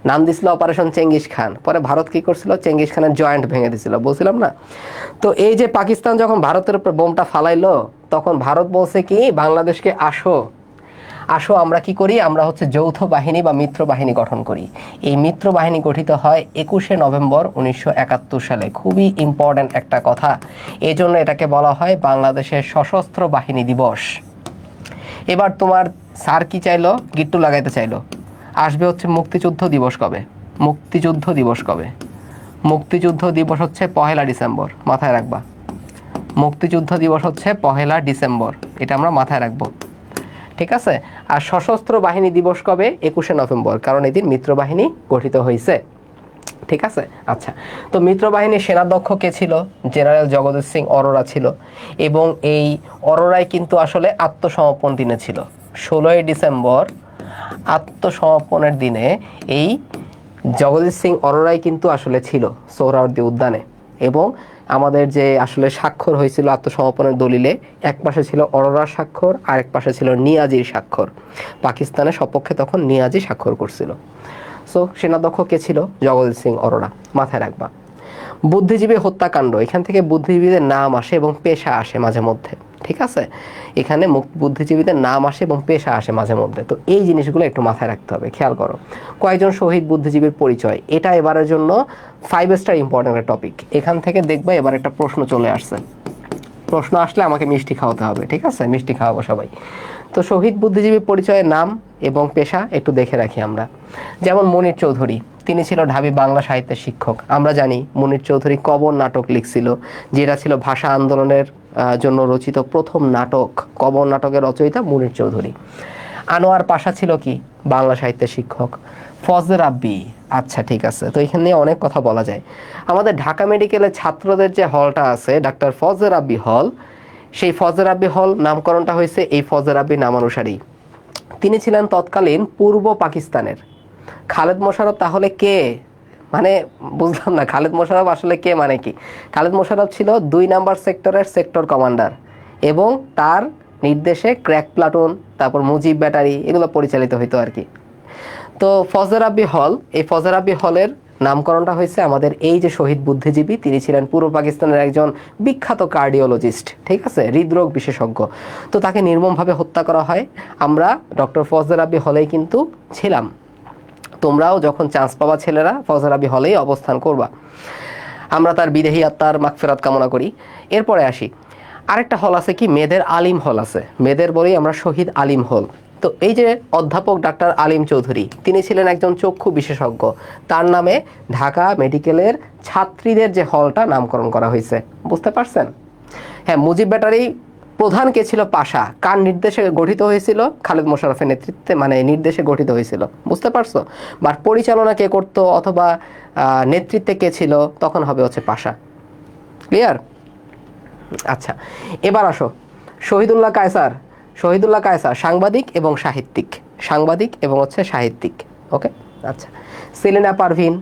নাম দিছিল অপারেশন চেঙ্গিস খান। পরে ভারত কি করছিল? চেঙ্গিস খানের জয়েন্ট ভেঙে দিছিল, বলছিলাম না? তো এই যে পাকিস্তান যখন ভারতের উপর বোমটা ফালাইলো, তখন ভারত বলছে কি বাংলাদেশকে আসো, আসো আমরা কি করি, আমরা হচ্ছে যৌথ বাহিনী বা মিত্র বাহিনী গঠন করি। এই মিত্র বাহিনী গঠিত হয় 21শে নভেম্বর 1971 সালে। খুবই ইম্পর্ট্যান্ট একটা কথা, এই জন্য এটাকে বলা হয় বাংলাদেশের সশস্ত্র বাহিনী দিবস। এবার তোমার স্যার কি চাইলো? গিট্টু লাগাইতে চাইলো, আসবে হচ্ছে মুক্তিযুদ্ধ দিবস কবে? মুক্তিযুদ্ধ দিবস কবে? মুক্তিযুদ্ধ দিবস হচ্ছে 1 ডিসেম্বর, মাথায় রাখবা। মুক্তিযুদ্ধ দিবস হচ্ছে 1 ডিসেম্বর, এটা আমরা মাথায় রাখবো, ঠিক আছে। আর সশস্ত্র বাহিনী দিবস কবে? 21শে নভেম্বর, কারণ এদিন মিত্র বাহিনী গঠিত হয়েছে, ঠিক আছে। আচ্ছা, তো মিত্র বাহিনীর সেনাধ্যক্ষ কে ছিল? জেনারেল জগদীশ সিং অরোরা ছিল, এবং এই অরোরাই কিন্তু আসলে আত্মসমর্পণ দিনে ছিল 16ই ডিসেম্বর। আত্মসমর্পণের দিনে এই জগদীশ সিং অরোরাই কিন্তু আসলে ছিল সোহরাওয়ার্দী উদ্যানে, এবং আমাদের যে আসলে স্বাক্ষর হয়েছিল আত্মসমর্পণের দলিলে, এক পাশে ছিল অরোরার স্বাক্ষর, আর এক পাশে ছিল নিয়াজির স্বাক্ষর। পাকিস্তানের সপক্ষে তখন নিয়াজি স্বাক্ষর করছিল। সো সেনাধ্যক্ষ কে ছিল? জগদীশ সিং অরোরা, মাথায় রাখবা। বুদ্ধিজীবী হত্যাকাণ্ড, এখান থেকে বুদ্ধিজীবীদের নাম আসে এবং পেশা আসে মাঝে মধ্যে, ঠিক আছে। এখানে বুদ্ধিজীবীদের নাম আসে এবং পেশা আসে মাঝে মধ্যে, তো এই জিনিসগুলো একটু মাথায় রাখতে হবে। খেয়াল করো, কয়েকজন শহীদ বুদ্ধিজীবীর পরিচয়, এটা এবারের জন্য 5 স্টার ইম্পর্টেন্ট একটা টপিক। এখান থেকে দেখবে এবার একটা প্রশ্ন চলে আসছে, প্রশ্ন আসলে আমাকে মিষ্টি খাওয়াতে হবে, ঠিক আছে, মিষ্টি খাওয়াবো সবাই। তো শহীদ বুদ্ধিজীবী পরিচয়ের নাম এবং পেশা একটু দেখে রাখি আমরা। যেমন মনির চৌধুরী, তিনি ছিল ঢাবি বাংলা সাহিত্যের শিক্ষক। আমরা জানি মনির চৌধুরী কবর নাটক লিখছিল, যেটা ছিল ভাষা আন্দোলনের জন্য রচিত প্রথম নাটক। কবর নাটকের রচয়িতা মনির চৌধুরী। আনোয়ার পাশা ছিল কি বাংলা সাহিত্যের শিক্ষক। ফজলে রাব্বি, আচ্ছা ঠিক আছে, তো এখানে নিয়ে অনেক কথা বলা যায়। আমাদের ঢাকা মেডিকেলের ছাত্রদের যে হলটা আছে ডাক্তার ফজলে রাব্বি হল, সেই ফজলে রাব্বি হল নামকরণটা হয়েছে এই ফজলে রাব্বি নামানুসারেই। তিনি ছিলেন তৎকালীন পূর্ব পাকিস্তানের। খালেদ মোশাররফ তাহলে কে? মানে বুঝলাম না, খালেদ মোশাররফ আসলে কে মানে কি? খালেদ মোশাররফ ছিল 2 নাম্বার সেক্টরের সেক্টর কমান্ডার এবং তার নির্দেশে ক্র্যাক প্লাটুন, তারপর মুজিব ব্যাটারি এগুলো পরিচালিত হইতো আর কি। তো ফজলে রাব্বি হল, এই ফজলে রাব্বি হলের নামকরণটা হয়েছে আমাদের এই যে শহীদ বুদ্ধিজীবী, তিনি ছিলেন পূর্ব পাকিস্তানের একজন বিখ্যাত কার্ডিওলজিস্ট, ঠিক আছে, হৃদরোগ বিশেষজ্ঞ। তো তাকে নির্মমভাবে হত্যা করা হয়। আমরা ডক্টর ফজলে রাব্বি হলেই কিন্তু ছিলাম। তোমরাও যখন চান্স পাবা ছেলেরা, ফজলে রাব্বি হলেই অবস্থান করবা। আমরা তার বিদেহী আত্মার মাগফিরাত কামনা করি। এরপরে আসি, আরেকটা হল আছে কি, মেয়েদের আলিম হল আছে। মেয়েদের বলেই আমরা শহীদ আলিম হল। তো এই যে অধ্যাপক ডাক্তার আলিম চৌধুরী, তিনি ছিলেন একজন চক্ষু বিশেষজ্ঞ। তার নামে ঢাকা মেডিকেলের ছাত্রীদের যে হলটা নামকরণ করা হয়েছে। বুঝতে পারছেন? হ্যাঁ, মুজিব ব্যাটারি প্রধান কে ছিল? পাশা। কার নির্দেশে গঠিত হয়েছিল? খালেদ মোশাররফের নেতৃত্বে, মানে নির্দেশে গঠিত হয়েছিল। বুঝতে পারছো? বাট পরিচালনা কে করতো অথবা নেতৃত্বে কে ছিল তখন হবে হচ্ছে পাশা। ক্লিয়ার? আচ্ছা, এবার আসো শহীদুল্লাহ কায়সার। শহীদুল্লাহ কায়সার সাংবাদিক এবং সাহিত্যিক। সাংবাদিক এবং হচ্ছে সাহিত্যিক। ওকে, আচ্ছা। সেলিনা পারভিন,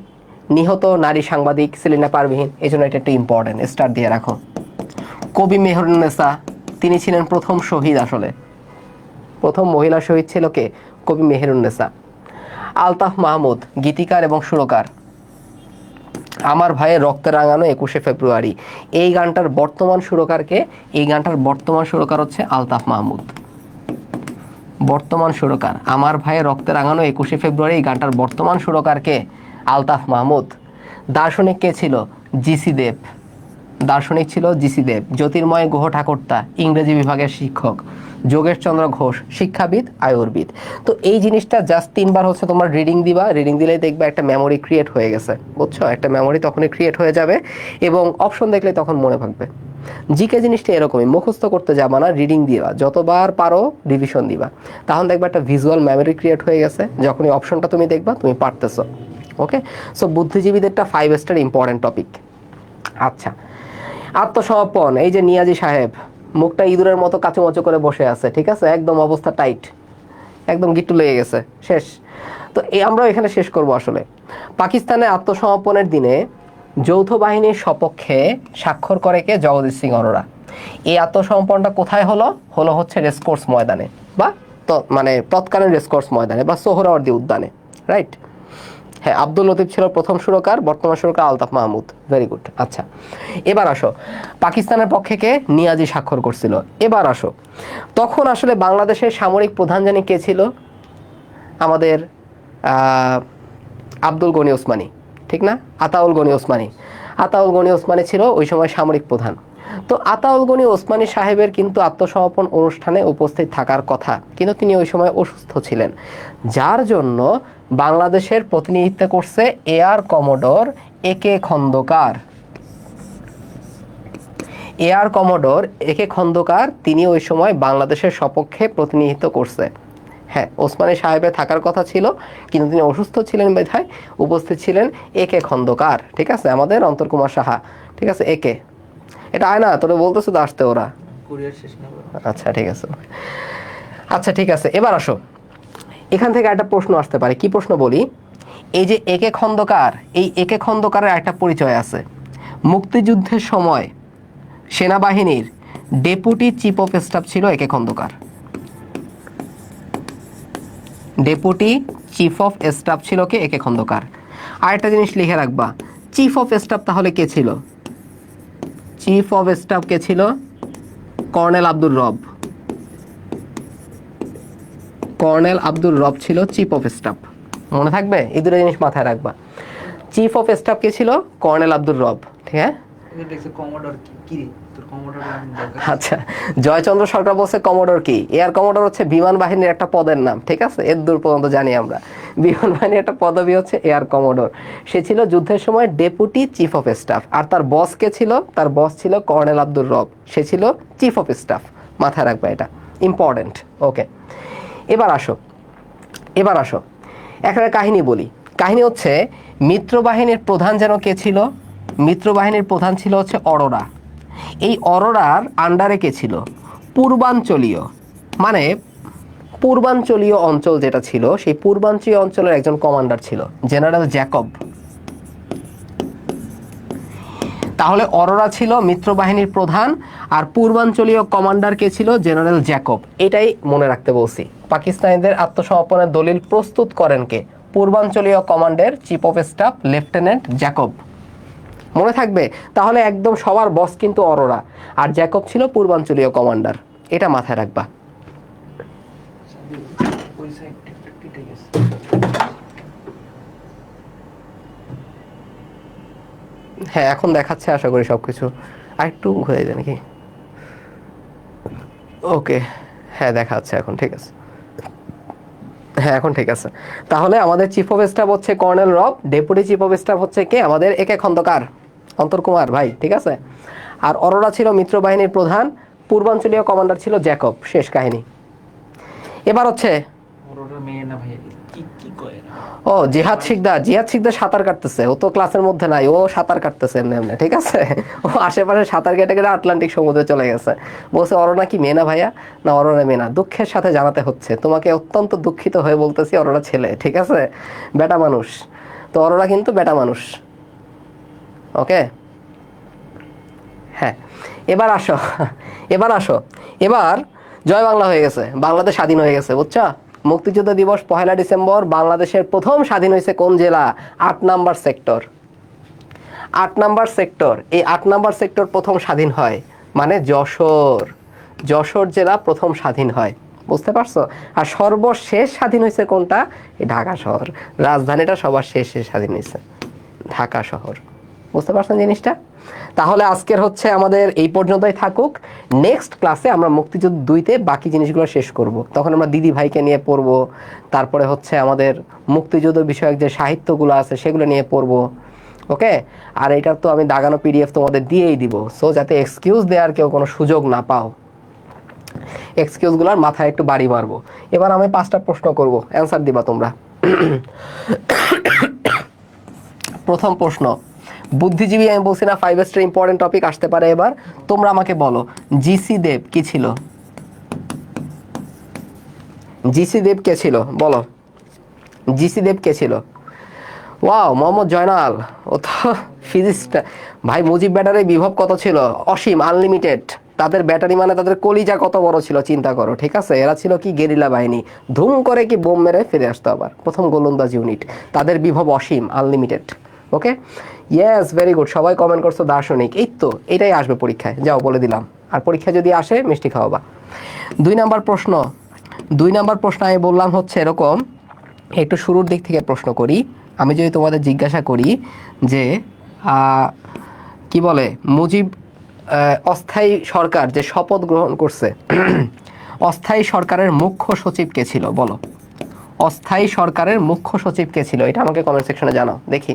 নিহত নারী সাংবাদিক সেলিনা পারভিন, এই জন্য এটা একটু ইম্পর্টেন্ট, স্টার দিয়ে রাখো। কবি মেহেরুন্নেসা, তিনি ছিলেন প্রথম শহীদ। আসলে প্রথম মহিলা শহীদ ছিল কে? কবি মেহেরুন্নেসা। আলতাফ মাহমুদ, গীতিকার এবং সুরকার। আমার ভাইয়ের রক্তে রাঙানো 21শে ফেব্রুয়ারি, এই গানটার বর্তমান সুরকারকে? এই গানটার বর্তমান সুরকার হচ্ছে আলতাফ মাহমুদ। বর্তমান সুরকার আমার ভাইয়ের রক্তে রাঙানো 21শে ফেব্রুয়ারি, এই গানটার বর্তমান সুরকারকে? আলতাফ মাহমুদ। দার্শনিক কে ছিল? জিসি দেব। দার্শনিক ছিল জিসি দেব। জ্যোতির্ময় গুহ ঠাকুরতা, ইংরেজি বিভাগের শিক্ষক। যোগেশ চন্দ্র ঘোষ, শিক্ষাবিদ, আয়ুর্বেদ। তো এই জিনিসটা জাস্ট 3বার হচ্ছে তোমার রিডিং দিবা। রিডিং দিলেই দেখবা একটা মেমোরি ক্রিয়েট হয়ে গেছে। বুঝছো? একটা মেমোরি তখনই ক্রিয়েট হয়ে যাবে এবং অপশন দেখলে তখন মনে থাকবে। জিকে জিনিসটা এরকমই, মুখস্থ করতে যাবা না, রিডিং দিবা, যতবার পারো রিভিশন দিবা, তখন দেখবা একটা ভিজুয়াল মেমোরি ক্রিয়েট হয়ে গেছে। যখনই অপশনটা তুমি দেখবা তুমি পারতেছো। ওকে, সো বুদ্ধিজীবীদেরটা 5 স্টার ইম্পর্টেন্ট টপিক। আচ্ছা, আত্মসমর্পণ। এই যে নিয়াজি সাহেব, মুখটা ইঁদুরের মতো কাচুমাচু করে বসে আছে, ঠিক আছে, একদম অবস্থা টাইট, একদম গিট্টু লেগে গেছে, শেষ। তো আমরাও এখানে শেষ করব। আসলে পাকিস্তানের আত্মসমর্পণের দিনে যৌথ বাহিনীর সপক্ষে স্বাক্ষর করে কে? জগদীশ সিং অরোরা। এই আত্মসমর্পণটা কোথায় হলো? হলো হচ্ছে রেসকোর্স ময়দানে, বা মানে তৎকালীন রেসকোর্স ময়দানে বা সোহরাওয়ার্দী উদ্যানে, রাইট? হ্যাঁ, আব্দুল লতিফ ছিল প্রথম সুরকার, বর্তমান সুরকার আলতাফ মাহমুদ। Very good. আচ্ছা, এবার আসো পাকিস্তানের পক্ষে কে? নিয়াজি স্বাক্ষর করছিল। এবার আসো, তখন আসলে বাংলাদেশের সামরিক প্রধান জানি কে ছিল? আমাদের আব্দুল গনি ওসমানী, ঠিক না? আতাউল গনি ওসমানী। আতাউল গনি ওসমানী ছিল ওই সময় সামরিক প্রধান। তো আতাউল গনি ওসমানী সাহেবের কিন্তু আত্মসমর্পণ অনুষ্ঠানে উপস্থিত থাকার কথা, কিন্তু তিনি ওই সময় অসুস্থ ছিলেন, যার জন্য বাংলাদেশের প্রতিনিধিত্ব করছে এয়ার কমোডোর একে খন্দকার। এয়ার কমোডোর একে খন্দকার, তিনি ওই সময় বাংলাদেশের সপক্ষে প্রতিনিধিত্ব করছে। হ্যাঁ, ওসমানী সাহেবের থাকার কথা ছিল, কিন্তু তিনি অসুস্থ ছিলেন বিধায় উপস্থিত ছিলেন একে খন্দকার, ঠিক আছে, আমাদের অন্তর কুমার সাহা, ঠিক আছে। একে, এটা আয় না, তোরা বলতেছো তো আসতে ওরা। আচ্ছা ঠিক আছে, আচ্ছা ঠিক আছে। এবার আসো, এখান থেকে একটা প্রশ্ন আসতে পারে। কি প্রশ্ন বলি? এই যে একে খন্দকার, এই একে খন্দকারের একটা পরিচয় আছে। মুক্তিযুদ্ধের সময় সেনাবাহিনীর ডেপুটি চিফ অফ স্টাফ ছিল A K Khandaker. Deputy chief of staff ছিল কে? একে খন্দকার। আরেকটা জিনিস লিখে রাখবা, চিফ অফ স্টাফ তাহলে কে ছিল? চিফ অফ স্টাফ কে ছিল? কর্নেল আব্দুর রব। কর্নেল আব্দুর রব ছিল চিফ অফ স্টাফ। মনে থাকবে, এই দুটো জিনিস মাথায় রাখবা। চিফ অফ স্টাফ কে ছিল? কর্নেল আব্দুর রব, ঠিক আছে। আচ্ছা, জয়চন্দ্র সরকার বলছে কমোডর কি? এয়ার কমোডর হচ্ছে বিমান বাহিনীর একটা পদের নাম, ঠিক আছে? এর দূর পর্যন্ত জানি আমরা। বিমান বাহিনীর একটা পদবি হচ্ছে এয়ার কমোডর। সে ছিল যুদ্ধের সময় ডেপুটি চিফ অফ স্টাফ। আর তার বস কে ছিল? তার বস ছিল কর্নেল আব্দুর রব। সে ছিল চিফ অফ স্টাফ। মাথায় রাখবে, এটা ইম্পর্টেন্ট। ওকে, এবার আসো, এবার আসো, একটা কাহিনী বলি। কাহিনী হচ্ছে মিত্রবাহিনীর প্রধান যেন কে ছিল? মিত্রবাহিনীর প্রধান ছিল হচ্ছে অরোরা। এই অরোরার আন্ডারে কে ছিল? পূর্বাঞ্চলীয়, মানে পূর্বাঞ্চলীয় অঞ্চল যেটা ছিল, সেই পূর্বাঞ্চলীয় অঞ্চলের একজন কমান্ডার ছিল জেনারেল জ্যাকব। তাহলে অরোরা ছিল মিত্রবাহিনীর প্রধান, আর পূর্বাঞ্চলীয় কমান্ডার কে ছিল? General Jacob. এটাই মনে রাখতে বলছি। পাকিস্তানিদের আত্মসমর্পণের দলিল প্রস্তুত করেন কে? পূর্বাঞ্চলীয় কমান্ডের chief of staff lieutenant Jacob. মনে থাকবে? তাহলে একদম সবার বস কিন্তু অরোরা, আর জ্যাকব ছিল পূর্বাঞ্চলীয় কমান্ডার। এটা মাথায় রাখবা। হ্যাঁ, এখন দেখাচ্ছে আশা করি সবকিছু। আর একটু ঘুরে দেয় নাকি? ওকে, হ্যাঁ দেখাচ্ছে এখন, ঠিক আছে। হ্যাঁ এখন ঠিক আছে। তাহলে আমাদের চিফ অফ স্টাফ হচ্ছে কর্নেল রব, ডেপুটি চিফ অফ স্টাফ হচ্ছে কে? আমাদের একে খন্দকার, অন্তর কুমার ভাই, ঠিক আছে। আর অরোরা ছিল মিত্রবাহিনীর প্রধান, পূর্বাঞ্চলীয় কমান্ডার ছিল জ্যাকব। শেষ কাহিনী। এবার হচ্ছে ও জিহাদ শিকদার। জিহাদ শিকদার সাঁতার কাটতেছে, ও তো ক্লাসের মধ্যে নাই, ও সাঁতার কাটতেছে এমনি এমনি, ঠিক আছে। ও আশেপাশে সাঁতার কেটে কেটে আটলান্টিক সমুদ্রে চলে গেছে। বলছে অরোরা কি মেয়ে না ভাইয়া? না, অরোরা মেয়ে না। দুঃখের সাথে জানাতে হচ্ছে তোমাকে, অত্যন্ত দুঃখিত হয়ে বলতেছি, অরোরা ছেলে, ঠিক আছে, বেটা মানুষ। তো অরোরা কিন্তু বেটা মানুষ। ওকে, হ্যাঁ। এবার আসো, এবার আসো, এবার জয় বাংলা হয়ে গেছে, বাংলাদেশ স্বাধীন হয়ে গেছে, বুঝছো? মুক্তিযুদ্ধ দিবস 1 ডিসেম্বর। বাংলাদেশের প্রথম স্বাধীন হয়েছে কোন জেলা? 8 নাম্বার সেক্টর। 8 নাম্বার সেক্টর, এই 8 নাম্বার সেক্টর প্রথম স্বাধীন হয়, মানে যশোর। যশোর জেলা প্রথম স্বাধীন হয়, বুঝতে পারছো? আর সর্বশেষ স্বাধীন হয়েছে কোনটা? এই ঢাকা শহর। রাজধানীটা সবার শেষে স্বাধীন হয়েছে, ঢাকা শহর। বুঝতে পারছেন জিনিসটা? তাহলে আজকের হচ্ছে আমাদের এই পর্যন্তই থাকুক। নেক্সট ক্লাসে আমরা মুক্তিযুদ্ধ 2-তে বাকি জিনিসগুলো শেষ করব। তখন আমরা দিদি ভাইকে নিয়ে পড়ব, তারপরে হচ্ছে আমাদের মুক্তিযুদ্ধ বিষয়ক যে সাহিত্যগুলো আছে সেগুলো নিয়ে পড়ব। ওকে, আর এটা তো আমি দাগানো পিডিএফ তোমাদের দিয়েই দিব, সো যাতে এক্সকিউজ দেওয়ার কেউ কোনো সুযোগ না পাও। এক্সকিউজগুলোর মাথায় একটু বাড়ি মারবো। এবার আমি 5টা প্রশ্ন করব, অ্যান্সার দিবা তোমরা। প্রথম প্রশ্ন, বুদ্ধিজীবী আমি বলছি না, 5 স্টার ইম্পর্টেন্ট টপিক আসতে পারে। এবার তোমরা আমাকে বলো, জিসি দেব কি ছিল? জিসি দেব কে ছিল বলো? জিসি দেব কে ছিল? ওয়াও, মোহাম্মদ জয়নাল, ও তো ফিজিক্সটা। ভাই মুজিব ব্যাটারির বিভব কত ছিল? অসীম, আনলিমিটেড। তাদের ব্যাটারি মানে তাদের কলিজা কত বড় ছিল চিন্তা করো, ঠিক আছে। এরা ছিল কি গেরিলা বাহিনী, ধুম করে কি বোম মেরে ফিরে আসতো আবার। প্রথম গোলন্দাজ ইউনিট, তাদের বিভব অসীম, আনলিমিটেড। ওকে, ইয়েস, ভেরি গুড। সবাই কমেন্ট করছো দার্শনিক। এই তো এটাই আসবে পরীক্ষায়, যাও বলে দিলাম। আর পরীক্ষায় যদি আসে মিষ্টি খাওয়াবা। 2 নাম্বার প্রশ্ন, 2 নাম্বার প্রশ্ন আমি বললাম হচ্ছে এরকম, একটু শুরুর দিক থেকে প্রশ্ন করি। আমি যদি তোমাদের জিজ্ঞাসা করি যে কি বলে মুজিব অস্থায়ী সরকার যে শপথ গ্রহণ করছে, অস্থায়ী সরকারের মুখ্য সচিব কে ছিল বলো? অস্থায়ী সরকারের মুখ্য সচিব কে ছিল? এটা আমাকে কমেন্ট সেকশনে জানাও দেখি।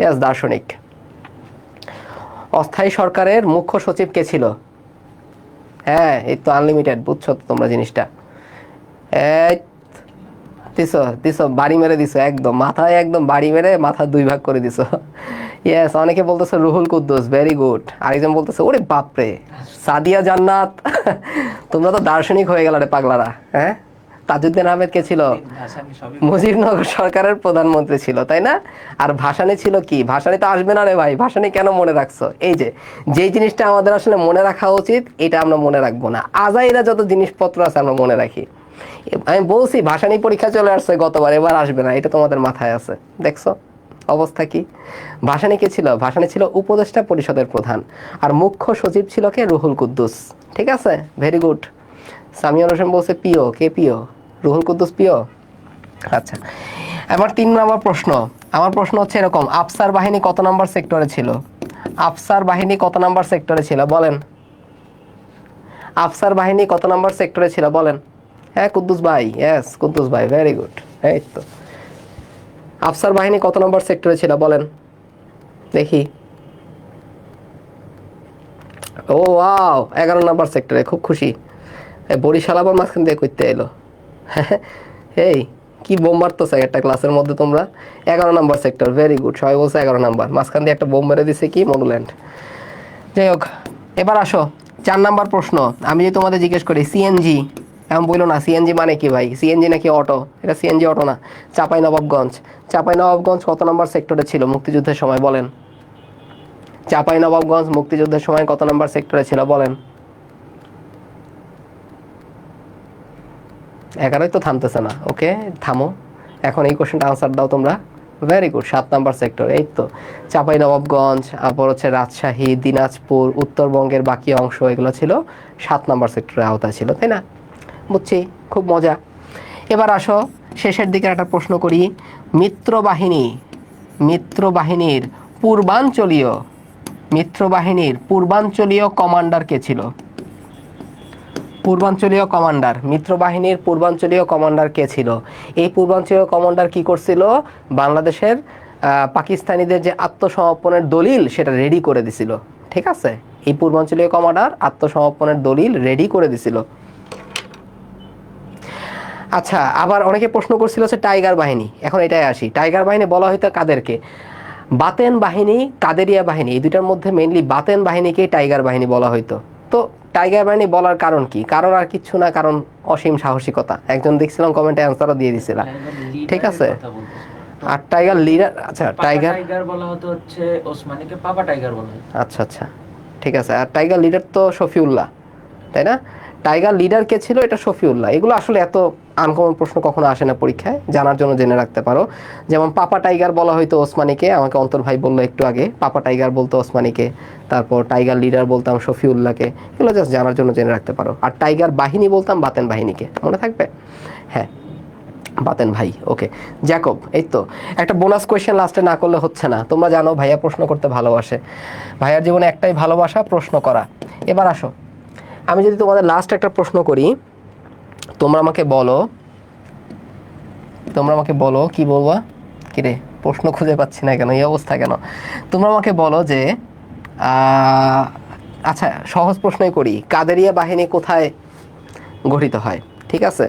ইয়েস, দার্শনিক। অস্থায়ী সরকারের মুখ্য সচিব কে ছিল? হ্যাঁ, এই তো আনলিমিটেড, বুঝছো তো তোমরা জিনিসটা। এই দিছো দিছো, বাড়ি মেরে দিছো, একদম মাথায়, একদম বাড়ি মেরে মাথা 2 ভাগ করে দিছো। ইয়েস, অনেকে বলতেছে রুহুল কুদ্দুস, ভেরি গুড। আরেকজন বলতেছে ওরে বাপরে সাদিয়া জান্নাত। তোমরা তো দার্শনিক হয়ে গেল রে পাগলারা। হ্যাঁ, তাজউদ্দিন আহমেদ কে ছিল? মুজিবনগর সরকারের প্রধানমন্ত্রী ছিল, তাই না? আর ভাসানী ছিল কি? ভাসানী তো আসবে না রে ভাই, ভাসানী কেন মনে রাখছো? এই যে যেই জিনিসটা আমাদের আসলে মনে রাখা উচিত, এটা আমরা মনে রাখবো না। আজাইরা যত জিনিসপত্র আছে আমরা মনে রাখি। আমি বলছি ভাসানী পরীক্ষা চলে আসছে গতবার, এবার আসবে না, এটা তোমাদের মাথায় আছে। দেখছো অবস্থা কি? ভাসানী কে ছিল? ভাসানী ছিল উপদেষ্টা পরিষদের প্রধান, আর মুখ্য সচিব ছিল কে? রুহুল কুদ্দুস। ঠিক আছে, ভেরি গুড। সামিউল হোসেন বলছে পিও। কে পিও? রুহুল কুদ্দুস পিও। আচ্ছা, এবার 3 নম্বর প্রশ্ন। আমার প্রশ্ন হচ্ছে এরকম, আফসার বাহিনী কত নম্বর সেক্টরে ছিল? আফসার বাহিনী কত নাম্বার সেক্টরে ছিল বলেন? আফসার বাহিনী কত নাম্বার সেক্টরে ছিল বলেন? হ্যাঁ কুদ্দুস ভাই, ইয়েস কুদ্দুস ভাই, ভেরি গুড। এই তো আফসার বাহিনী কত নম্বর সেক্টরে ছিল বলেন দেখি। ও ওয়াও, 11 নম্বর সেক্টরে, খুব খুশি। বরিশাল আবার মাঝখান দিয়ে করতে এলো। এই কি বোম মারতেছে একটা ক্লাসের মধ্যে তোমরা। 11 নম্বর সেক্টর, ভেরি গুড, সবাই বলছে 11 নম্বর। মাঝখান দিয়ে একটা বোম মেরে দিছে কি, মনুল্যান্ড। যাই হোক, এবার আসো 4 নাম্বার প্রশ্ন। আমি যে তোমাদের জিজ্ঞেস করি সিএনজি, এমন বললো না সিএনজি মানে কি ভাই, সিএনজি নাকি অটো? এটা সিএনজি অটো না। চাঁপাইনবাবগঞ্জ, চাঁপাইনবাবগঞ্জ কত নম্বর সেক্টরে ছিল মুক্তিযুদ্ধের সময় বলেন? চাঁপাইনবাবগঞ্জ মুক্তিযুদ্ধের সময় কত নম্বর সেক্টরে ছিল বলেন? 11ই তো থামতেছে না। ওকে থামো, এখন এই কোশ্চেনটা আনসার দাও তোমরা। Very good, 7 number sector. এই তো চাঁপাইনবাবগঞ্জ, তারপর হচ্ছে রাজশাহী, দিনাজপুর, উত্তরবঙ্গের বাকি অংশ, এগুলো ছিল 7 নাম্বার সেক্টরের আওতায় ছিল, তাই না? বুঝছি, খুব মজা। এবার আসো শেষের দিকে একটা প্রশ্ন করি। মিত্রবাহিনীর পূর্বাঞ্চলীয় কমান্ডার কে ছিল? মিত্রবাহিনীর পূর্বাঞ্চলীয় কমান্ডার কে ছিল? এই পূর্বাঞ্চলীয় কমান্ডার কি করছিল? বাংলাদেশের পাকিস্তানিদের যে আত্মসমর্পণের দলিল সেটা রেডি করে দিছিল। ঠিক আছে, এই পূর্বাঞ্চলীয় কমান্ডার আত্মসমর্পণের দলিল রেডি করে দিছিল। আচ্ছা, আবার অনেকে প্রশ্ন করছিল হচ্ছে টাইগার বাহিনী। এখন এটাই আসি, টাইগার বাহিনী বলা হয়তো কাদেরকে? বাতেন বাহিনী, কাদেরিয়া বাহিনী, এই দুটার মধ্যে মেইনলি বাতেন বাহিনীকেই টাইগার বাহিনী বলা হয়তো। তো টাইগার বাহিনী বলার কারণ কি? কারণ আর কিচ্ছু না, কারণ অসীম সাহসিকতা। একজন দেখছিলাম কমেন্টে অ্যান্সারও দিয়ে দিছিল। ঠিক আছে, আর টাইগার লিডার, আচ্ছা টাইগার বলা হতো হচ্ছে ওসমানীকে পাপা টাইগার বলা হয়। আচ্ছা আচ্ছা, ঠিক আছে। আর টাইগার লিডার তো শফিউল্লাহ, তাই না? টাইগার লিডার কে ছিল? এটা শফিউল্লাহ। এগুলো আসলে এত আনকমন প্রশ্ন কখনো আসে না পরীক্ষায়, জানার জন্য জেনে রাখতে পারো। যেমন পাপা টাইগার বলা হয়তো ওসমানীকে, আমাকে অন্তর ভাই বললো একটু আগে, পাপা টাইগার বলতো ওসমানীকে। তারপর টাইগার লিডার বলতাম শফিউল্লাহকে। এগুলো জাস্ট জানার জন্য জেনে রাখতে পারো। আর টাইগার বাহিনী বলতাম বাতেন বাহিনীকে, মনে থাকবে? হ্যাঁ, বাতেন ভাই। ওকে জ্যাকব, এই তো একটা বোনাস কোয়েশ্চেন লাস্টে না করলে হচ্ছে না। তোমরা জানো ভাইয়া প্রশ্ন করতে ভালোবাসে, ভাইয়ার জীবনে একটাই ভালোবাসা, প্রশ্ন করা। এবার আসো, আমি যদি তোমাদের লাস্ট একটা প্রশ্ন করি, তোমরা আমাকে বলো কি বলবা? কিরে প্রশ্ন খুঁজে পাচ্ছি না কেন, এই অবস্থা কেন? তোমরা আমাকে বলো যে আচ্ছা সহজ প্রশ্নই করি, কাদেরিয়া বাহিনী কোথায় গঠিত হয়? ঠিক আছে,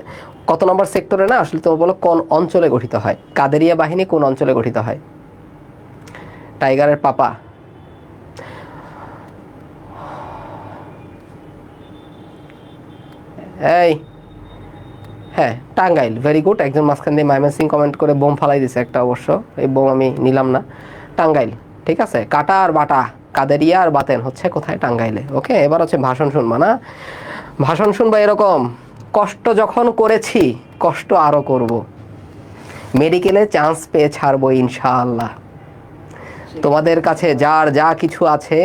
কত নম্বর সেক্টরে না, আসলে তোমরা বলো কোন অঞ্চলে গঠিত হয়। কাদেরিয়া বাহিনী কোন অঞ্চলে গঠিত হয়? টাইগারের পাপা, এই হ্যাঁ টাঙ্গাইল, ভেরি গুড। একজন মাঝখান দিয়ে মাইমেসিং কমেন্ট করে বোম ফালাই দিছে একটা, অবশ্য এই বোম আমি নিলাম না। টাঙ্গাইল, ঠিক আছে। কাটা আর বাটা, কাদেরিয়া আর বাতেন হচ্ছে কোথায়? টাঙ্গাইলে। ওকে, এবার হচ্ছে ভাষণ শুনবা না? ভাষণ শুনবা এরকম, কষ্ট যখন করেছি কষ্ট আরও করব, মেডিকেলে চান্স পেয়ে ছাড়বো ইনশাআল্লাহ। তোমাদের কাছে যার যা কিছু আছে,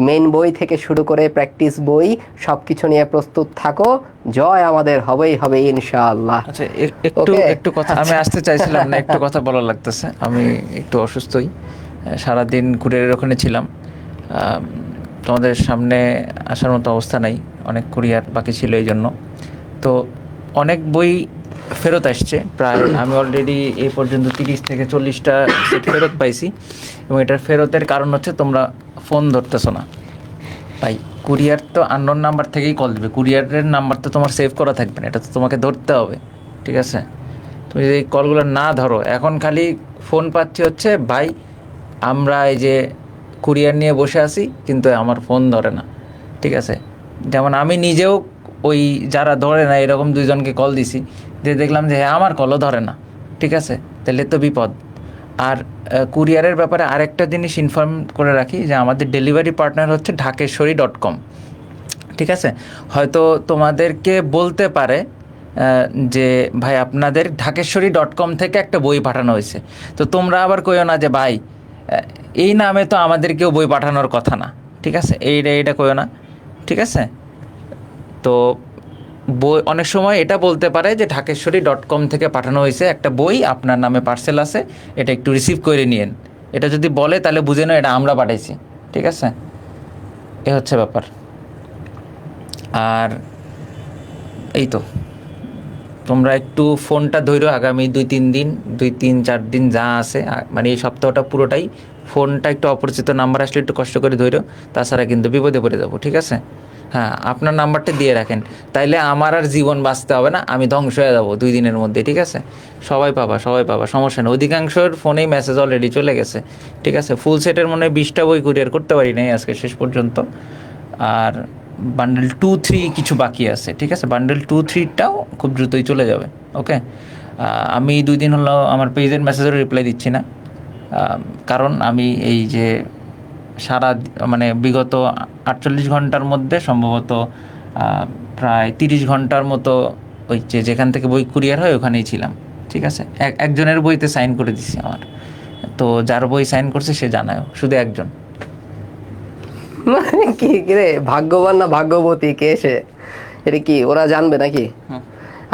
মেইন বই থেকে শুরু করে প্র্যাকটিস বই, সব কিছু নিয়ে প্রস্তুত থাকো, জয় আমাদের হবেই হবে ইনশাআল্লাহ। আচ্ছা একটু কথা আমি আসতে চাইছিলাম না, একটু কথা বলা লাগতেছে। আমি একটু অসুস্থই, সারাদিন কুরিয়ারের ওখানে ছিলাম। তোমাদের সামনে আসার মতো অবস্থা নাই, অনেক কুরিয়ার বাকি ছিল এই জন্য। তো অনেক বই ফেরত আসছে প্রায়, আমি অলরেডি এই পর্যন্ত 30 থেকে 40টা সেট ফেরত পাইছি। এবং এটার ফেরতের কারণ হচ্ছে তোমরা ফোন ধরতেছো না ভাই। কুরিয়ার তো আননোন নাম্বার থেকেই কল দেবে, কুরিয়ারের নাম্বার তো তোমার সেভ করা থাকবে না, এটা তো তোমাকে ধরতে হবে। ঠিক আছে, তুমি যদি কলগুলো না ধরো, এখন খালি ফোন পাচ্ছি হচ্ছে ভাই আমরা এই যে কুরিয়ার নিয়ে বসে আছি কিন্তু আমার ফোন ধরে না। ঠিক আছে, যেমন আমি নিজেও ওই যারা ধরে না এরকম 2জনকে কল দিছি, দিয়ে দেখলাম যে হ্যাঁ আমার কলও ধরে না। ঠিক আছে, তাহলে তো বিপদ। আর কুরিয়ারের ব্যাপারে আরেকটা জিনিস ইনফর্ম করে রাখি, যে আমাদের ডেলিভারি পার্টনার হচ্ছে ঢাকেশ্বরী.com। ঠিক আছে, হয়তো তোমাদেরকে বলতে পারে যে ভাই আপনাদের ঢাকেশ্বরী.com থেকে একটা বই পাঠানো হয়েছে, তো তোমরা আবার কইও না যে ভাই এই নামে তো আমাদেরকেও বই পাঠানোর কথা না। ঠিক আছে, এইটা কইও না। ঠিক আছে, তো বই অনেক সময় এটা বলতে পারে যে ঢাকেশ্বরী.com থেকে পাঠানো হয়েছে একটা বই, আপনার নামে পার্সেল আছে, এটা একটু রিসিভ করে নিয়েন। এটা যদি বলে তাহলে বুঝে নাও এটা আমরা পাঠাইছি। ঠিক আছে, এ হচ্ছে ব্যাপার। আর এই তো, তোমরা একটু ফোনটা ধরো আগামী 2-3 দিন, 2-3-4 দিন যা আছে, মানে এই সপ্তাহটা পুরোটাই ফোনটা একটু অপরিচিত নাম্বার আসলে একটু কষ্ট করে ধরো, তাছাড়া কিন্তু বিপদে পড়ে যাবো, ঠিক আছে? হ্যাঁ, আপনার নাম্বারটা দিয়ে রাখেন, তাইলে আমার আর জীবন বাঁচতে হবে না, আমি ধ্বংস হয়ে যাবো 2 দিনের মধ্যে, ঠিক আছে? সবাই পাবা, সবাই পাবা, সমস্যা নেই। অধিকাংশের ফোনেই মেসেজ অলরেডি চলে গেছে, ঠিক আছে? ফুল সেটের মনে হয় 20টা বই কুরিয়ার করতে পারি নাই আজকে শেষ পর্যন্ত। আর বান্ডেল 2-3 কিছু বাকি আছে, ঠিক আছে? বান্ডেল 2-3টাও খুব দ্রুতই চলে যাবে, ওকে? আমি 2 দিন হলো আমার পেজের মেসেজেরও রিপ্লাই দিচ্ছি না, কারণ আমি এই যে মানে বিগত 48 ঘন্টার মধ্যে সম্ভবত প্রায় 30 ঘন্টার মতো ওই যেখান থেকে বই কুরিয়ার হয় ওখানেই ছিলাম, ঠিক আছে? একজনের বইতে সাইন করে দিছি আমার, তো যার বই সাইন করছে সে জানায়, শুধু একজন। মানে কি রে, ভাগ্যবান না ভাগ্যবতী কে সে? এটা কি ওরা জানবে নাকি?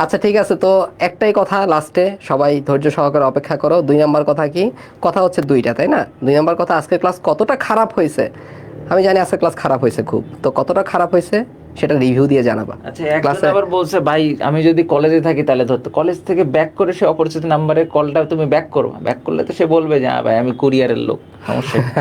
আচ্ছা ঠিক আছে, তো একটাই কথা লাস্টে, সবাই ধৈর্য সহকারে অপেক্ষা করো। 2 নাম্বার কথা কি? কথা হচ্ছে দুইটা, তাই না? 2 নাম্বার কথা, আজকের ক্লাস কতটা খারাপ হয়েছে আমি জানি। আজকের ক্লাস খারাপ হয়েছে খুব, তো কতটা খারাপ হয়েছে সেটা রিভিউ দিয়ে জানাবা। আচ্ছা, একজন আবার বলছে ভাই আমি যদি কলেজে থাকি তাহলে ধরতো, কলেজ থেকে ব্যাক করে সে অপরিচিত নাম্বারে কলটা তুমি ব্যাক করবা, ব্যাক করলে তো সে বলবে যে হ্যাঁ ভাই আমি কুরিয়ারের লোক, সমস্যা কি?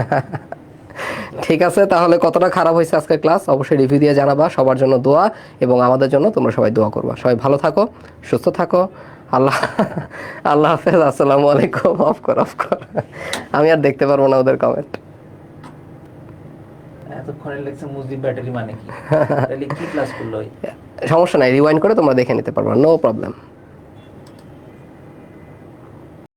ঠিক আছে, তাহলে কতটা খারাপ হয়েছে আজকের ক্লাস অবশ্যই রিভিউ দিয়ে জানাবা। সবার জন্য দোয়া, এবং আমাদের জন্য তোমরা সবাই দোয়া করবা। সবাই ভালো থাকো, সুস্থ থাকো। আল্লাহ আল্লাহ হাফেজ, আসসালামু আলাইকুম। অফ কর, অফ কর, আমি আর দেখতে পারবো না ওদের কমেন্ট। এতক্ষণে লেগছে মুজিব ব্যাটারি মানে কি? তাহলে কি ক্লাস করলো? সমস্যা নাই, রিওয়াইন্ড করে তোমরা দেখে নিতে পারবা, নো প্রবলেম।